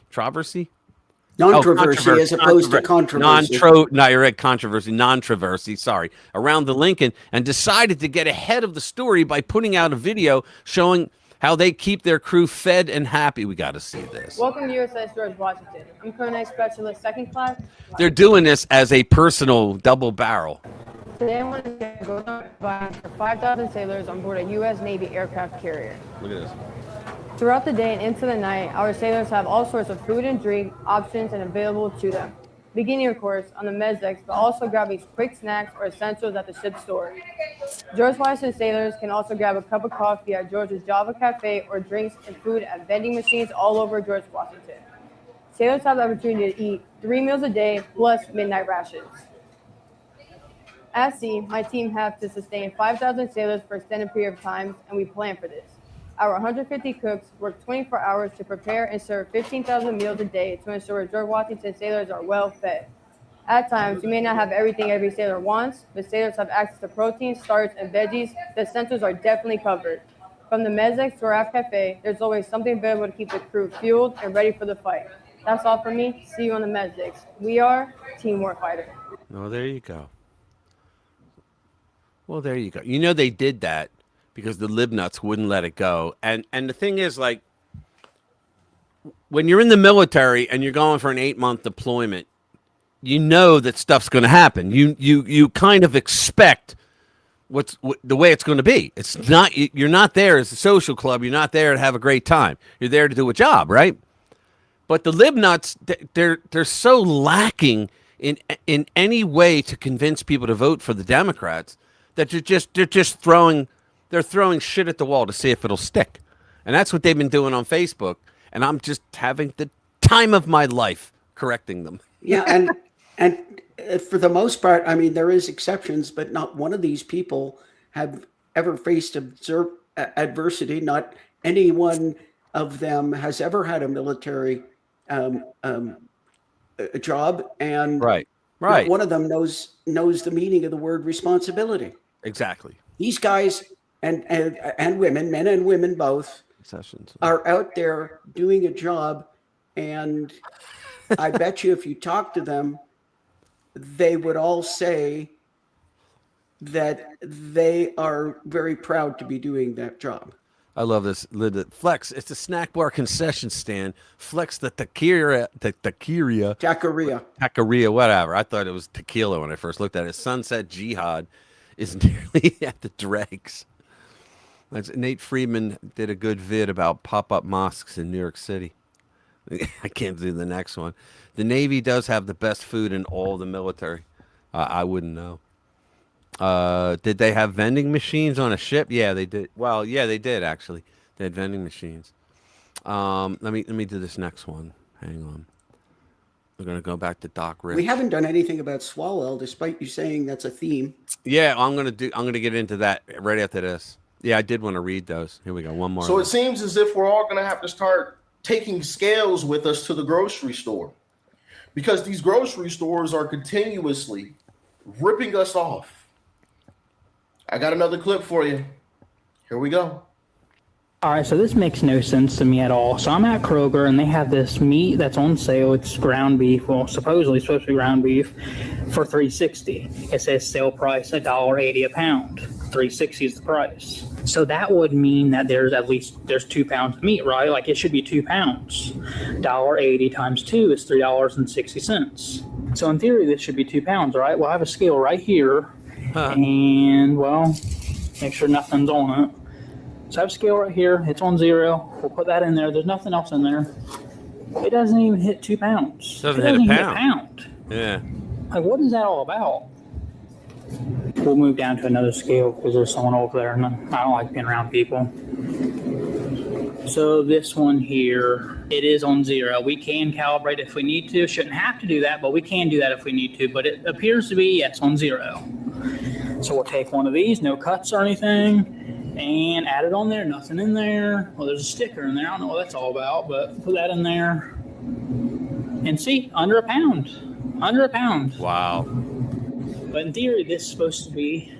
Non-controversy as opposed to controversy. No, you're right, controversy, non-controversy, sorry, around the Lincoln, and decided to get ahead of the story by putting out a video showing how they keep their crew fed and happy. We got to see this. Welcome to USS George Washington. I'm Colonel Specialist Second Class. They're doing this as a personal double barrel. Today I want to go over for 5,000 sailors on board a U.S. Navy aircraft carrier. Look at this. Throughout the day and into the night, our sailors have all sorts of food and drink options and available to them. Beginning, of course, on the mess decks, but also grabbing quick snacks or essentials at the ship's store. George Washington sailors can also grab a cup of coffee at George's Java Cafe or drinks and food at vending machines all over George Washington. Sailors have the opportunity to eat 3 meals a day plus midnight rations. At sea, my team have to sustain 5,000 sailors for an extended period of time, and we plan for this. Our 150 cooks work 24 hours to prepare and serve 15,000 meals a day to ensure George Washington sailors are well fed. At times, you may not have everything every sailor wants, but sailors have access to protein, starch, and veggies. The essentials are definitely covered. From the mezdex to our aft cafe, there's always something available to keep the crew fueled and ready for the fight. That's all for me. See you on the mezdex. We are Team Warfighter. Oh, there you go. Well, there you go. You know they did that because the libnuts wouldn't let it go. And the thing is, like, when you're in the military and you're going for an 8-month deployment, you know that stuff's going to happen. You kind of expect the way it's going to be. It's not, you're not there as a social club. You're not there to have a great time. You're there to do a job, right? But the libnuts, they're so lacking in any way to convince people to vote for the Democrats that they're just throwing shit at the wall to see if it'll stick. And that's what they've been doing on Facebook. And I'm just having the time of my life correcting them. Yeah, and for the most part, I mean, there is exceptions, but not one of these people have ever faced adversity. Not any one of them has ever had a military a job, and right. Not one of them knows the meaning of the word responsibility. Exactly. These guys and women, men and women both, are out there doing a job, and I bet you if you talk to them, they would all say that they are very proud to be doing that job. I love this. Flex, it's a snack bar concession stand. Flex the taqueria, whatever. I thought it was tequila when I first looked at it. Sunset Jihad is nearly at the dregs. Nate Friedman did a good vid about pop-up mosques in New York City. I can't do the next one. The Navy does have the best food in all the military. I wouldn't know. Did they have vending machines on a ship? Yeah, they did. Well, yeah, they did actually. They had vending machines. Let me do this next one. Hang on. We're gonna go back to Doc Rich. We haven't done anything about Swalwell, despite you saying that's a theme. Yeah, I'm gonna get into that right after this. Yeah, I did want to read those. Here we go. One more. So it seems as if we're all going to have to start taking scales with us to the grocery store, because these grocery stores are continuously ripping us off. I got another clip for you. Here we go. All right, so this makes no sense to me at all. So I'm at Kroger, and they have this meat that's on sale. It's ground beef. Well, supposedly it's supposed to be ground beef for $3.60. It says sale price $1.80 a pound. $3.60 is the price. So that would mean that there's 2 pounds of meat, right? Like it should be 2 pounds. $1.80 times 2 is $3.60. So in theory, this should be 2 pounds, right? Well, I have a scale right here, and well, make sure nothing's on it. So I have a scale right here. It's on 0. We'll put that in there. There's nothing else in there. It doesn't even hit 2 pounds. Doesn't it hit doesn't a pound. Yeah. Like, what is that all about? We'll move down to another scale because there's someone over there, and I don't like being around people. So this one here, it is on 0. We can calibrate if we need to. Shouldn't have to do that, but we can do that if we need to. But it appears to be, yes, on 0. So we'll take one of these, no cuts or anything, and add it on there. Nothing in there. Well, there's a sticker in there. I don't know what that's all about, but put that in there. And see, under a pound. Under a pound. Wow. But in theory, this is supposed to be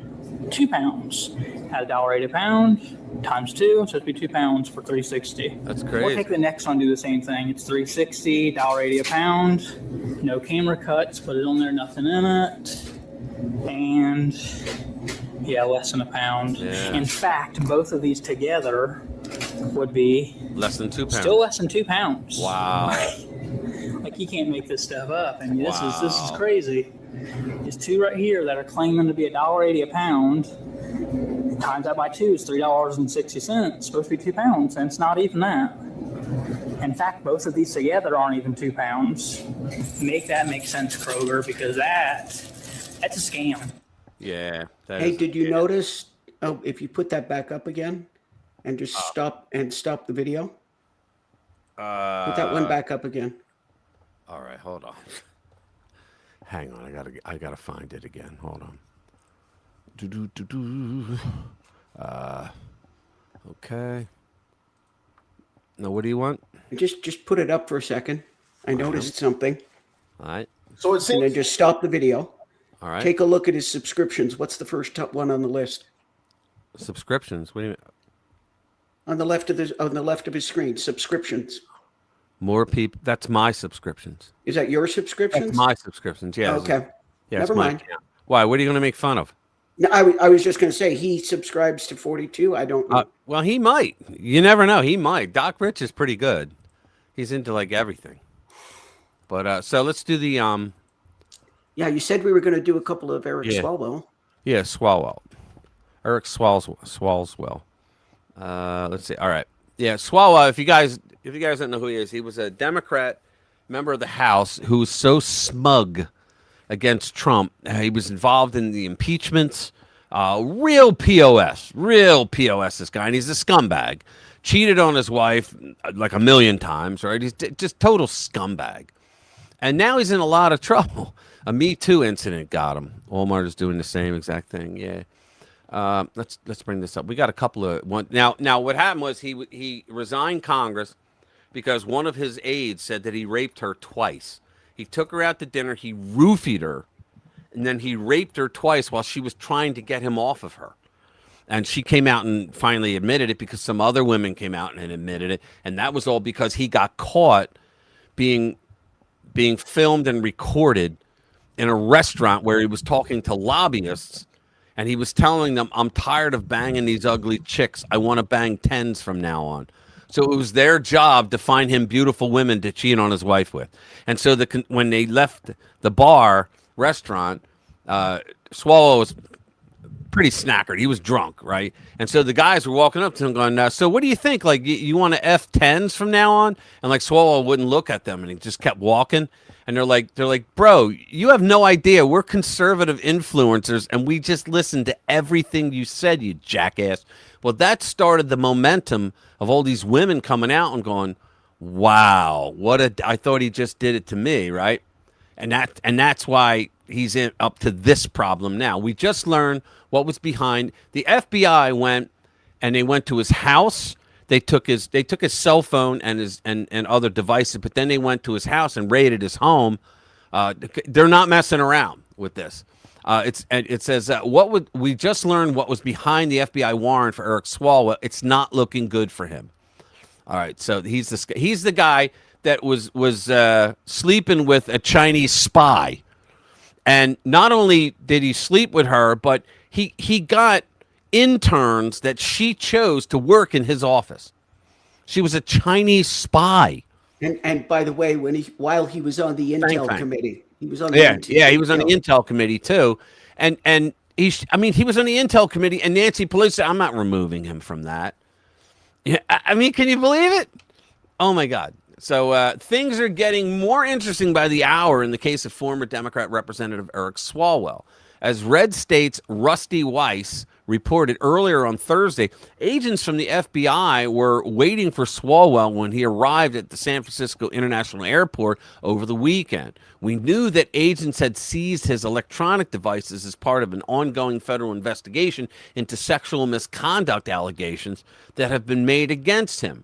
2 pounds. At $1.80 a pound times 2, so it'd be 2 pounds for $3.60. That's crazy. We'll take the next one, do the same thing. It's $3.60, $1.80 a pound. No camera cuts. Put it on there. Nothing in it. And yeah, less than a pound. Yeah. In fact, both of these together would be less than 2 pounds. Still less than 2 pounds. Wow. Like you can't make this stuff up. I mean, this is crazy. There's 2 right here that are claiming to be $1.80 a pound. Times that by 2 is $3.60. It's supposed to be 2 pounds, and it's not even that. In fact, both of these together aren't even 2 pounds. Make that make sense, Kroger, because that's a scam. Yeah. Hey, did you notice? Oh, if you put that back up again, and just stop the video. Put that one back up again. All right, hold on. Hang on, I gotta find it again. Hold on. Okay. Now, what do you want? Just put it up for a second. I noticed something. All right. So it seems. And then just stop the video. All right. Take a look at his subscriptions. What's the first top one on the list? Subscriptions. What do you mean? On the left of his screen, subscriptions. More people. That's my subscriptions. Is that your subscriptions? That's my subscriptions. Yeah. Okay. Yeah. Never mind. Account. Why? What are you going to make fun of? No, I was just going to say he subscribes to 42. I don't know. Well, he might. You never know. He might. Doc Rich is pretty good. He's into like everything. But so let's do the Yeah, you said we were going to do a couple of Eric Swalwell. Yeah, Swalwell. Eric Swalwell. Let's see. All right. Yeah, Swalwell. If you guys don't know who he is, he was a Democrat member of the House who was so smug against Trump. He was involved in the impeachments. Real POS. This guy, and he's a scumbag. Cheated on his wife like 1 million times. Right? He's just total scumbag. And now he's in a lot of trouble. A Me Too incident got him. Walmart is doing the same exact thing. Yeah. Let's bring this up. We got a couple of one now. What happened was he resigned Congress because one of his aides said that he raped her twice. He took her out to dinner. He roofied her, and then he raped her twice while she was trying to get him off of her. And she came out and finally admitted it because some other women came out and admitted it, and that was all because he got caught being filmed and recorded in a restaurant where he was talking to lobbyists. And he was telling them, I'm tired of banging these ugly chicks. I want to bang 10s from now on. So it was their job to find him beautiful women to cheat on his wife with. And so when they left the restaurant, Swalwell was pretty snackered. He was drunk, right? And so the guys were walking up to him going, so what do you think? Like, you want to F 10s from now on? And like Swalwell wouldn't look at them, and he just kept walking. And they're like, bro, you have no idea. We're conservative influencers, and we just listened to everything you said, you jackass. Well, that started the momentum of all these women coming out and going, Wow, I thought he just did it to me, right? And that's why he's up to this problem now. We just learned what was behind. The FBI went and they went to his house. They took his cell phone and his and other devices, but then they went to his house and raided his home. They're not messing around with this. It says we just learned what was behind the FBI warrant for Eric Swalwell. It's not looking good for him. All right, so he's the guy that was sleeping with a Chinese spy, and not only did he sleep with her, but he got interns that she chose to work in his office. She was a Chinese spy. And by the way, while he was on the Intel committee, he was on the he was on the Intel committee too, and he was on the Intel committee, and Nancy Pelosi said, I'm not removing him from that. Yeah, I mean, can you believe it? Oh my God! So things are getting more interesting by the hour in the case of former Democrat Representative Eric Swalwell. As Red State's Rusty Weiss reported earlier on Thursday, agents from the FBI were waiting for Swalwell when he arrived at the San Francisco International Airport over the weekend. We knew that agents had seized his electronic devices as part of an ongoing federal investigation into sexual misconduct allegations that have been made against him.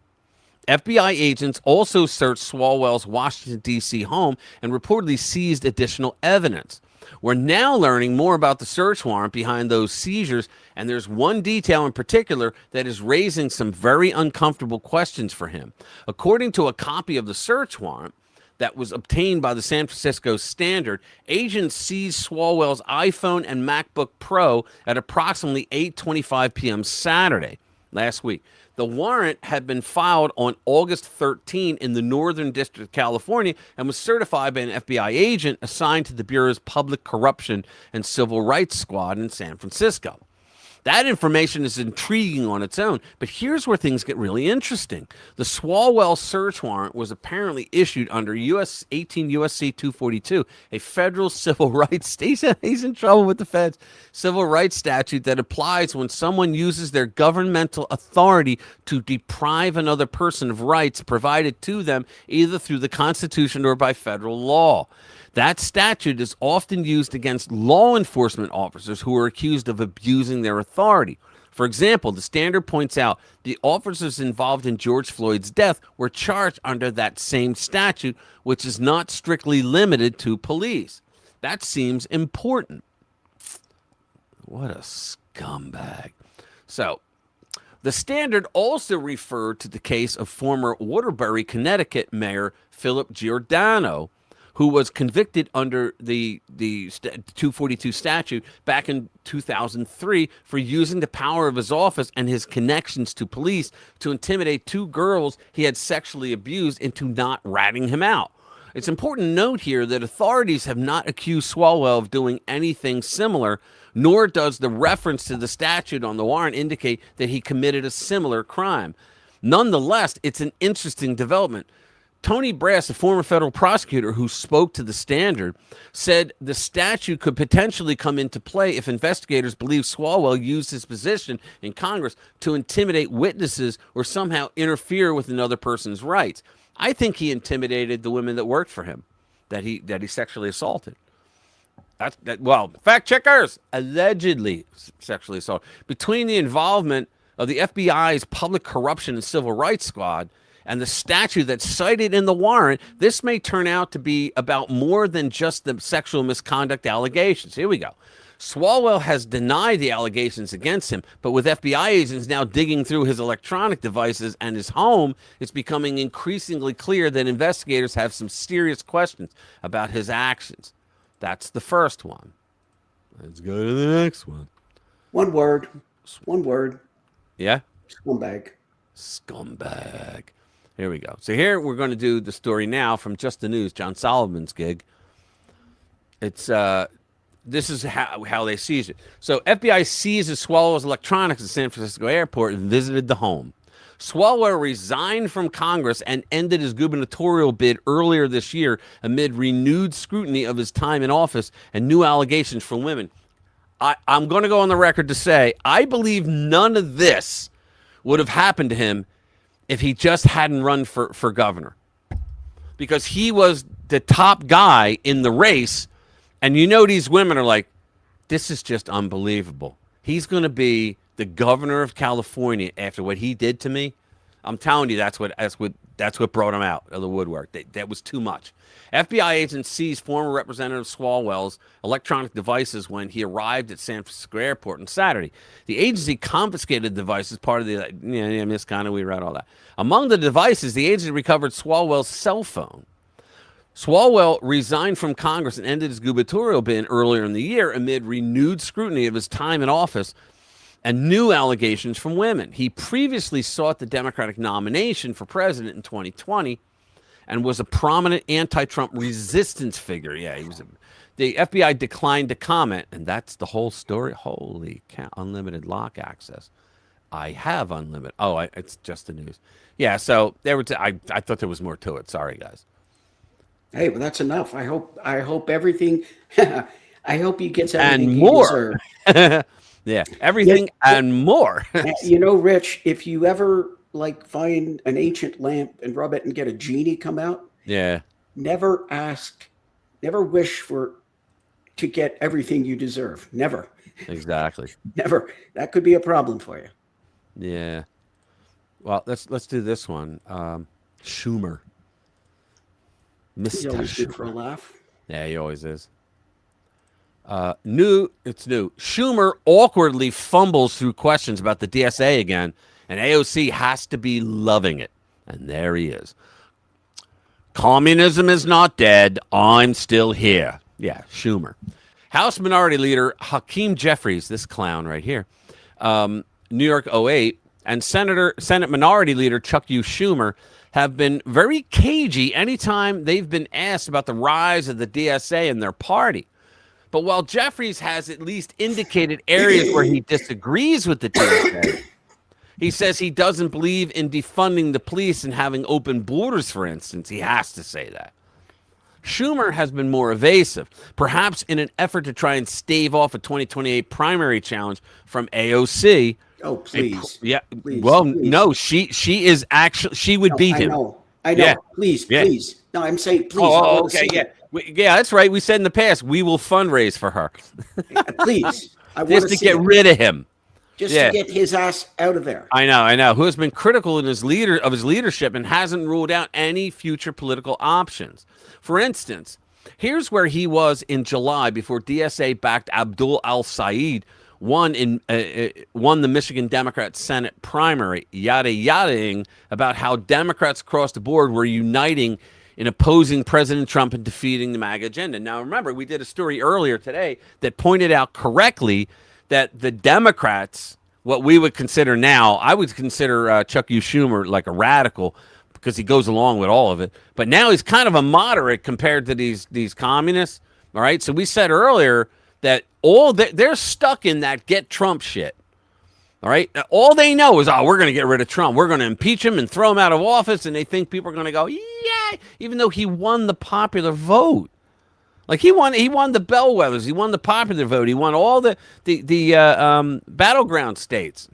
FBI agents also searched Swalwell's Washington, D.C. home and reportedly seized additional evidence. We're now learning more about the search warrant behind those seizures, and there's one detail in particular that is raising some very uncomfortable questions for him. According to a copy of the search warrant that was obtained by the San Francisco Standard, agents seized Swalwell's iPhone and MacBook Pro at approximately 8:25 p.m. Saturday last week. The warrant had been filed on August 13 in the Northern District of California and was certified by an FBI agent assigned to the Bureau's Public Corruption and Civil Rights Squad in San Francisco. That information is intriguing on its own, but here's where things get really interesting. The Swalwell search warrant was apparently issued under 18 U.S.C. 242, a federal civil rights he's in trouble with the feds, civil rights statute that applies when someone uses their governmental authority to deprive another person of rights provided to them either through the Constitution or by federal law. That statute is often used against law enforcement officers who are accused of abusing their authority. For example, the Standard points out the officers involved in George Floyd's death were charged under that same statute, which is not strictly limited to police. That seems important. What a scumbag. So, the Standard also referred to the case of former Waterbury, Connecticut Mayor Philip Giordano, who was convicted under the 242 statute back in 2003 for using the power of his office and his connections to police to intimidate two girls he had sexually abused into not ratting him out. It's important to note here that authorities have not accused Swalwell of doing anything similar, nor does the reference to the statute on the warrant indicate that he committed a similar crime. Nonetheless, it's an interesting development. Tony Brass, a former federal prosecutor who spoke to the Standard, said the statute could potentially come into play if investigators believe Swalwell used his position in Congress to intimidate witnesses or somehow interfere with another person's rights. I think he intimidated the women that worked for him, that he sexually assaulted. Well, fact checkers, allegedly sexually assaulted. Between the involvement of the FBI's Public Corruption and Civil Rights Squad and the statute that's cited in the warrant, this may turn out to be about more than just the sexual misconduct allegations. Here we go. Swalwell has denied the allegations against him, but with FBI agents now digging through his electronic devices and his home, it's becoming increasingly clear that investigators have some serious questions about his actions. That's the first one. Let's go to the next one. One word. Yeah? Scumbag. Scumbag. Here we go. So here we're going to do the story now from Just the News, John Solomon's gig. It's this is how they seized it. So FBI seizes Swalwell's electronics at San Francisco Airport and visited the home. Swalwell resigned from Congress and ended his gubernatorial bid earlier this year amid renewed scrutiny of his time in office and new allegations from women. I'm going to go on the record to say I believe none of this would have happened to him if he just hadn't run for governor, because he was the top guy in the race. And these women are like, this is just unbelievable. He's going to be the governor of California after what he did to me. I'm telling you, that's what brought him out of the woodwork. That was too much. FBI agents seized former Representative Swalwell's electronic devices when he arrived at San Francisco Airport on Saturday. The agency confiscated the devices, part of the Miss Connor, we read all that. Among the devices, the agency recovered Swalwell's cell phone. Swalwell resigned from Congress and ended his gubernatorial bid earlier in the year amid renewed scrutiny of his time in office and new allegations from women. He previously sought the Democratic nomination for president in 2020 and was a prominent anti-Trump resistance figure. Yeah, the FBI declined to comment, and that's the whole story. Holy cow, unlimited lock access. I have unlimited. Oh, it's just the news. Yeah, so I thought there was more to it. Sorry, guys. Hey, well, that's enough. I hope everything. I hope he gets everything and he more. deserves. Yeah, everything and more. Rich, if you ever find an ancient lamp and rub it and get a genie come out, yeah, never wish to get everything you deserve. Never. Exactly. Never. That could be a problem for you. Yeah. Well, let's do this one. Schumer. He's always good for a laugh. Yeah, he always is. It's new. Schumer awkwardly fumbles through questions about the DSA again, and AOC has to be loving it. And there he is. Communism is not dead. I'm still here. Yeah, Schumer. House Minority Leader Hakeem Jeffries, this clown right here, New York 08, and Senate Minority Leader Chuck Schumer have been very cagey anytime they've been asked about the rise of the DSA in their party. But while Jeffries has at least indicated areas where he disagrees with the DSA, he says he doesn't believe in defunding the police and having open borders, for instance. He has to say that. Schumer has been more evasive, perhaps in an effort to try and stave off a 2028 primary challenge from AOC. Oh, please. Please. No, she is actually, she would beat him. I know. Yeah. Please. No, I'm saying please. Oh, okay. Yeah. Yeah, that's right. We said in the past, we will fundraise for her. Please. Just to get rid of him. Just to get his ass out of there. I know. Who has been critical of his leadership and hasn't ruled out any future political options. For instance, here's where he was in July before DSA-backed Abdul al-Sayed won the Michigan Democrat Senate primary, yada-yadaing about how Democrats across the board were uniting in opposing President Trump and defeating the MAGA agenda. Now, remember, we did a story earlier today that pointed out correctly that the Democrats, what we would consider now, I would consider Chuck Schumer like a radical because he goes along with all of it. But now he's kind of a moderate compared to these communists. All right. So we said earlier that they're stuck in that get Trump shit. All right. All they know is, we're going to get rid of Trump. We're going to impeach him and throw him out of office. And they think people are going to go, yeah, even though he won the popular vote. Like he won the bellwethers. He won the popular vote. He won all the battleground states.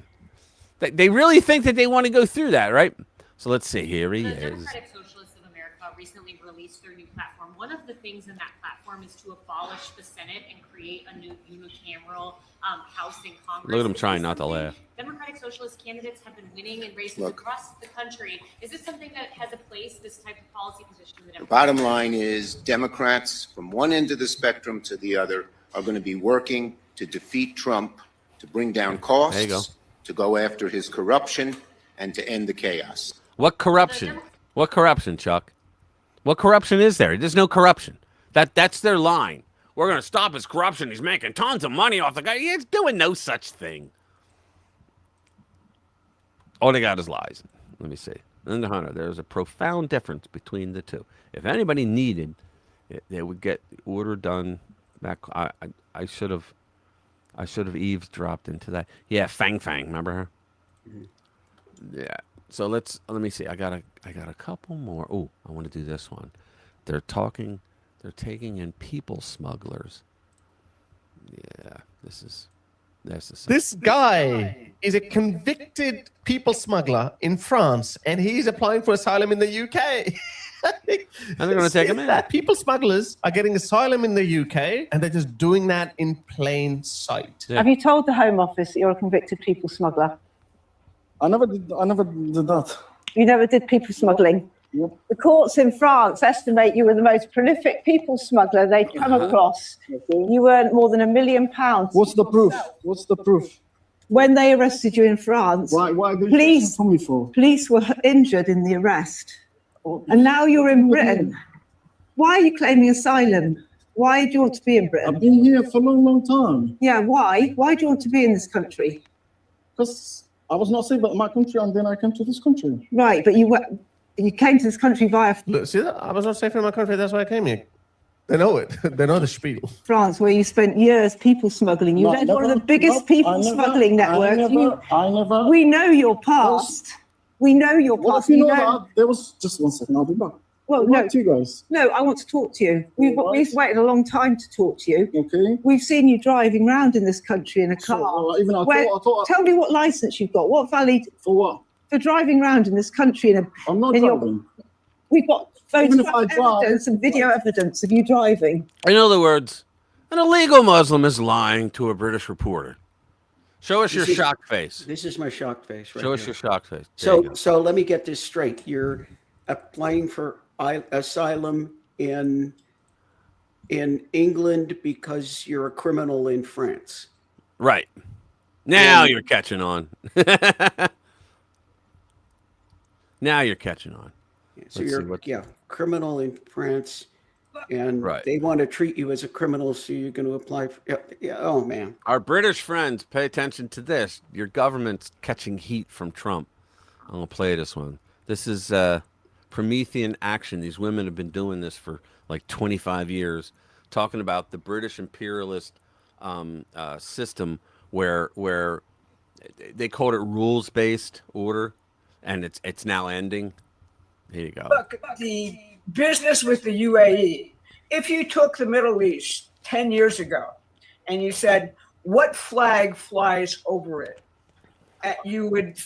They really think that they want to go through that, right? So let's see. Here he is. Democratic Socialists of America recently released their new platform. One of the things in that platform is to abolish the Senate and create a new unicameral House in Congress. Look at him trying not to laugh. Democratic Socialist candidates have been winning in races across the country. Is this something that has a place, this type of policy position? The bottom line is Democrats from one end of the spectrum to the other are going to be working to defeat Trump, to bring down costs, to go after his corruption, and to end the chaos. What corruption? What corruption, Chuck? What corruption is there? There's no corruption. That's their line. We're going to stop his corruption. He's making tons of money off the guy. He's doing no such thing. All they got is lies. Let me see. Linda Hunter, there's a profound difference between the two. If anybody needed, they would get the order done back. I should have eavesdropped into that. Yeah, Fang, remember her? Mm-hmm. Yeah. So let me see. I got a couple more. Oh, I want to do this one. They're taking in people smugglers. Yeah, this is That's the This guy is a convicted people smuggler in France, and he's applying for asylum in the UK. And they're going to take him in. That people smugglers are getting asylum in the UK, and they're just doing that in plain sight. Have you told the Home Office that you're a convicted people smuggler? I never did that. You never did people smuggling? Yep. The courts in France estimate you were the most prolific people smuggler they'd come across. You earned more than £1 million. What's the proof? What's the proof? When they arrested you in France, Why did you for me for? police were injured in the arrest. And now you're in Britain. Why are you claiming asylum? Why do you want to be in Britain? I've been here for a long, long time. Yeah, why? Why do you want to be in this country? Because I was not safe at my country, and then I came to this country. Right, but you came to this country via Look, see that? I was not safe in my country. That's why I came here. They know it. They know the spiel. France, where you spent years people smuggling. You led one of the biggest people smuggling networks. We know your past. We know your Well, past. if you know that, there was just 1 second. I'll be back. Well, no, you guys. No, I want to talk to you. We've waited a long time to talk to you. Okay. We've seen you driving around in this country in a car. Tell me what license you've got. What valid for what? For driving around in this country in a. I'm not driving. We've got Even if I photograph drive- evidence and video evidence of you driving. In other words, an illegal Muslim is lying to a British reporter. Show us your shocked face. This is my shocked face. Right Show us here. your shocked face. There you go. So let me get this straight. You're applying for asylum in England because you're a criminal in France. Right. Now you're catching on. Now you're catching on. So you're criminal in France, and Right. they want to treat you as a criminal, so you're going to apply for. Oh man. Our British friends, pay attention to this. Your government's catching heat from Trump. I'm going to play this one. This is Promethean action. These women have been doing this for like 25 years, talking about the British imperialist system where they called it rules-based order, and it's now ending. Here you go. Look, the business with the UAE, if you took the Middle East 10 years ago and you said, what flag flies over it? You would,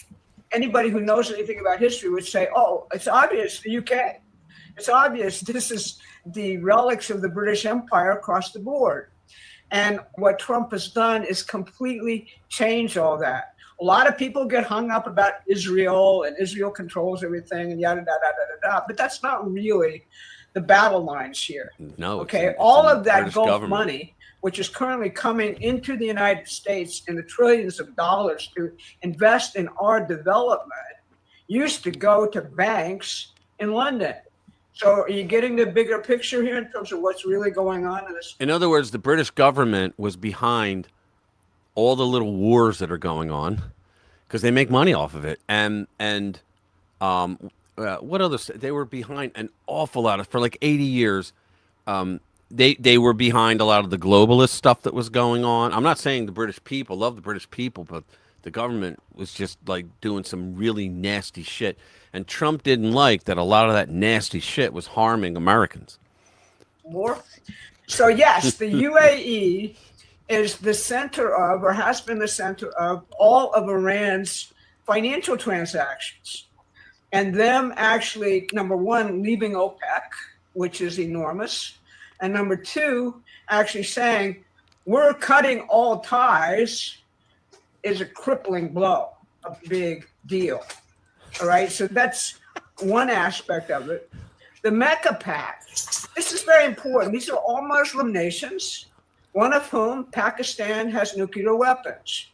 anybody who knows anything about history would say, oh, it's obvious, the UK. It's obvious this is the relics of the British Empire across the board. And what Trump has done is completely change all that. A lot of people get hung up about Israel and Israel controls everything and yada, yada, yada, yada, but that's not really the battle lines here. No. Okay, all of that Gulf money, which is currently coming into the United States in the trillions of dollars to invest in our development, used to go to banks in London. So are you getting the bigger picture here in terms of what's really going on in this? In other words, the British government was behind all the little wars that are going on because they make money off of it. And what other? They were behind an awful lot of, for like 80 years. They were behind a lot of the globalist stuff that was going on. I'm not saying the British people love the British people, but the government was just like doing some really nasty shit. And Trump didn't like that a lot of that nasty shit was harming Americans. War. So yes, the UAE is the center of, or has been the center of, all of Iran's financial transactions. And them actually, number one, leaving OPEC, which is enormous. And number two, actually saying, we're cutting all ties, is a crippling blow, a big deal. All right, so that's one aspect of it. The Mecca Pact, this is very important. These are all Muslim nations, one of whom, Pakistan, has nuclear weapons.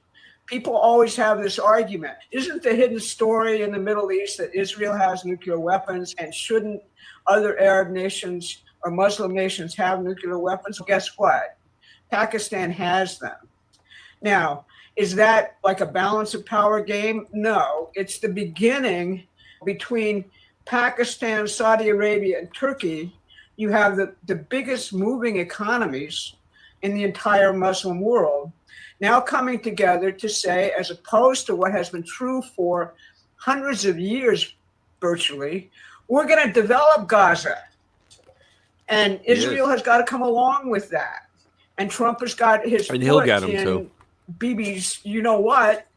People always have this argument. Isn't the hidden story in the Middle East that Israel has nuclear weapons, and shouldn't other Arab nations or Muslim nations have nuclear weapons? Well, guess what? Pakistan has them. Now, is that like a balance of power game? No, it's the beginning. Between Pakistan, Saudi Arabia, and Turkey, you have the biggest moving economies in the entire Muslim world now coming together to say, as opposed to what has been true for hundreds of years, virtually, we're going to develop Gaza. And Israel has got to come along with that. And Trump has got his And he'll foot get him in too. Bibi's, you know what,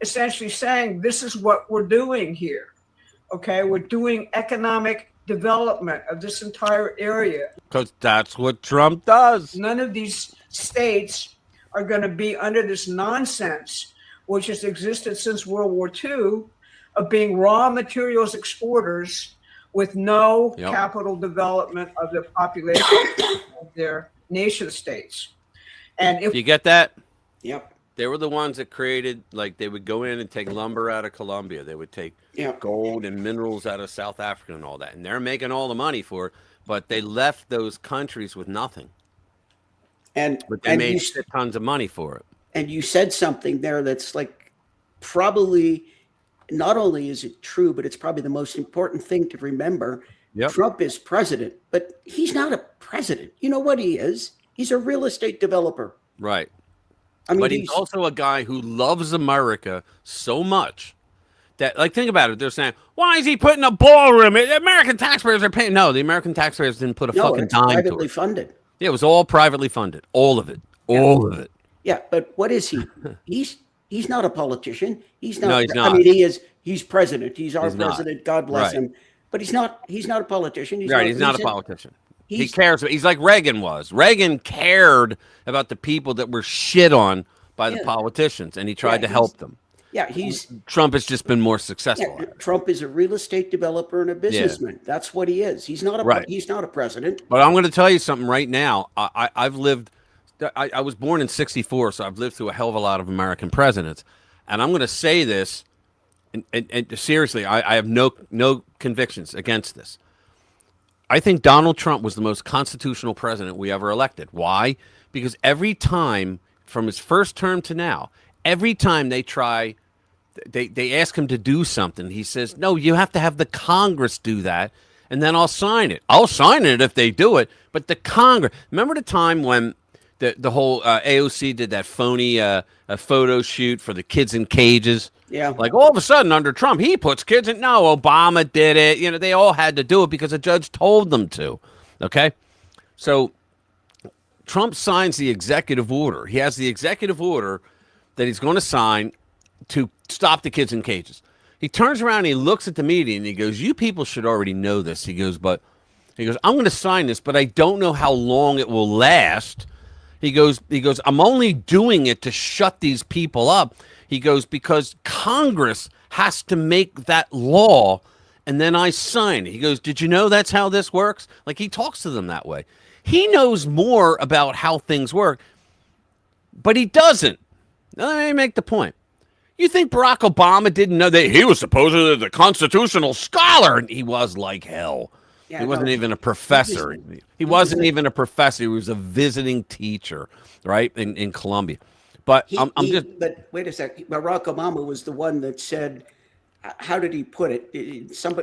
essentially saying this is what we're doing here. Okay, we're doing economic development of this entire area. Because that's what Trump does. None of these states are going to be under this nonsense, which has existed since World War II, of being raw materials exporters with no capital development of the population of their nation states. And if you get that? Yep. They were the ones that created, like, they would go in and take lumber out of Colombia. They would take gold and minerals out of South Africa and all that. And they're making all the money for it, but they left those countries with nothing. But they made tons of money for it. And you said something there that's like probably not only is it true, but it's probably the most important thing to remember. Trump is president, but he's not a president. You know what he is? He's a real estate developer. Right. I mean, but he's also a guy who loves America so much that, like, think about it. They're saying, why is he putting a ballroom? The American taxpayers are paying. No, the American taxpayers didn't put a fucking dime to it. Privately funded. Yeah, it was all privately funded. All of it. All of it. Yeah, but what is he? He's not a politician. He's not. No, he's not. I mean, he's president. He's our He's not. president. God bless him. But he's not a politician. He's He's not a politician. He cares. He's like Reagan was. Reagan cared about the people that were shit on by the politicians, and he tried to help them. Yeah, Trump has just been more successful. Trump is a real estate developer and a businessman. That's what he is. He's not a he's not a president. But I'm going to tell you something right now. I've lived. I was born in '64, so I've lived through a hell of a lot of American presidents, and I'm going to say this, and seriously, I have no convictions against this. I think Donald Trump was the most constitutional president we ever elected. Why? Because every time, from his first term to now, every time they ask him to do something, he says, no, you have to have the Congress do that, and then I'll sign it. I'll sign it if they do it, but the Congress. Remember the time when the whole AOC did that phony photo shoot for the kids in cages? Yeah. Like, all of a sudden, under Trump, he puts kids in. No, Obama did it. You know, they all had to do it because a judge told them to. Okay? So Trump signs the executive order. He has the executive order that he's going to sign to stop the kids in cages. He turns around and he looks at the media and he goes, you people should already know this. He goes, I'm going to sign this, but I don't know how long it will last. He goes, I'm only doing it to shut these people up. He goes, because Congress has to make that law, and then I sign it. He goes, did you know that's how this works? Like, he talks to them that way. He knows more about how things work, but he doesn't. Now, let me make the point. You think Barack Obama didn't know that he was supposedly the constitutional scholar? And he was like hell. Yeah, he wasn't even a professor. He wasn't even a professor. He was a visiting teacher, right, in Columbia. But But wait a second. Barack Obama was the one that said, how did he put it?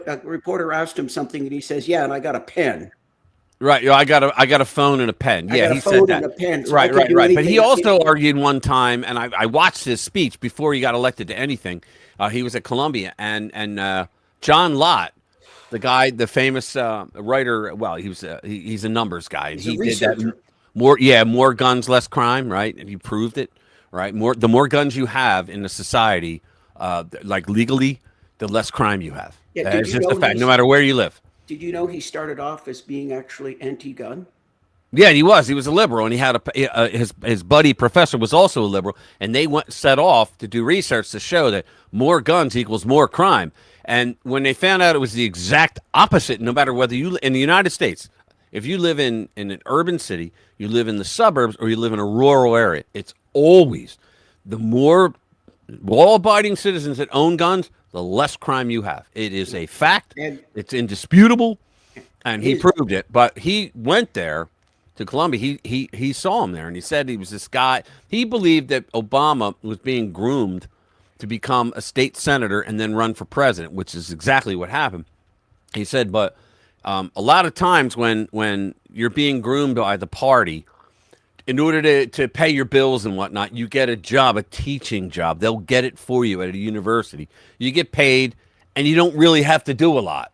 A reporter asked him something, and he says, "Yeah, and I got a pen." Right. Yeah, I got a phone and a pen. Yeah, he said that. And a pen, so right. But he anything. also argued one time, and I watched his speech before he got elected to anything. He was at Columbia, and John Lott, the guy, the famous writer. Well, he's a numbers guy, and he did that. More guns, less crime. Right, and he proved it. Right, the more guns you have in a society, like legally, the less crime you have. Yeah, it's just a fact, no matter where you live. Did you know he started off as being actually anti-gun? Yeah, he was. He was a liberal, and he had his buddy professor was also a liberal, and they set off to do research to show that more guns equals more crime. And when they found out it was the exact opposite, no matter whether you in the United States, if you live in an urban city, you live in the suburbs, or you live in a rural area, it's always the more law-abiding citizens that own guns, the less crime you have. It is a fact. It's indisputable, and he proved it. But he went there to Columbia. He saw him there, and he said he was this guy. He believed that Obama was being groomed to become a state senator and then run for president, which is exactly what happened. He said, but a lot of times when you're being groomed by the party, in order to pay your bills and whatnot, you get a job, a teaching job. They'll get it for you at a university. You get paid, and you don't really have to do a lot.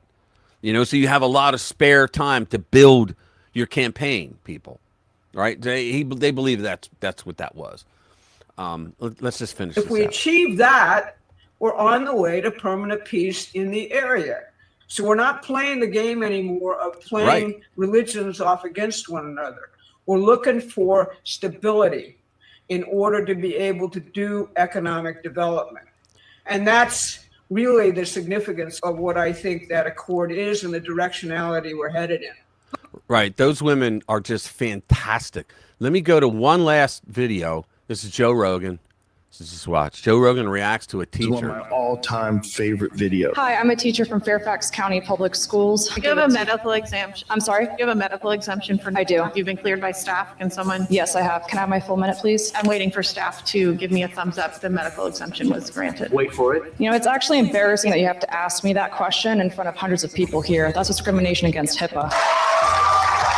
So you have a lot of spare time to build your campaign, people. Right? They believe that's what that was. Let's just finish If this we out. achieve that, we're on the way to permanent peace in the area. So we're not playing the game anymore of playing religions off against one another. We're looking for stability in order to be able to do economic development. And that's really the significance of what I think that accord is and the directionality we're headed in. Right. Those women are just fantastic. Let me go to one last video. This is Joe Rogan. Just watch. Joe Rogan reacts to a teacher. It's one of my all-time favorite videos. Hi, I'm a teacher from Fairfax County Public Schools. Do you have a medical exemption? I'm sorry? Do you have a medical exemption for? I do. You've been cleared by staff. Can someone? Yes, I have. Can I have my full minute, please? I'm waiting for staff to give me a thumbs up. The medical exemption was granted. Wait for it. You know, it's actually embarrassing that you have to ask me that question in front of hundreds of people here. That's discrimination against HIPAA.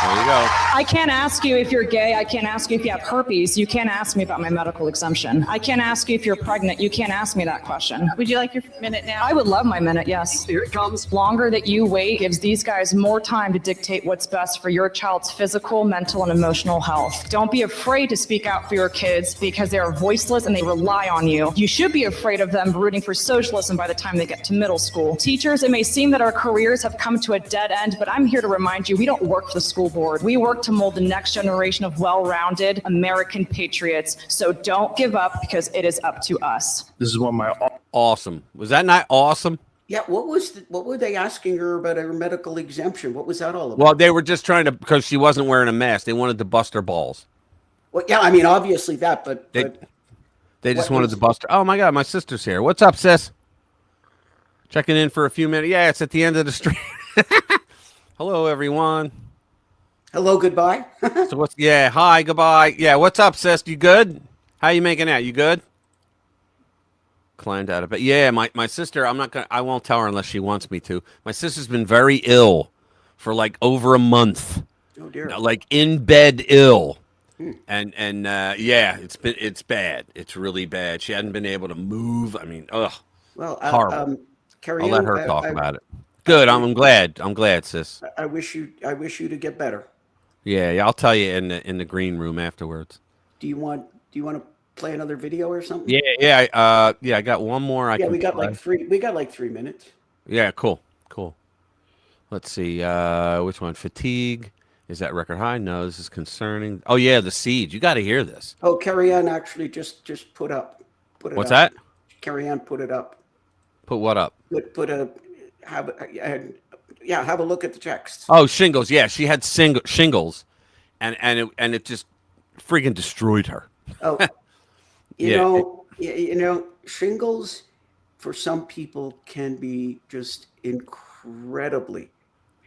There you go. I can't ask you if you're gay. I can't ask you if you have herpes. You can't ask me about my medical exemption. I can't ask you if you're pregnant. You can't ask me that question. Would you like your minute now? I would love my minute, yes. Here it comes. Longer that you wait gives these guys more time to dictate what's best for your child's physical, mental, and emotional health. Don't be afraid to speak out for your kids because they are voiceless and they rely on you. You should be afraid of them rooting for socialism by the time they get to middle school. Teachers, it may seem that our careers have come to a dead end, but I'm here to remind you we don't work for the school board. We work to mold the next generation of well-rounded American patriots. So don't give up because it is up to us. This is one of my awesome. Was that not awesome? Yeah. What were they asking her about her medical exemption? What was that all about? Well, they were just trying to, because she wasn't wearing a mask. They wanted to bust her balls. Well, yeah, I mean, obviously that, but They just wanted to bust her. Oh my God, my sister's here. What's up, sis? Checking in for a few minutes. Yeah, it's at the end of the street. Hello, everyone. Hello, goodbye. So what's? Yeah, hi, goodbye. Yeah, what's up, sis? You good? How you making out? You good? Climbed out of bed. Yeah, my sister. I won't tell her unless she wants me to. My sister's been very ill for like over a month. Oh dear. Like in bed ill. And yeah, it's bad. It's really bad. She hadn't been able to move. I mean, ugh. Well, horrible. Carrie I'll let Ann, her talk about it. Good. I'm glad. I'm glad, sis. I wish you to get better. Yeah, I'll tell you in the green room afterwards. Do you want to play another video or something? Yeah. I got one more. We got like 3 minutes. Yeah, cool. Let's see. Which one? Fatigue. Is that record high? No, this is concerning. Oh yeah, the siege. You got to hear this. Oh, Carrie Ann actually just put it up. What's that? Carrie Ann put it up. Put what up? Have a look at the text. Oh, shingles. Yeah, she had shingles, and it just freaking destroyed her. Oh, you know, shingles for some people can be just incredibly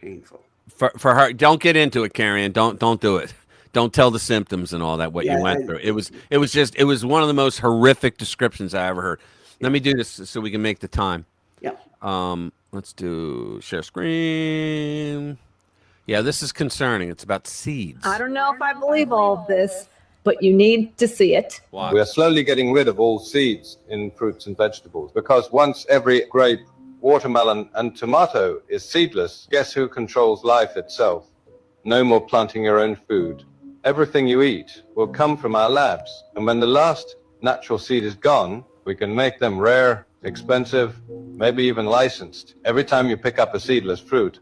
painful. For her, don't get into it, Carrie. Don't do it. Don't tell the symptoms and all that. What you went through. It was one of the most horrific descriptions I ever heard. Let me do this so we can make the time. Yeah. Let's do share screen. Yeah, this is concerning. It's about seeds. I don't know if I believe all of this, but you need to see it. Watch. We are slowly getting rid of all seeds in fruits and vegetables because once every grape, watermelon, and tomato is seedless, guess who controls life itself? No more planting your own food. Everything you eat will come from our labs. And when the last natural seed is gone, we can make them rare, expensive, maybe even licensed. Every time you pick up a seedless fruit,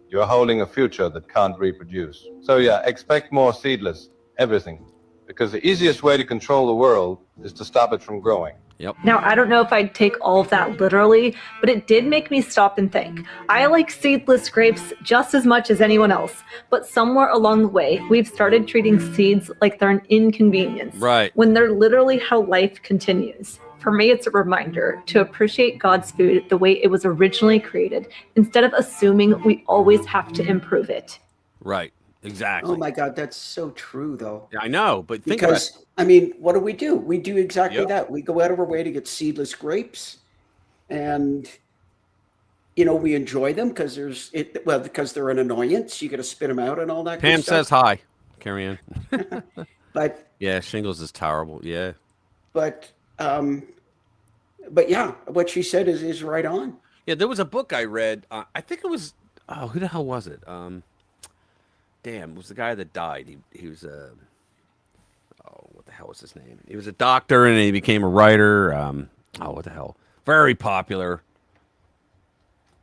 you're holding a future that can't reproduce. So yeah, expect more seedless everything, because the easiest way to control the world is to stop it from growing. Yep. Now, I don't know if I'd take all of that literally, but it did make me stop and think. I like seedless grapes just as much as anyone else, but somewhere along the way, we've started treating seeds like they're an inconvenience. Right. When they're literally how life continues. For me, it's a reminder to appreciate God's food the way it was originally created, instead of assuming we always have to improve it. Right. Exactly. Oh my God, that's so true, though. Yeah, I know, but think because about it. I mean, what do? We do exactly that. We go out of our way to get seedless grapes, and we enjoy them because because they're an annoyance. You got to spit them out and all that. Pam good stuff. says hi. Carry on. But yeah, shingles is terrible. Yeah. But yeah, what she said is right on. Yeah, there was a book I read. I think it was. Oh, who the hell was it? Damn, it was the guy that died. He was what the hell was his name? He was a doctor and he became a writer. What the hell? Very popular.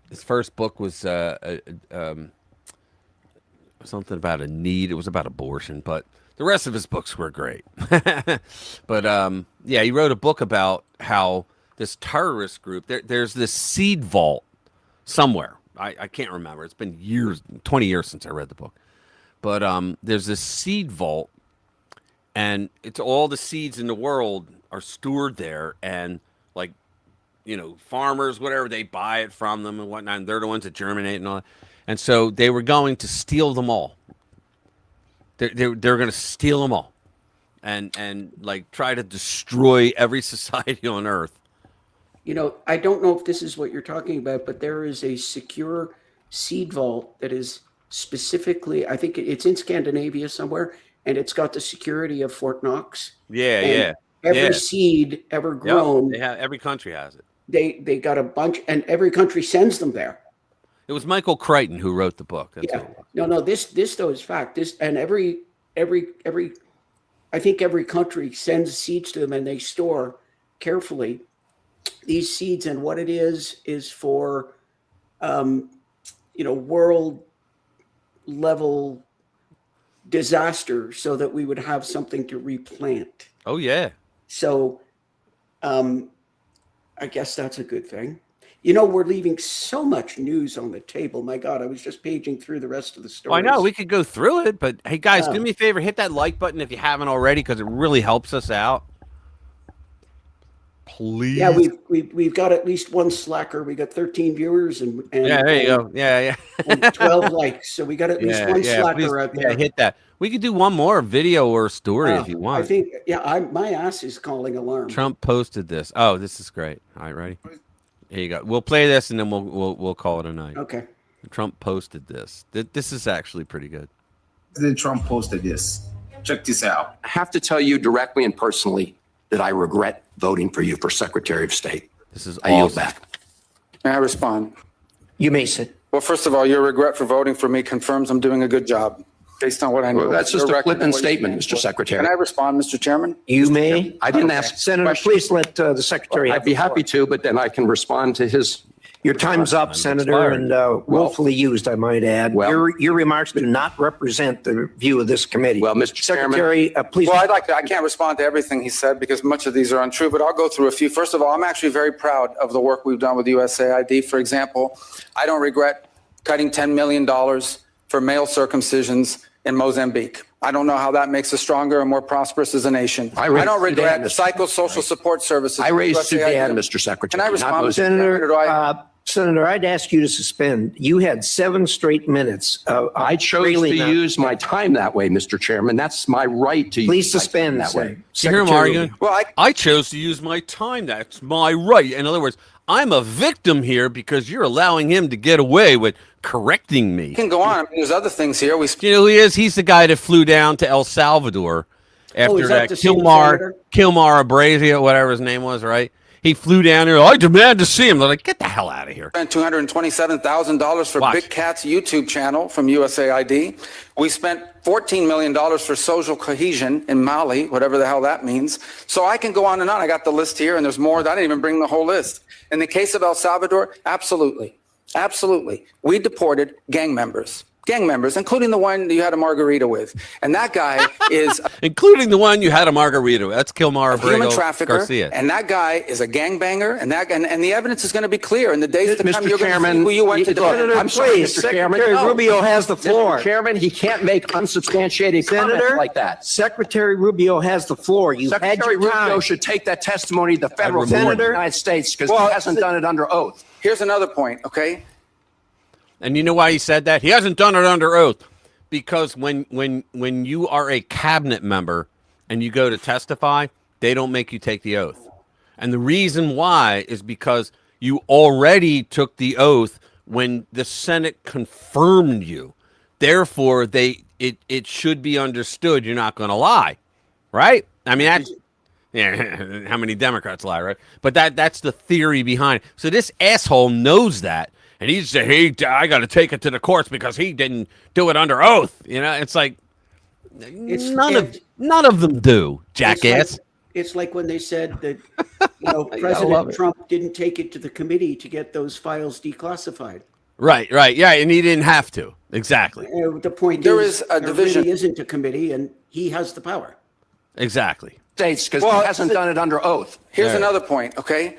His first book was something about a need. It was about abortion, but the rest of his books were great. But yeah, he wrote a book about how this terrorist group, there's this seed vault somewhere. I can't remember. It's been years, 20 years since I read the book. But there's this seed vault, and it's all the seeds in the world are stored there, and like, farmers, whatever, they buy it from them and whatnot, and they're the ones that germinate and all that. And so they were going to steal them all. They're going to steal them all, and like try to destroy every society on Earth. I don't know if this is what you're talking about, but there is a secure seed vault that is specifically, I think it's in Scandinavia somewhere, and it's got the security of Fort Knox. Yeah. Every seed ever grown, every country has it. They got a bunch, and every country sends them there. It was Michael Crichton who wrote the book. That's Yeah. No. This though is fact. And every I think every country sends seeds to them, and they store carefully these seeds. And what it is for, world level disaster, so that we would have something to replant. Oh yeah. So, I guess that's a good thing. We're leaving so much news on the table. My God, I was just paging through the rest of the story. I know we could go through it, but hey, guys, do me a favor, hit that like button if you haven't already, because it really helps us out. Please. Yeah, we've got at least one slacker. We got 13 viewers and yeah, there you go. Yeah. And 12 likes. So we got at least one slacker out there. Yeah, hit that. We could do one more video or story if you want. I think, my ass is calling alarm. Trump posted this. Oh, this is great. All right, ready? Here you go. We'll play this and then we'll call it a night. Okay. Trump posted this. This is actually pretty good. President Trump posted this. Check this out. I have to tell you directly and personally that I regret voting for you for Secretary of State. This is I yield back. May I respond? You may sit. Well, first of all, your regret for voting for me confirms I'm doing a good job based on what I know. Well, that's just Your a record, flippant what you statement, stand Mr. for. Secretary. Can I respond, Mr. Chairman? You may. I didn't ask. Senator, Question. please let the Secretary. I'd be happy to, but then I can respond to his. Your time's up, Senator, and willfully used, I might add. Your remarks do not represent the view of this committee. Well, Mr. Secretary, please. Well, I can't respond to everything he said because much of these are untrue, but I'll go through a few. First of all, I'm actually very proud of the work we've done with USAID. For example, I don't regret cutting $10 million for male circumcisions in Mozambique. I don't know how that makes us stronger and more prosperous as a nation. I don't regret psychosocial support services. I raised USAID. Sudan, Mr. Secretary. Can I respond, Mr. Senator, Senator, I'd ask you to suspend. You had 7 straight minutes. I chose to use my time that way, Mr. Chairman. That's my right to Please use my time suspend that way. You hear him arguing? Well, I chose to use my time. That's my right. In other words, I'm a victim here because you're allowing him to get away with correcting me. You can go on. I mean, there's other things here. You know who he is? He's the guy that flew down to El Salvador after that Kilmar Abrazia, whatever his name was, right? He flew down there. I demand to see him. They're like, get the hell out of here. Spent $227,000 for Big Cat's YouTube channel from USAID. We spent $14 million for social cohesion in Mali, whatever the hell that means. So I can go on and on. I got the list here, and there's more. I didn't even bring the whole list. In the case of El Salvador, absolutely. Absolutely. We deported gang members, including the one you had a margarita with. And that guy is... including the one you had a margarita with. That's Kilmar human trafficker. Garcia. And that guy is a gangbanger. And the evidence is going to be clear. In the days to come, you're going to see who you went to deport. I'm sorry, Mr. Chairman. Secretary Rubio has the floor. Mr. Chairman, he can't make unsubstantiated comments like that. Secretary Rubio has the floor. Secretary Rubio should take that testimony to the federal court of the United States because he hasn't done it under oath. Here's another point, okay? And you know why he said that? He hasn't done it under oath. Because when you are a cabinet member and you go to testify, they don't make you take the oath. And the reason why is because you already took the oath when the Senate confirmed you. Therefore, it should be understood you're not going to lie. Right? I mean, that's how many Democrats lie, right? But that's the theory behind it. So this asshole knows that. And he's saying, hey, I got to take it to the courts because he didn't do it under oath. You know, it's like none None of them do, jackass. It's like when they said that love President it. Trump didn't take it to the committee to get those files declassified. Right, yeah, and he didn't have to. Exactly. The point There is, is a there division. really isn't a committee, and he has the power. Exactly. States, because he hasn't done it under oath. Here's another point, okay?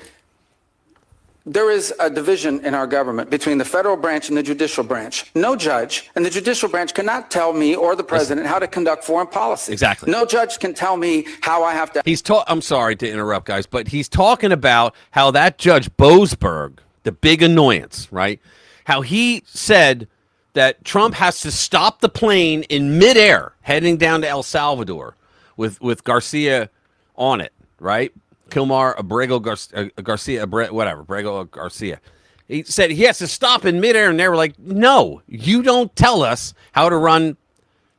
There is a division in our government between the federal branch and the judicial branch. No judge and the judicial branch cannot tell me or the president how to conduct foreign policy. Exactly. No judge can tell me how I have to. I'm sorry to interrupt, guys, but he's talking about how that Judge Boasberg, the big annoyance, right? How he said that Trump has to stop the plane in midair heading down to El Salvador with Garcia on it, right? Kilmar Abrego Garcia, whatever, Abrego Garcia. He said he has to stop in midair, and they were like, no, you don't tell us how to run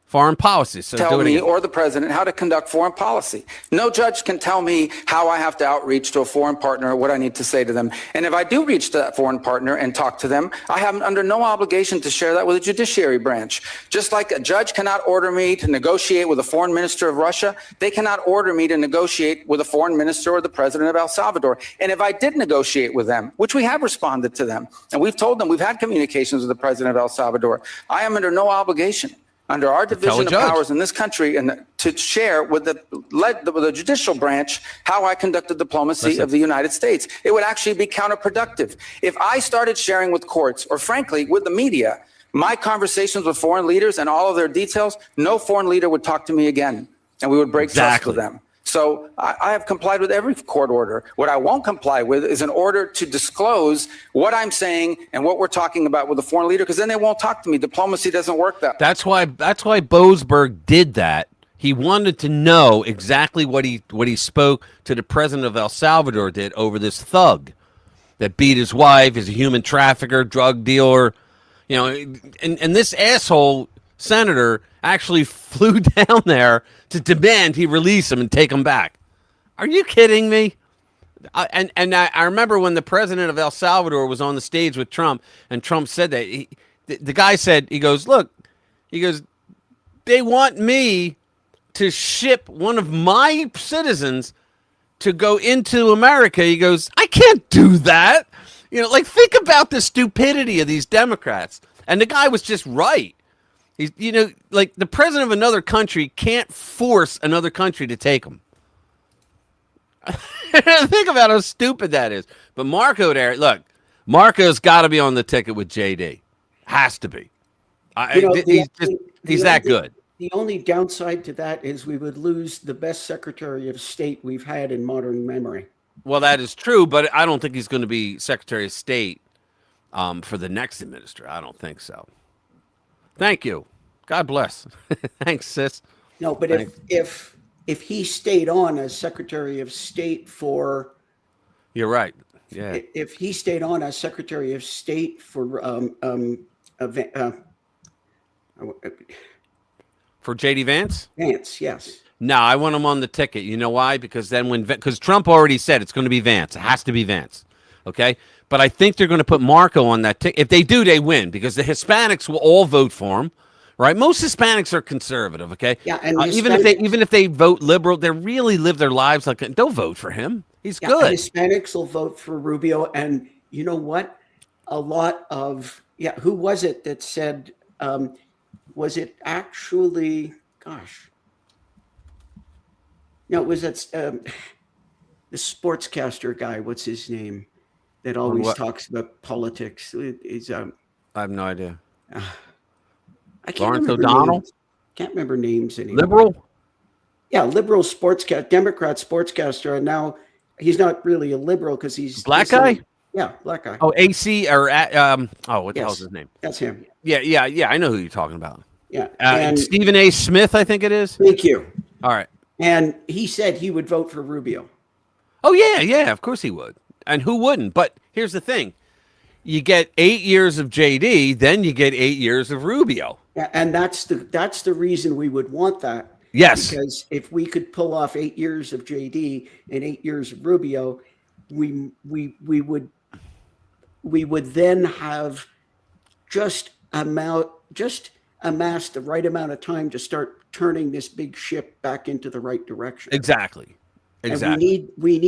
foreign policy. So Tell do it me again. or the president how to conduct foreign policy. No judge can tell me how I have to outreach to a foreign partner or what I need to say to them. And if I do reach to that foreign partner and talk to them, I have under no obligation to share that with the judiciary branch. Just like a judge cannot order me to negotiate with a foreign minister of Russia, they cannot order me to negotiate with a foreign minister or the president of El Salvador. And if I did negotiate with them, which we have responded to them, and we've told them we've had communications with the president of El Salvador, I am under no obligation under our division of powers in this country and to share with the judicial branch how I conduct the diplomacy of the United States. It would actually be counterproductive. If I started sharing with courts or frankly with the media, my conversations with foreign leaders and all of their details, no foreign leader would talk to me again and we would break trust with them. So I have complied with every court order. What I won't comply with is an order to disclose what I'm saying and what we're talking about with a foreign leader, because then they won't talk to me. Diplomacy doesn't work that way. That's why Boasberg did that. He wanted to know exactly what he spoke to the president of El Salvador did over this thug that beat his wife, is a human trafficker, drug dealer, and this asshole senator actually flew down there to demand he release him and take him back. Are you kidding me? I remember when the president of El Salvador was on the stage with Trump, and Trump said that the guy said, he goes, they want me to ship one of my citizens to go into America. He goes, I can't do that. Think about the stupidity of these Democrats. And the guy was just right. He's, the president of another country can't force another country to take him. Think about how stupid that is. But Marco's got to be on the ticket with JD. Has to be. He's that good. The only downside to that is we would lose the best Secretary of State we've had in modern memory. Well, that is true, but I don't think he's going to be Secretary of State for the next administration. I don't think so. Thank you. God bless. Thanks, sis. No, but if he stayed on as Secretary of State for, you're right. Yeah. If he stayed on as Secretary of State for JD Vance? Vance, yes. No, I want him on the ticket. You know why? Because then because Trump already said it's going to be Vance. It has to be Vance. Okay. But I think they're going to put Marco on that ticket. If they do, they win because the Hispanics will all vote for him, right? Most Hispanics are conservative, okay? Yeah, and even if they vote liberal, they really live their lives like they'll vote for him. He's good. Hispanics will vote for Rubio, and you know what? A lot of who was it that said? Was it actually? Gosh, no, it was that the sportscaster guy. What's his name? That always talks about politics. Is I have no idea. I can't Lawrence remember O'Donnell? names. Can't remember names anymore. Liberal? Yeah, liberal sportscaster, Democrat sportscaster, and now he's not really a liberal because he's black guy. Yeah, black guy. Oh, AC or what the hell's his name? That's him. Yeah. I know who you're talking about. Yeah, and Stephen A. Smith, I think it is. Thank you. All right. And he said he would vote for Rubio. Oh yeah, of course he would. And who wouldn't? But here's the thing. You get 8 years of JD, then you get 8 years of Rubio. Yeah, and that's the reason we would want that. Yes. Because if we could pull off 8 years of JD and 8 years of Rubio, we would amass the right amount of time to start turning this big ship back into the right direction. Exactly. Exactly. And we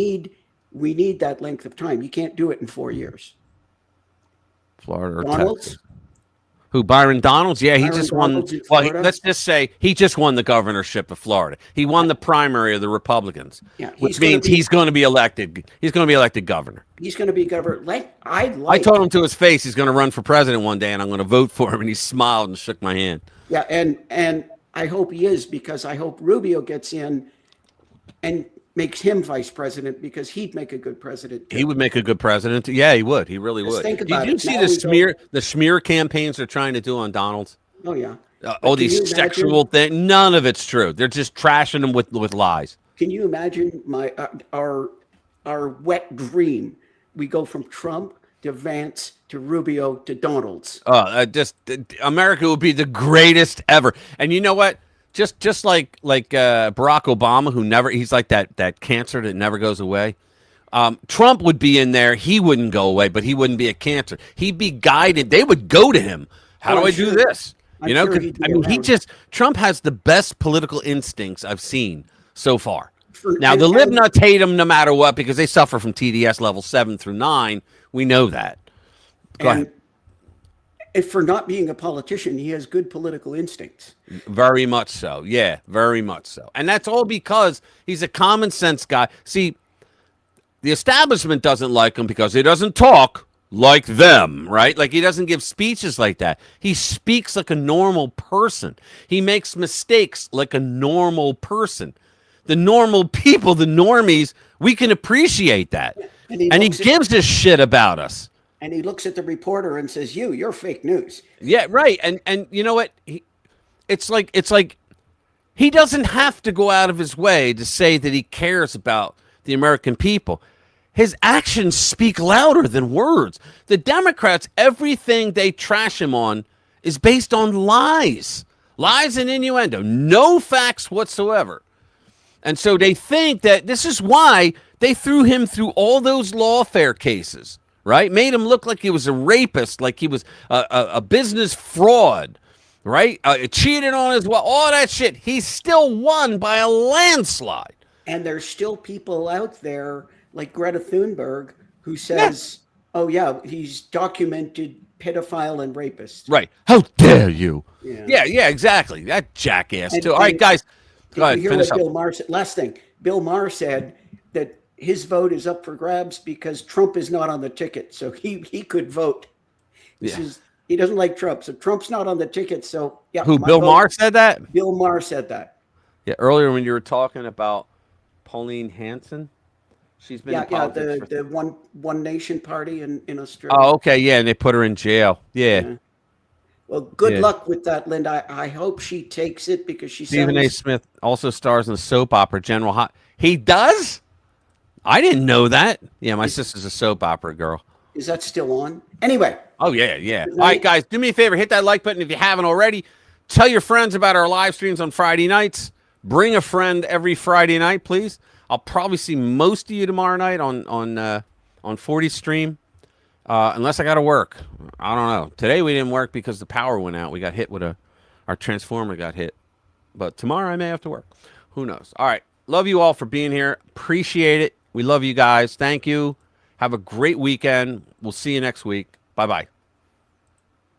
need that length of time. You can't do it in 4 years. Florida or Donalds? Texas. Who, Byron Donalds? Yeah, he Byron just won. Donalds in Well, Florida? let's just say he just won the governorship of Florida. He won the primary of the Republicans, Yeah, which means he's going to be elected. He's going to be elected governor. He's going to be governor. I told him to his face he's going to run for president one day, and I'm going to vote for him. And he smiled and shook my hand. Yeah, and I hope he is, because I hope Rubio gets in and makes him vice president, because he'd make a good president too. He would make a good president. Yeah, he would. He really Just would. think about Did you it. see Now the smear campaigns they're trying to do on Donald's? Oh yeah. All can you these imagine- sexual things. None of it's true. They're just trashing him with lies. Can you imagine our wet dream? We go from Trump to Vance to Rubio to Donalds. America would be the greatest ever. And you know what? Just like Barack Obama, he's like that cancer that never goes away. Trump would be in there. He wouldn't go away, but he wouldn't be a cancer. He'd be guided. They would go to him. How do I do this? Trump has the best political instincts I've seen so far. Now, the lib nuts hate him no matter what, because they suffer from TDS level 7 through 9. We know that. Go ahead. And for not being a politician, he has good political instincts. Very much so. Yeah, very much so. And that's all because he's a common sense guy. See, the establishment doesn't like him because he doesn't talk like them, right? Like, he doesn't give speeches like that. He speaks like a normal person. He makes mistakes like a normal person. The normal people, the normies, we can appreciate that. And he gives a shit about us. And he looks at the reporter and says, you're fake news. Yeah, right. And you know what? It's like he doesn't have to go out of his way to say that he cares about the American people. His actions speak louder than words. The Democrats, everything they trash him on is based on lies. Lies and innuendo. No facts whatsoever. And so they think that this is why they threw him through all those lawfare cases. Right? Made him look like he was a rapist, like he was a business fraud, right? Cheated on his wife, all that shit. He still won by a landslide. And there's still people out there like Greta Thunberg who says, oh, yeah, he's documented pedophile and rapist. Right. How dare you? Yeah, exactly. That jackass, too. All right, guys. Go ahead. Finish up. Bill Maher said, last thing. Bill Maher said that his vote is up for grabs because Trump is not on the ticket, so he could vote. He doesn't like Trump, so Trump's not on the ticket. So yeah. Who? Bill Maher said that? Bill Maher said that. Yeah, earlier when you were talking about Pauline Hanson, she's been in politics the One Nation Party in Australia. Oh, okay, yeah, and they put her in jail. Yeah. Well, good luck with that, Linda. I hope she takes it, because she Stephen A. Smith also stars in the soap opera General Hot. He does? I didn't know that. Yeah, my sister's a soap opera girl. Is that still on? Anyway. Oh, yeah. All right, guys, do me a favor. Hit that like button if you haven't already. Tell your friends about our live streams on Friday nights. Bring a friend every Friday night, please. I'll probably see most of you tomorrow night on 40 stream, unless I got to work. I don't know. Today we didn't work because the power went out. We got hit with our transformer got hit. But tomorrow I may have to work. Who knows? All right. Love you all for being here. Appreciate it. We love you guys. Thank you. Have a great weekend. We'll see you next week. Bye-bye.